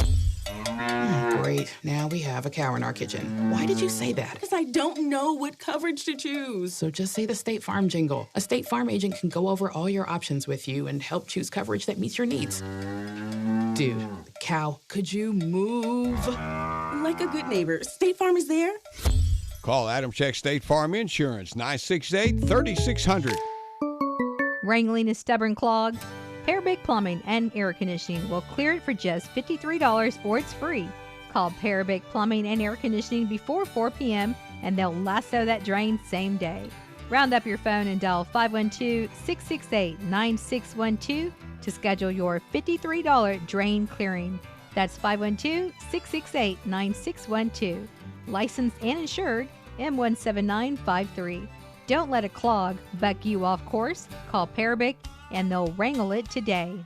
Great. Now we have a cow in our kitchen. Why did you say that? Because I don't know what coverage to choose. So just say the State Farm jingle. A State Farm agent can go over all your options with you and help choose coverage that meets your needs. Dude, cow, could you move? Like a good neighbor, State Farm is there. Call Adam Check State Farm Insurance, 968-3600. Wrangling a stubborn clog? Parabic Plumbing and Air Conditioning will clear it for just $53 or it's free. Call Parabic Plumbing and Air Conditioning before 4 p.m. and they'll lasso that drain same day. Round up your phone and dial 512-668-9612 to schedule your $53 drain clearing. That's 512-668-9612. Licensed and insured, M17953. Don't let a clog buck you off course. Call Parabic and they'll wrangle it today.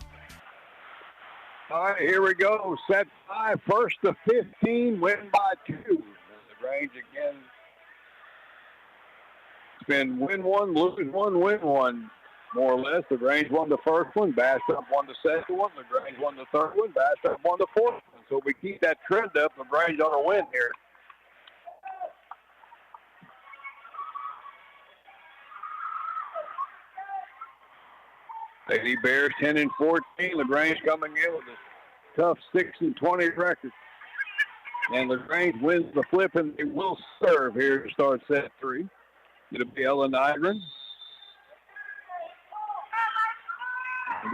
All right, here we go. Set 5, 1st to 15, win by 2. LaGrange again. It's been win 1, lose 1, win 1, more or less. LaGrange won the first one. Bastrop won the second one. LaGrange won the third one. Bastrop won the fourth one. So we keep that trend up. LaGrange on a win here. Lady Bears 10-14. LaGrange coming in with a tough 6-20 record. And LaGrange wins the flip, and they will serve here to start set 3. It'll be Ellen Idren.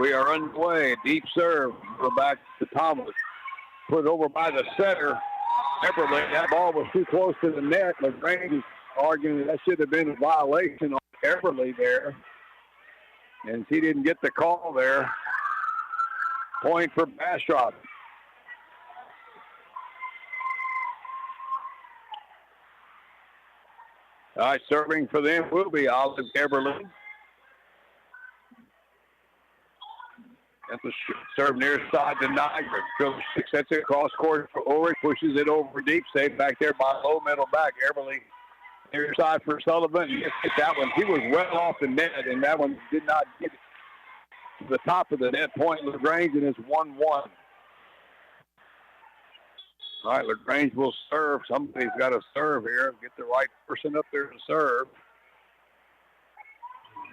We are underway. Deep serve. Go back to Thomas. Put over by the center. Everly, that ball was too close to the net. LaGrange is arguing that should have been a violation on Everly there. And he didn't get the call there. Point for Bastrop. All right, serving for them will be Olive Eberly. That's a serve near side to Niagara. Phillips sets it across court for Ulrich, pushes it over deep, safe back there by low middle back. Eberly near side for Sullivan. He hit that one. He was well off the net, and that one did not get to the top of the net. Point LaGrange, and it's 1-1. All right, LaGrange will serve. Somebody's got to serve here. Get the right person up there to serve.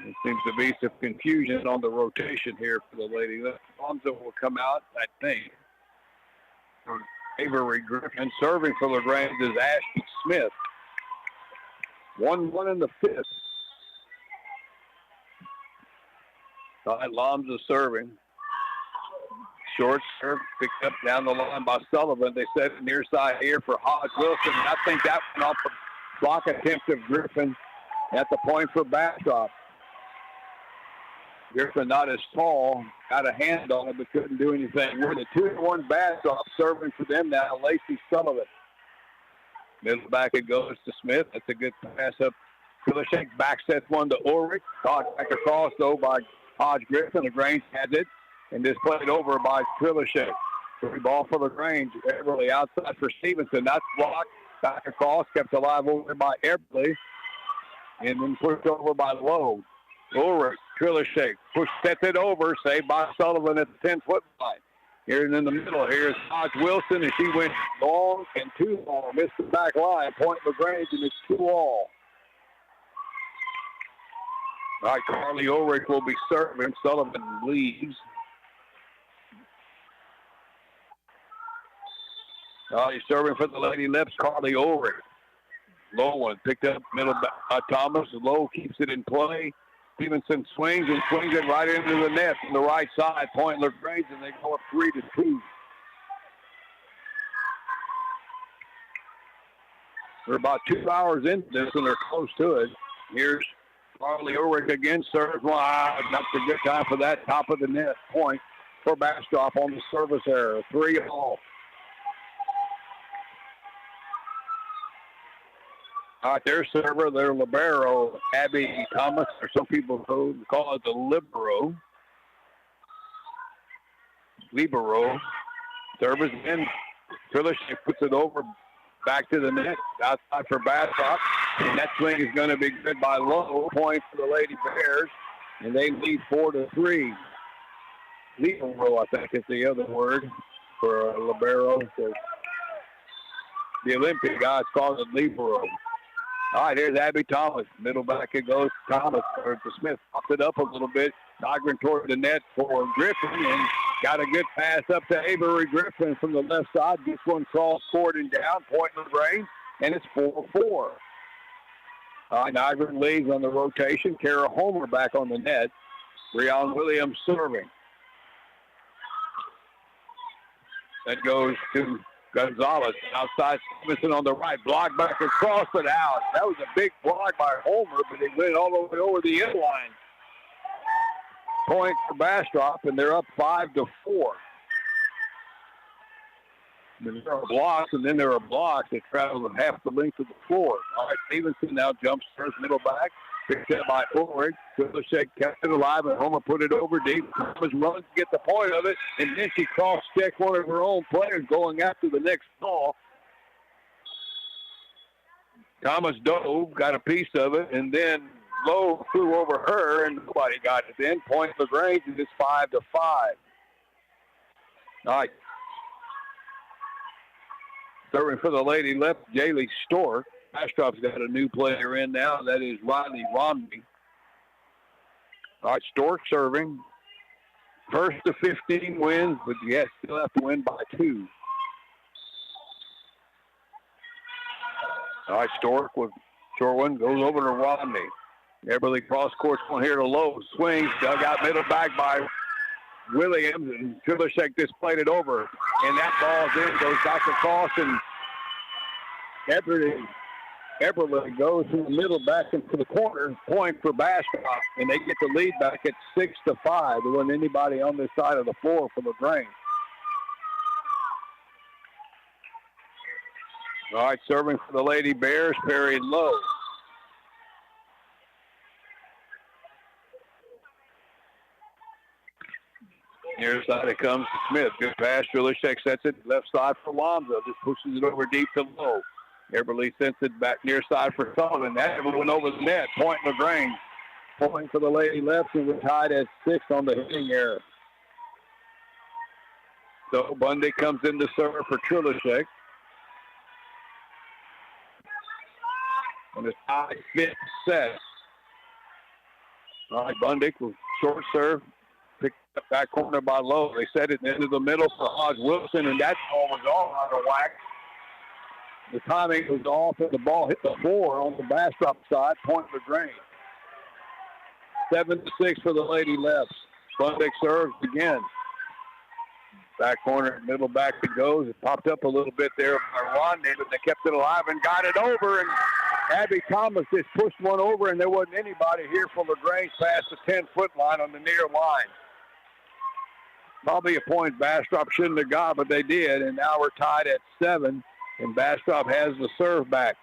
There seems to be some confusion on the rotation here for the lady. Alonzo will come out, I think. Avery Griffin serving for LaGrange is Ashton Smith. 1-1 in the fifth. All right, Lomza serving. Short serve picked up down the line by Sullivan. They set it near side here for Hodge Wilson. I think that went off the block attempt of Griffin at the point for Bastrop. Griffin not as tall, got a hand on it, but couldn't do anything with it. 2-1 Bastrop serving for them now. Lacey Sullivan. Middle back it goes to Smith. That's a good pass up. Kulishek back sets one to Ulrich. Caught back across though by Hodge Griffin. LaGrange has it and just played over by Kulishek. Free ball for LaGrange. Eberly outside for Stevenson. That's blocked. Back across, kept alive over by Eberly. And then pushed over by Lowe. Ulrich, Kulishek, sets it over, saved by Sullivan at the 10-foot line. Here in the middle, here's Hodge Wilson, and she went long and too long. Missed the back line. Point LaGrange, and it's 2-all. All right, Carly Ulrich will be serving. Sullivan leaves. He's serving for the Lady Leps, Carly Ulrich. Low one picked up middle by Thomas. Low keeps it in play. Stevenson swings it right into the net from the right side. Point LaGrange, and they go up 3-2. We're about 2 hours into this, and they're close to it. Here's Carly Ulrich again. Serves one. That's a good time for that. Top of the net. Point for Bastrop on the service error. 3-all. All right, their server, their libero, Abby Thomas, or some people call it the libero. Service in. Phyllis puts it over back to the net, outside for Bastrop. And that swing is going to be good by Lowe. Point for the Lady Bears, and they lead 4-3. Libero, I think is the other word for a libero. So the Olympic guys call it libero. All right, here's Abby Thomas. Middle back it goes. Thomas, or to Smith, pops it up a little bit. Nygren toward the net for Griffin, and got a good pass up to Avery Griffin from the left side. Gets one cross court and down. Point LaGrange, and it's 4-4. All right, Nygren leads on the rotation. Kara Homer back on the net. Breon Williams serving. That goes to Gonzalez. Outside Stevenson on the right. Block back across, but out. That was a big block by Homer, but it went all the way over the end line. Point for Bastrop, and they're up 5-4. There are blocks, and then there are blocks that travel half the length of the floor. All right, Stevenson now jumps first middle back. Picked up by Ulrich. Kulishek kept it alive, and Homer put it over deep. Thomas runs to get the point of it, and then she cross-checked one of her own players going after the next ball. Thomas dove, got a piece of it, and then Lowe flew over her, and nobody got it then. Point LaGrange, and it's 5-5. All right. Serving for the Lady Left, Jaylee Stork. Bastrop's got a new player in now. That is Riley Romney. All right, Stork serving. First to 15 wins, but yes, still have to win by 2. All right, Stork with short one goes over to Romney. Eberly cross court one here to Lowe. Swings, dug out middle back by Williams, and Kulishek just played it over. And that ball's in, goes back across, and Eberly goes from the middle back into the corner. Point for Bastrop, and they get the lead back at 6-5. There wasn't anybody on this side of the floor for LaGrange. All right, serving for the Lady Bears, Perry Lowe. Near side it comes to Smith. Good pass. Trilishek sets it left side for Lonzo. Just pushes it over deep to low. Everly sends it back near side for Sullivan. That went over the net. Point LaGrange. Point for the Lady Leps, and we're tied at 6 on the hitting error. So Bundy comes in to serve for Trilishek. And it's tied 5th set. All right, Bundy will short serve. Picked up back corner by Lowe. They set it into the middle for Hodge Wilson, and that ball was all out of whack. The timing was off, and the ball hit the floor on the Bastrop side. Point LaGrange. 7-6 for the Lady Leps. Bundy serves again. Back corner, middle back it goes. It popped up a little bit there by Rodney, but they kept it alive and got it over. And Abby Thomas just pushed one over, and there wasn't anybody here for LaGrange past the 10-foot line on the near line. Probably a point Bastrop shouldn't have got, but they did. And now we're tied at 7, and Bastrop has the serve back.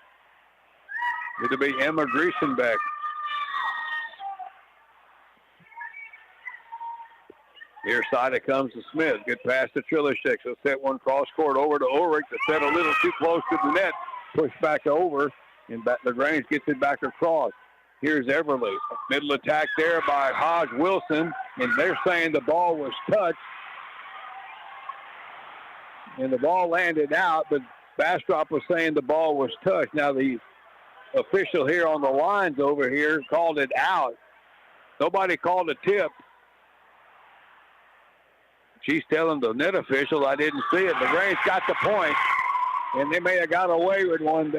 It'll be Emma Griesenbeck. Near side it comes to Smith. Good pass to Trilishek. So set one cross court over to Ulrich. The set a little too close to the net. Push back over, and LaGrange gets it back across. Here's Everly. Middle attack there by Hodge Wilson, and they're saying the ball was touched. And the ball landed out, but Bastrop was saying the ball was touched. Now the official here on the lines over here called it out. Nobody called a tip. She's telling the net official, I didn't see it. LaGrange got the point, and they may have got away with one.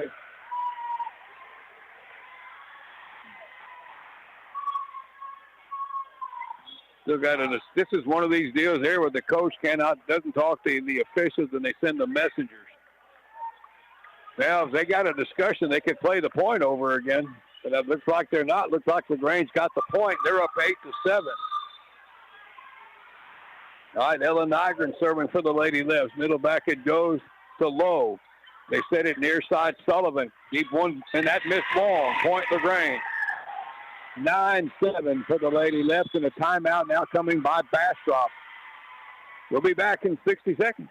Still got it. This is one of these deals here where the coach doesn't talk to the officials, and they send the messengers. Now, if they got a discussion, they could play the point over again. But it looks like they're not. Looks like LaGrange got the point. They're up 8-7. All right, Ellen Nygren serving for the Lady Leps. Middle back it goes to Lowe. They set it near side Sullivan. Deep one, and that missed long. Point LaGrange. 9-7 for the Lady Leps, and a timeout now coming by Bastrop. We'll be back in 60 seconds.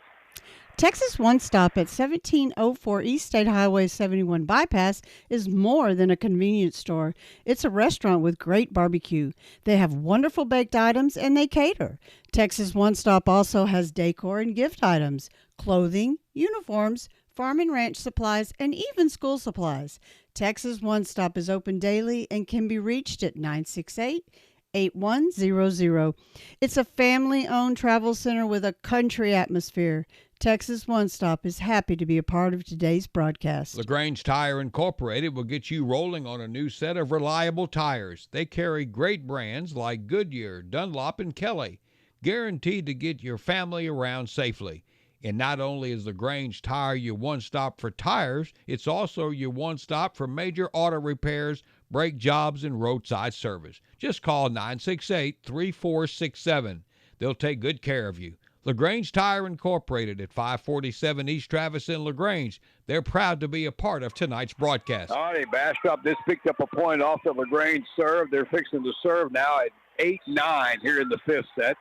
Texas One Stop at 1704 East State Highway 71 Bypass is more than a convenience store. It's a restaurant with great barbecue. They have wonderful baked items, and they cater. Texas One Stop also has decor and gift items, clothing, uniforms, farm and ranch supplies, and even school supplies. Texas One Stop is open daily and can be reached at 968-8100. It's a family-owned travel center with a country atmosphere. Texas One Stop is happy to be a part of today's broadcast. LaGrange Tire Incorporated will get you rolling on a new set of reliable tires. They carry great brands like Goodyear, Dunlop, and Kelly, guaranteed to get your family around safely. And not only is LaGrange Tire your one-stop for tires, it's also your one-stop for major auto repairs, brake jobs, and roadside service. Just call 968-3467. They'll take good care of you. LaGrange Tire Incorporated at 547 East Travis in LaGrange. They're proud to be a part of tonight's broadcast. All right, Bastrop just picked up a point off the LaGrange serve. They're fixing to serve now at 8-9 here in the 5th set.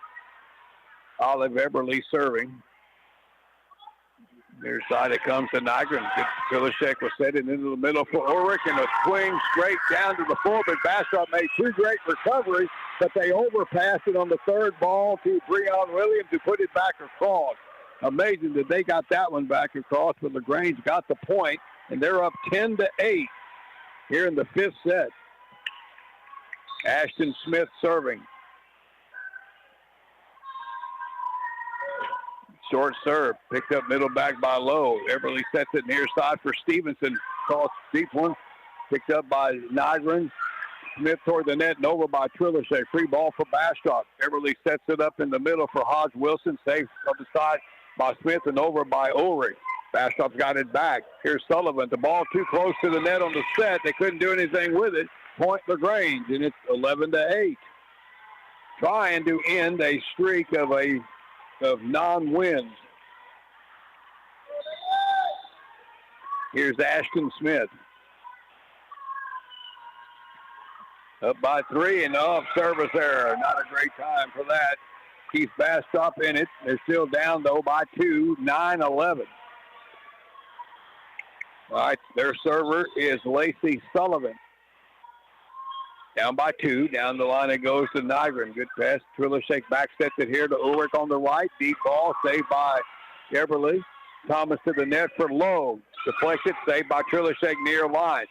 Olive Everly serving. Near side it comes to Nygren. Trilishek was set it into the middle for Ulrich, and a swing straight down to the floor, but Bastrop made 2 great recoveries, but they overpassed it on the third ball to Breon Williams, who put it back across. Amazing that they got that one back across, but LaGrange got the point, and they're up 10-8 here in the 5th set. Ashton Smith serving. Short serve, picked up middle back by Lowe. Everly sets it near side for Stevenson. Cross deep one, picked up by Nygren. Smith toward the net and over by Trilishek. Free ball for Bastrop. Everly sets it up in the middle for Hodge Wilson. Saved on the side by Smith and over by Ulrich. Bastrop's got it back. Here's Sullivan. The ball too close to the net on the set. They couldn't do anything with it. Point LaGrange, and it's 11-8. Trying to end a streak of non-wins. Here's Ashton Smith. Up by 3 and off service error. Not a great time for that. keeps Bastrop in it. They're still down, though, by 2, 9-11. All right, their server is Lacey Sullivan. Down by 2. Down the line it goes to Nygren. Good pass. Trillershake back sets it here to Ulrich on the right. Deep ball saved by Eberly. Thomas to the net for Lowe. Deflected, saved by Trillershake near line.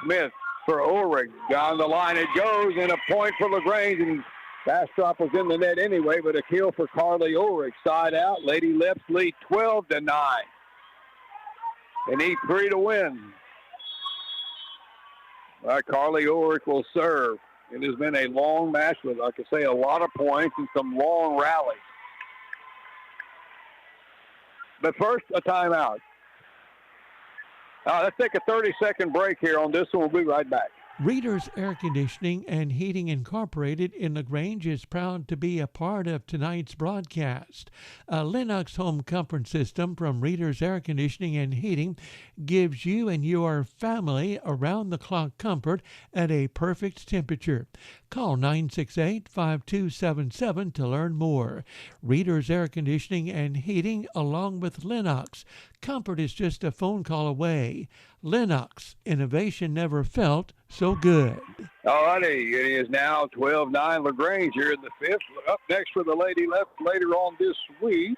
Smith for Ulrich. Down the line it goes, and a point for LaGrange. And Bastrop was in the net anyway, but a kill for Carly Ulrich. Side out. Lady Leps lead 12-9. They need 3 to win. All right, Carly Ulrich will serve. It has been a long match with, like I say, a lot of points and some long rallies. But first, a timeout. Let's take a 30-second break here on this one. We'll be right back. Reader's Air Conditioning and Heating Incorporated in LaGrange is proud to be a part of tonight's broadcast. A Lennox home comfort system from Reader's Air Conditioning and Heating gives you and your family around-the-clock comfort at a perfect temperature. Call 968-5277 to learn more. Reader's Air Conditioning and Heating along with Lennox. Comfort is just a phone call away. Lennox, innovation never felt so good. All righty, it is now 12-9 LaGrange here in the fifth. Up next for the Lady Leps later on this week.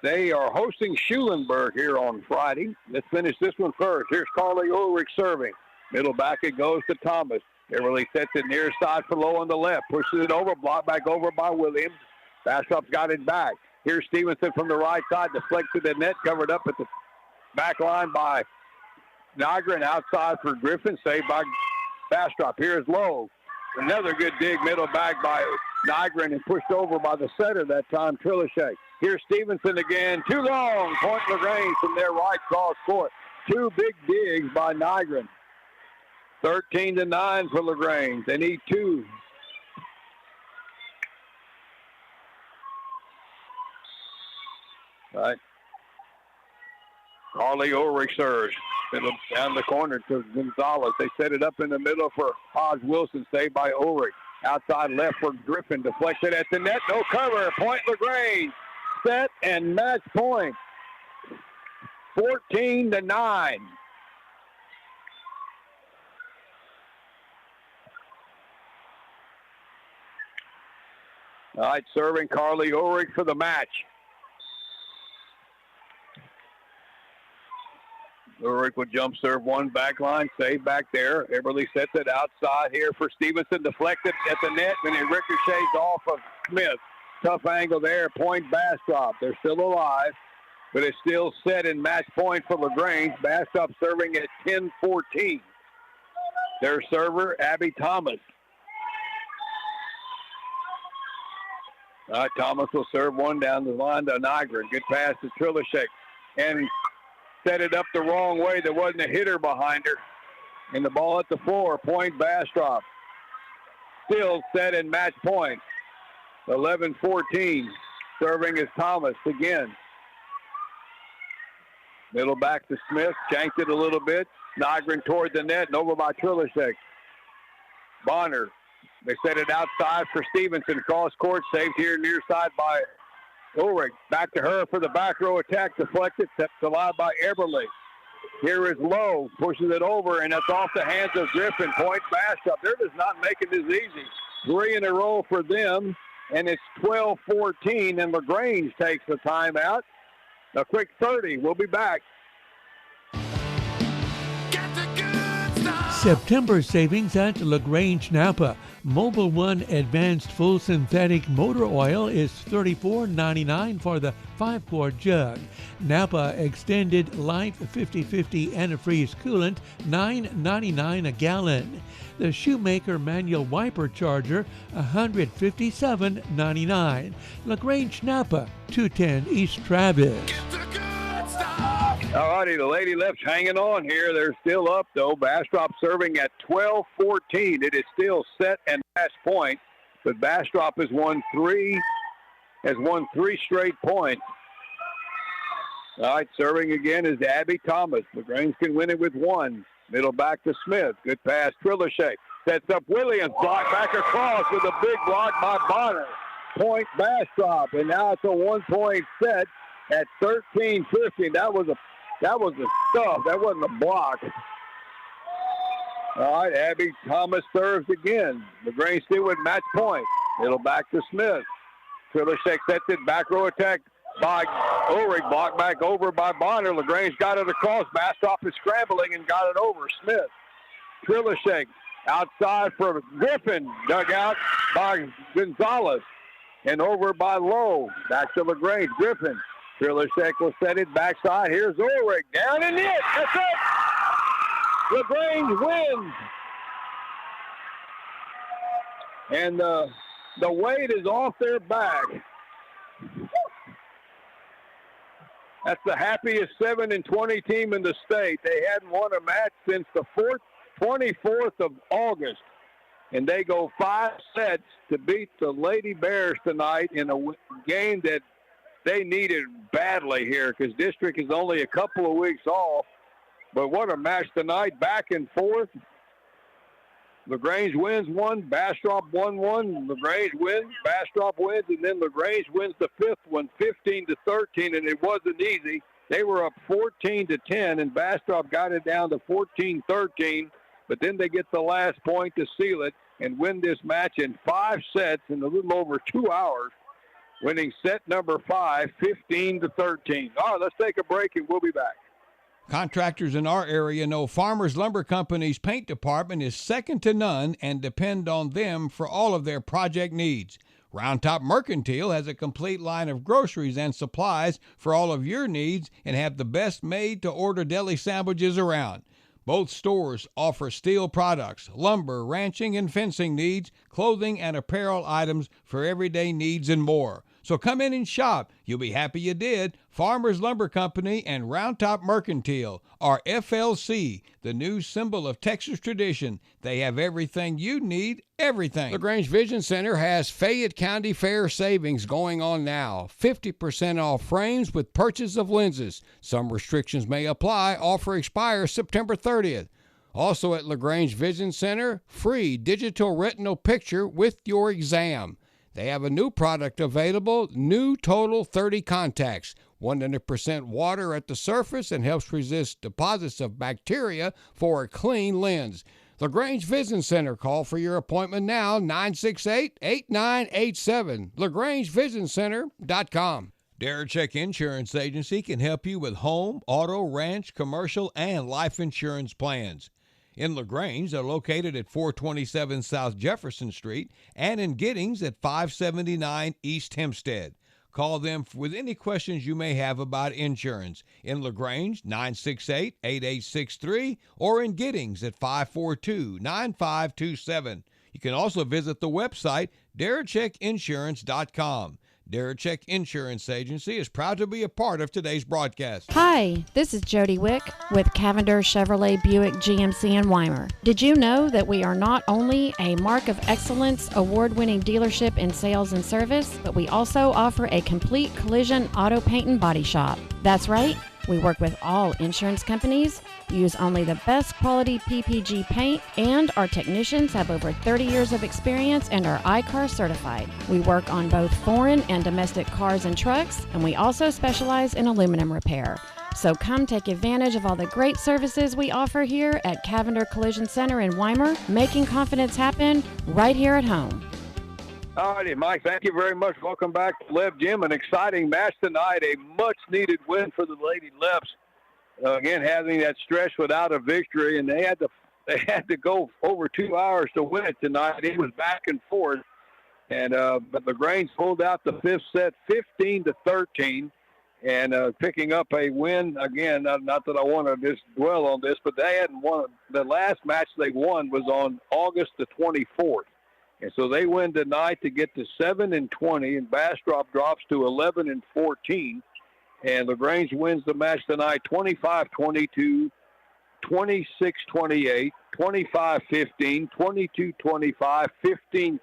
They are hosting Schulenburg here on Friday. Let's finish this one first. Here's Carly Ulrich serving. Middle back it goes to Thomas. Everly sets it near side for Lowe on the left. Pushes it over, blocked back over by Williams. Bastrop's got it back. Here's Stevenson from the right side. Deflects to the net, covered up at the back line by Nygren. Outside for Griffin, saved by Bastrop. Here's Lowe. Another good dig, middle back by Nygren and pushed over by the setter that time, Trillershake. Here's Stevenson again. Too long. Point LaGrange from their right cross court. 2 big digs by Nygren. 13-9 for LaGrange. They need 2. All right. Carly Ulrich serves. Middle down the corner to Gonzalez. They set it up in the middle for Hodge Wilson. Saved by Ulrich. Outside left for Griffin. Deflected at the net. No cover. Point LaGrange. Set and match point. 14-9. All right, serving Carly Ulrich for the match. Ulrich would jump serve one back line, save back there. Eberly sets it outside here for Stevenson. Deflected at the net, and it ricochets off of Smith. Tough angle there. Point Bastrop. They're still alive, but it's still set in match point for LaGrange. Bastrop serving at 10-14. Their server, Abby Thomas. Thomas will serve one down the line to Nygren. Good pass to Trillershake. And set it up the wrong way. There wasn't a hitter behind her. And the ball at the floor. Point Bastrop. Still set in match point. 11-14. Serving is Thomas again. Middle back to Smith. Shanked it a little bit. Nygren toward the net and over by Trillershake. Bonner. They set it outside for Stevenson. Cross court, saved here near side by Ulrich. Back to her for the back row attack. Deflected, set alive by Eberly. Here is Lowe. Pushes it over, and it's off the hands of Griffin. Point Bastrop. They're just not making this easy. 3 in a row for them, and it's 12-14, and LaGrange takes the timeout. A quick 30. We'll be back. September savings at LaGrange Napa. Mobil 1 Advanced Full Synthetic Motor Oil is $34.99 for the 5-quart jug. Napa Extended Life 50/50 Antifreeze Coolant, $9.99 a gallon. The Shoemaker Manual Wiper Charger, $157.99. LaGrange Napa, 210 East Travis. All righty, the Lady Leps hanging on here. They're still up, though. Bastrop serving at 12-14. It is still set and match point, but Bastrop has won 3 straight points. All right, serving again is Abby Thomas. LaGrange can win it with 1. Middle back to Smith. Good pass. Trillershake sets up Williams. Block back across with a big block by Bonner. point Bastrop, and now it's a 1-point set at 13-15. That was a stuff. That wasn't a block. All right, Abby Thomas serves again. LaGrange still with match point. It'll back to Smith. Trillershek sets it, back row attack by Ulrich, blocked back over by Bonner. LaGrange got it across. Bastrop is scrambling and got it over. Smith. Trillershek outside for Griffin, dug out by Gonzalez. And over by Lowe. Back to LaGrange. Griffin. Trillershek will set it backside. Here's Ulrich. Down and in. That's it. LaGrange wins. And the weight is off their back. That's the happiest 7-20 team in the state. They hadn't won a match since the 24th of August. And they go 5 sets to beat the Lady Bears tonight in a game that they needed badly here because district is only a couple of weeks off. But what a match tonight, back and forth. LaGrange wins one, Bastrop won one. LaGrange wins, Bastrop wins, and then LaGrange wins the 5th one, 15-13, and it wasn't easy. They were up 14-10, and Bastrop got it down to 14-13, but then they get the last point to seal it and win this match in 5 sets in a little over 2 hours, winning set number 5, 15-13. All right, let's take a break, and we'll be back. Contractors in our area know Farmers Lumber Company's paint department is second to none and depend on them for all of their project needs. Round Top Mercantile has a complete line of groceries and supplies for all of your needs and have the best made-to-order deli sandwiches around. Both stores offer steel products, lumber, ranching, and fencing needs, clothing and apparel items for everyday needs, and more. So come in and shop. You'll be happy you did. Farmers Lumber Company and Round Top Mercantile are FLC, the new symbol of Texas tradition. They have everything you need, everything. LaGrange Vision Center has Fayette County Fair savings going on now. 50% off frames with purchase of lenses. Some restrictions may apply. Offer expires September 30th. Also at LaGrange Vision Center, free digital retinal picture with your exam. They have a new product available, New Total 30 Contacts. 100% water at the surface and helps resist deposits of bacteria for a clean lens. LaGrange Vision Center, call for your appointment now, 968-8987, LaGrangeVisionCenter.com. Darachek Insurance Agency can help you with home, auto, ranch, commercial, and life insurance plans. In LaGrange, they're located at 427 South Jefferson Street and in Giddings at 579 East Hempstead. Call them with any questions you may have about insurance. In LaGrange, 968-8863, or in Giddings at 542-9527. You can also visit the website, DaracheckInsurance.com. Darachek Insurance Agency is proud to be a part of today's broadcast. Hi, this is Jody Wick with Cavender Chevrolet Buick GMC in Weimar. Did you know that we are not only a Mark of Excellence award-winning dealership in sales and service, but we also offer a complete collision auto paint and body shop? That's right. We work with all insurance companies, use only the best quality PPG paint, and our technicians have over 30 years of experience and are I-CAR certified. We work on both foreign and domestic cars and trucks, and we also specialize in aluminum repair. So come take advantage of all the great services we offer here at Cavender Collision Center in Weimar, making confidence happen right here at home. All righty, Mike, thank you very much. Welcome back to Lep Gym. An exciting match tonight, a much-needed win for the Lady Leps. Again, having that stretch without a victory, and they had to go over 2 hours to win it tonight. It was back and forth, and but LaGrange pulled out the 5th set, 15-13, and picking up a win again. Not that I want to just dwell on this, but they hadn't won. The last match they won was on August the 24th. And so they win tonight to get to 7-20, and Bastrop drops to 11-14. And LaGrange wins the match tonight 25-22, 26-28, 25-15, 22-25, 15-13.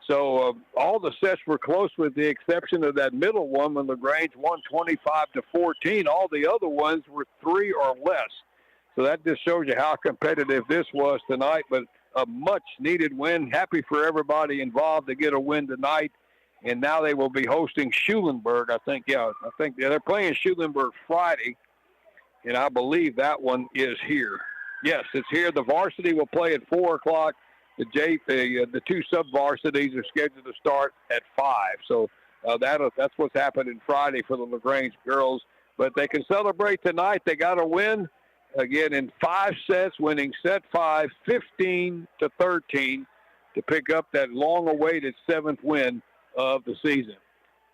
So all the sets were close with the exception of that middle one when LaGrange won 25-14. All the other ones were 3 or less. So that just shows you how competitive this was tonight. But a much-needed win. Happy for everybody involved to get a win tonight. And now they will be hosting Schulenburg, I think. Yeah, they're playing Schulenburg Friday, and I believe that one is here. Yes, it's here. The varsity will play at 4 o'clock. The two sub-varsities are scheduled to start at 5. So that's what's happening Friday for the LaGrange girls. But they can celebrate tonight. They got a win, again, in 5 sets, winning set 5, 15-13, to pick up that long-awaited 7th win of the season.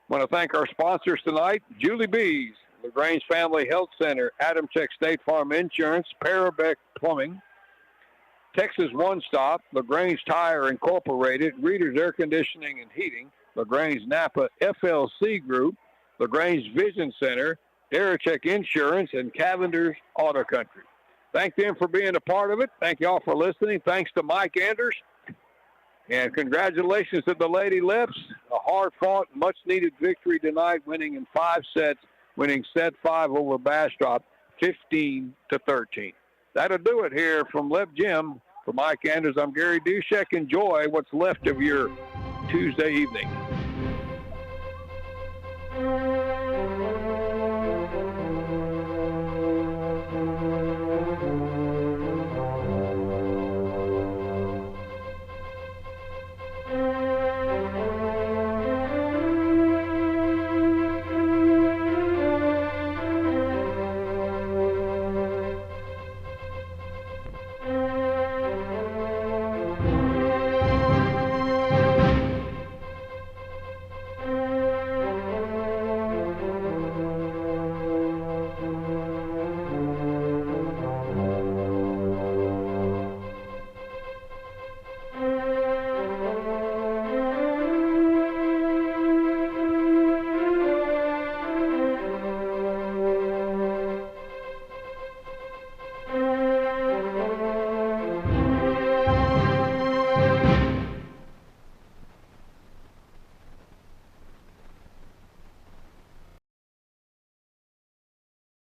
I want to thank our sponsors tonight: Julie B's, LaGrange Family Health Center, Adam Check State Farm Insurance, Parabec Plumbing, Texas One Stop, LaGrange Tire Incorporated, Reader's Air Conditioning and Heating, LaGrange Napa FLC Group, LaGrange Vision Center, Aerocheck Insurance, and Cavender's Auto Country. Thank them for being a part of it. Thank you all for listening. Thanks to Mike Anders. And congratulations to the Lady Leps. A hard-fought, much-needed victory tonight, winning in 5 sets, winning set 5 over Bastrop, 15-13. That'll do it here from Lep Gym. For Mike Anders, I'm Gary Dushek. Enjoy what's left of your Tuesday evening.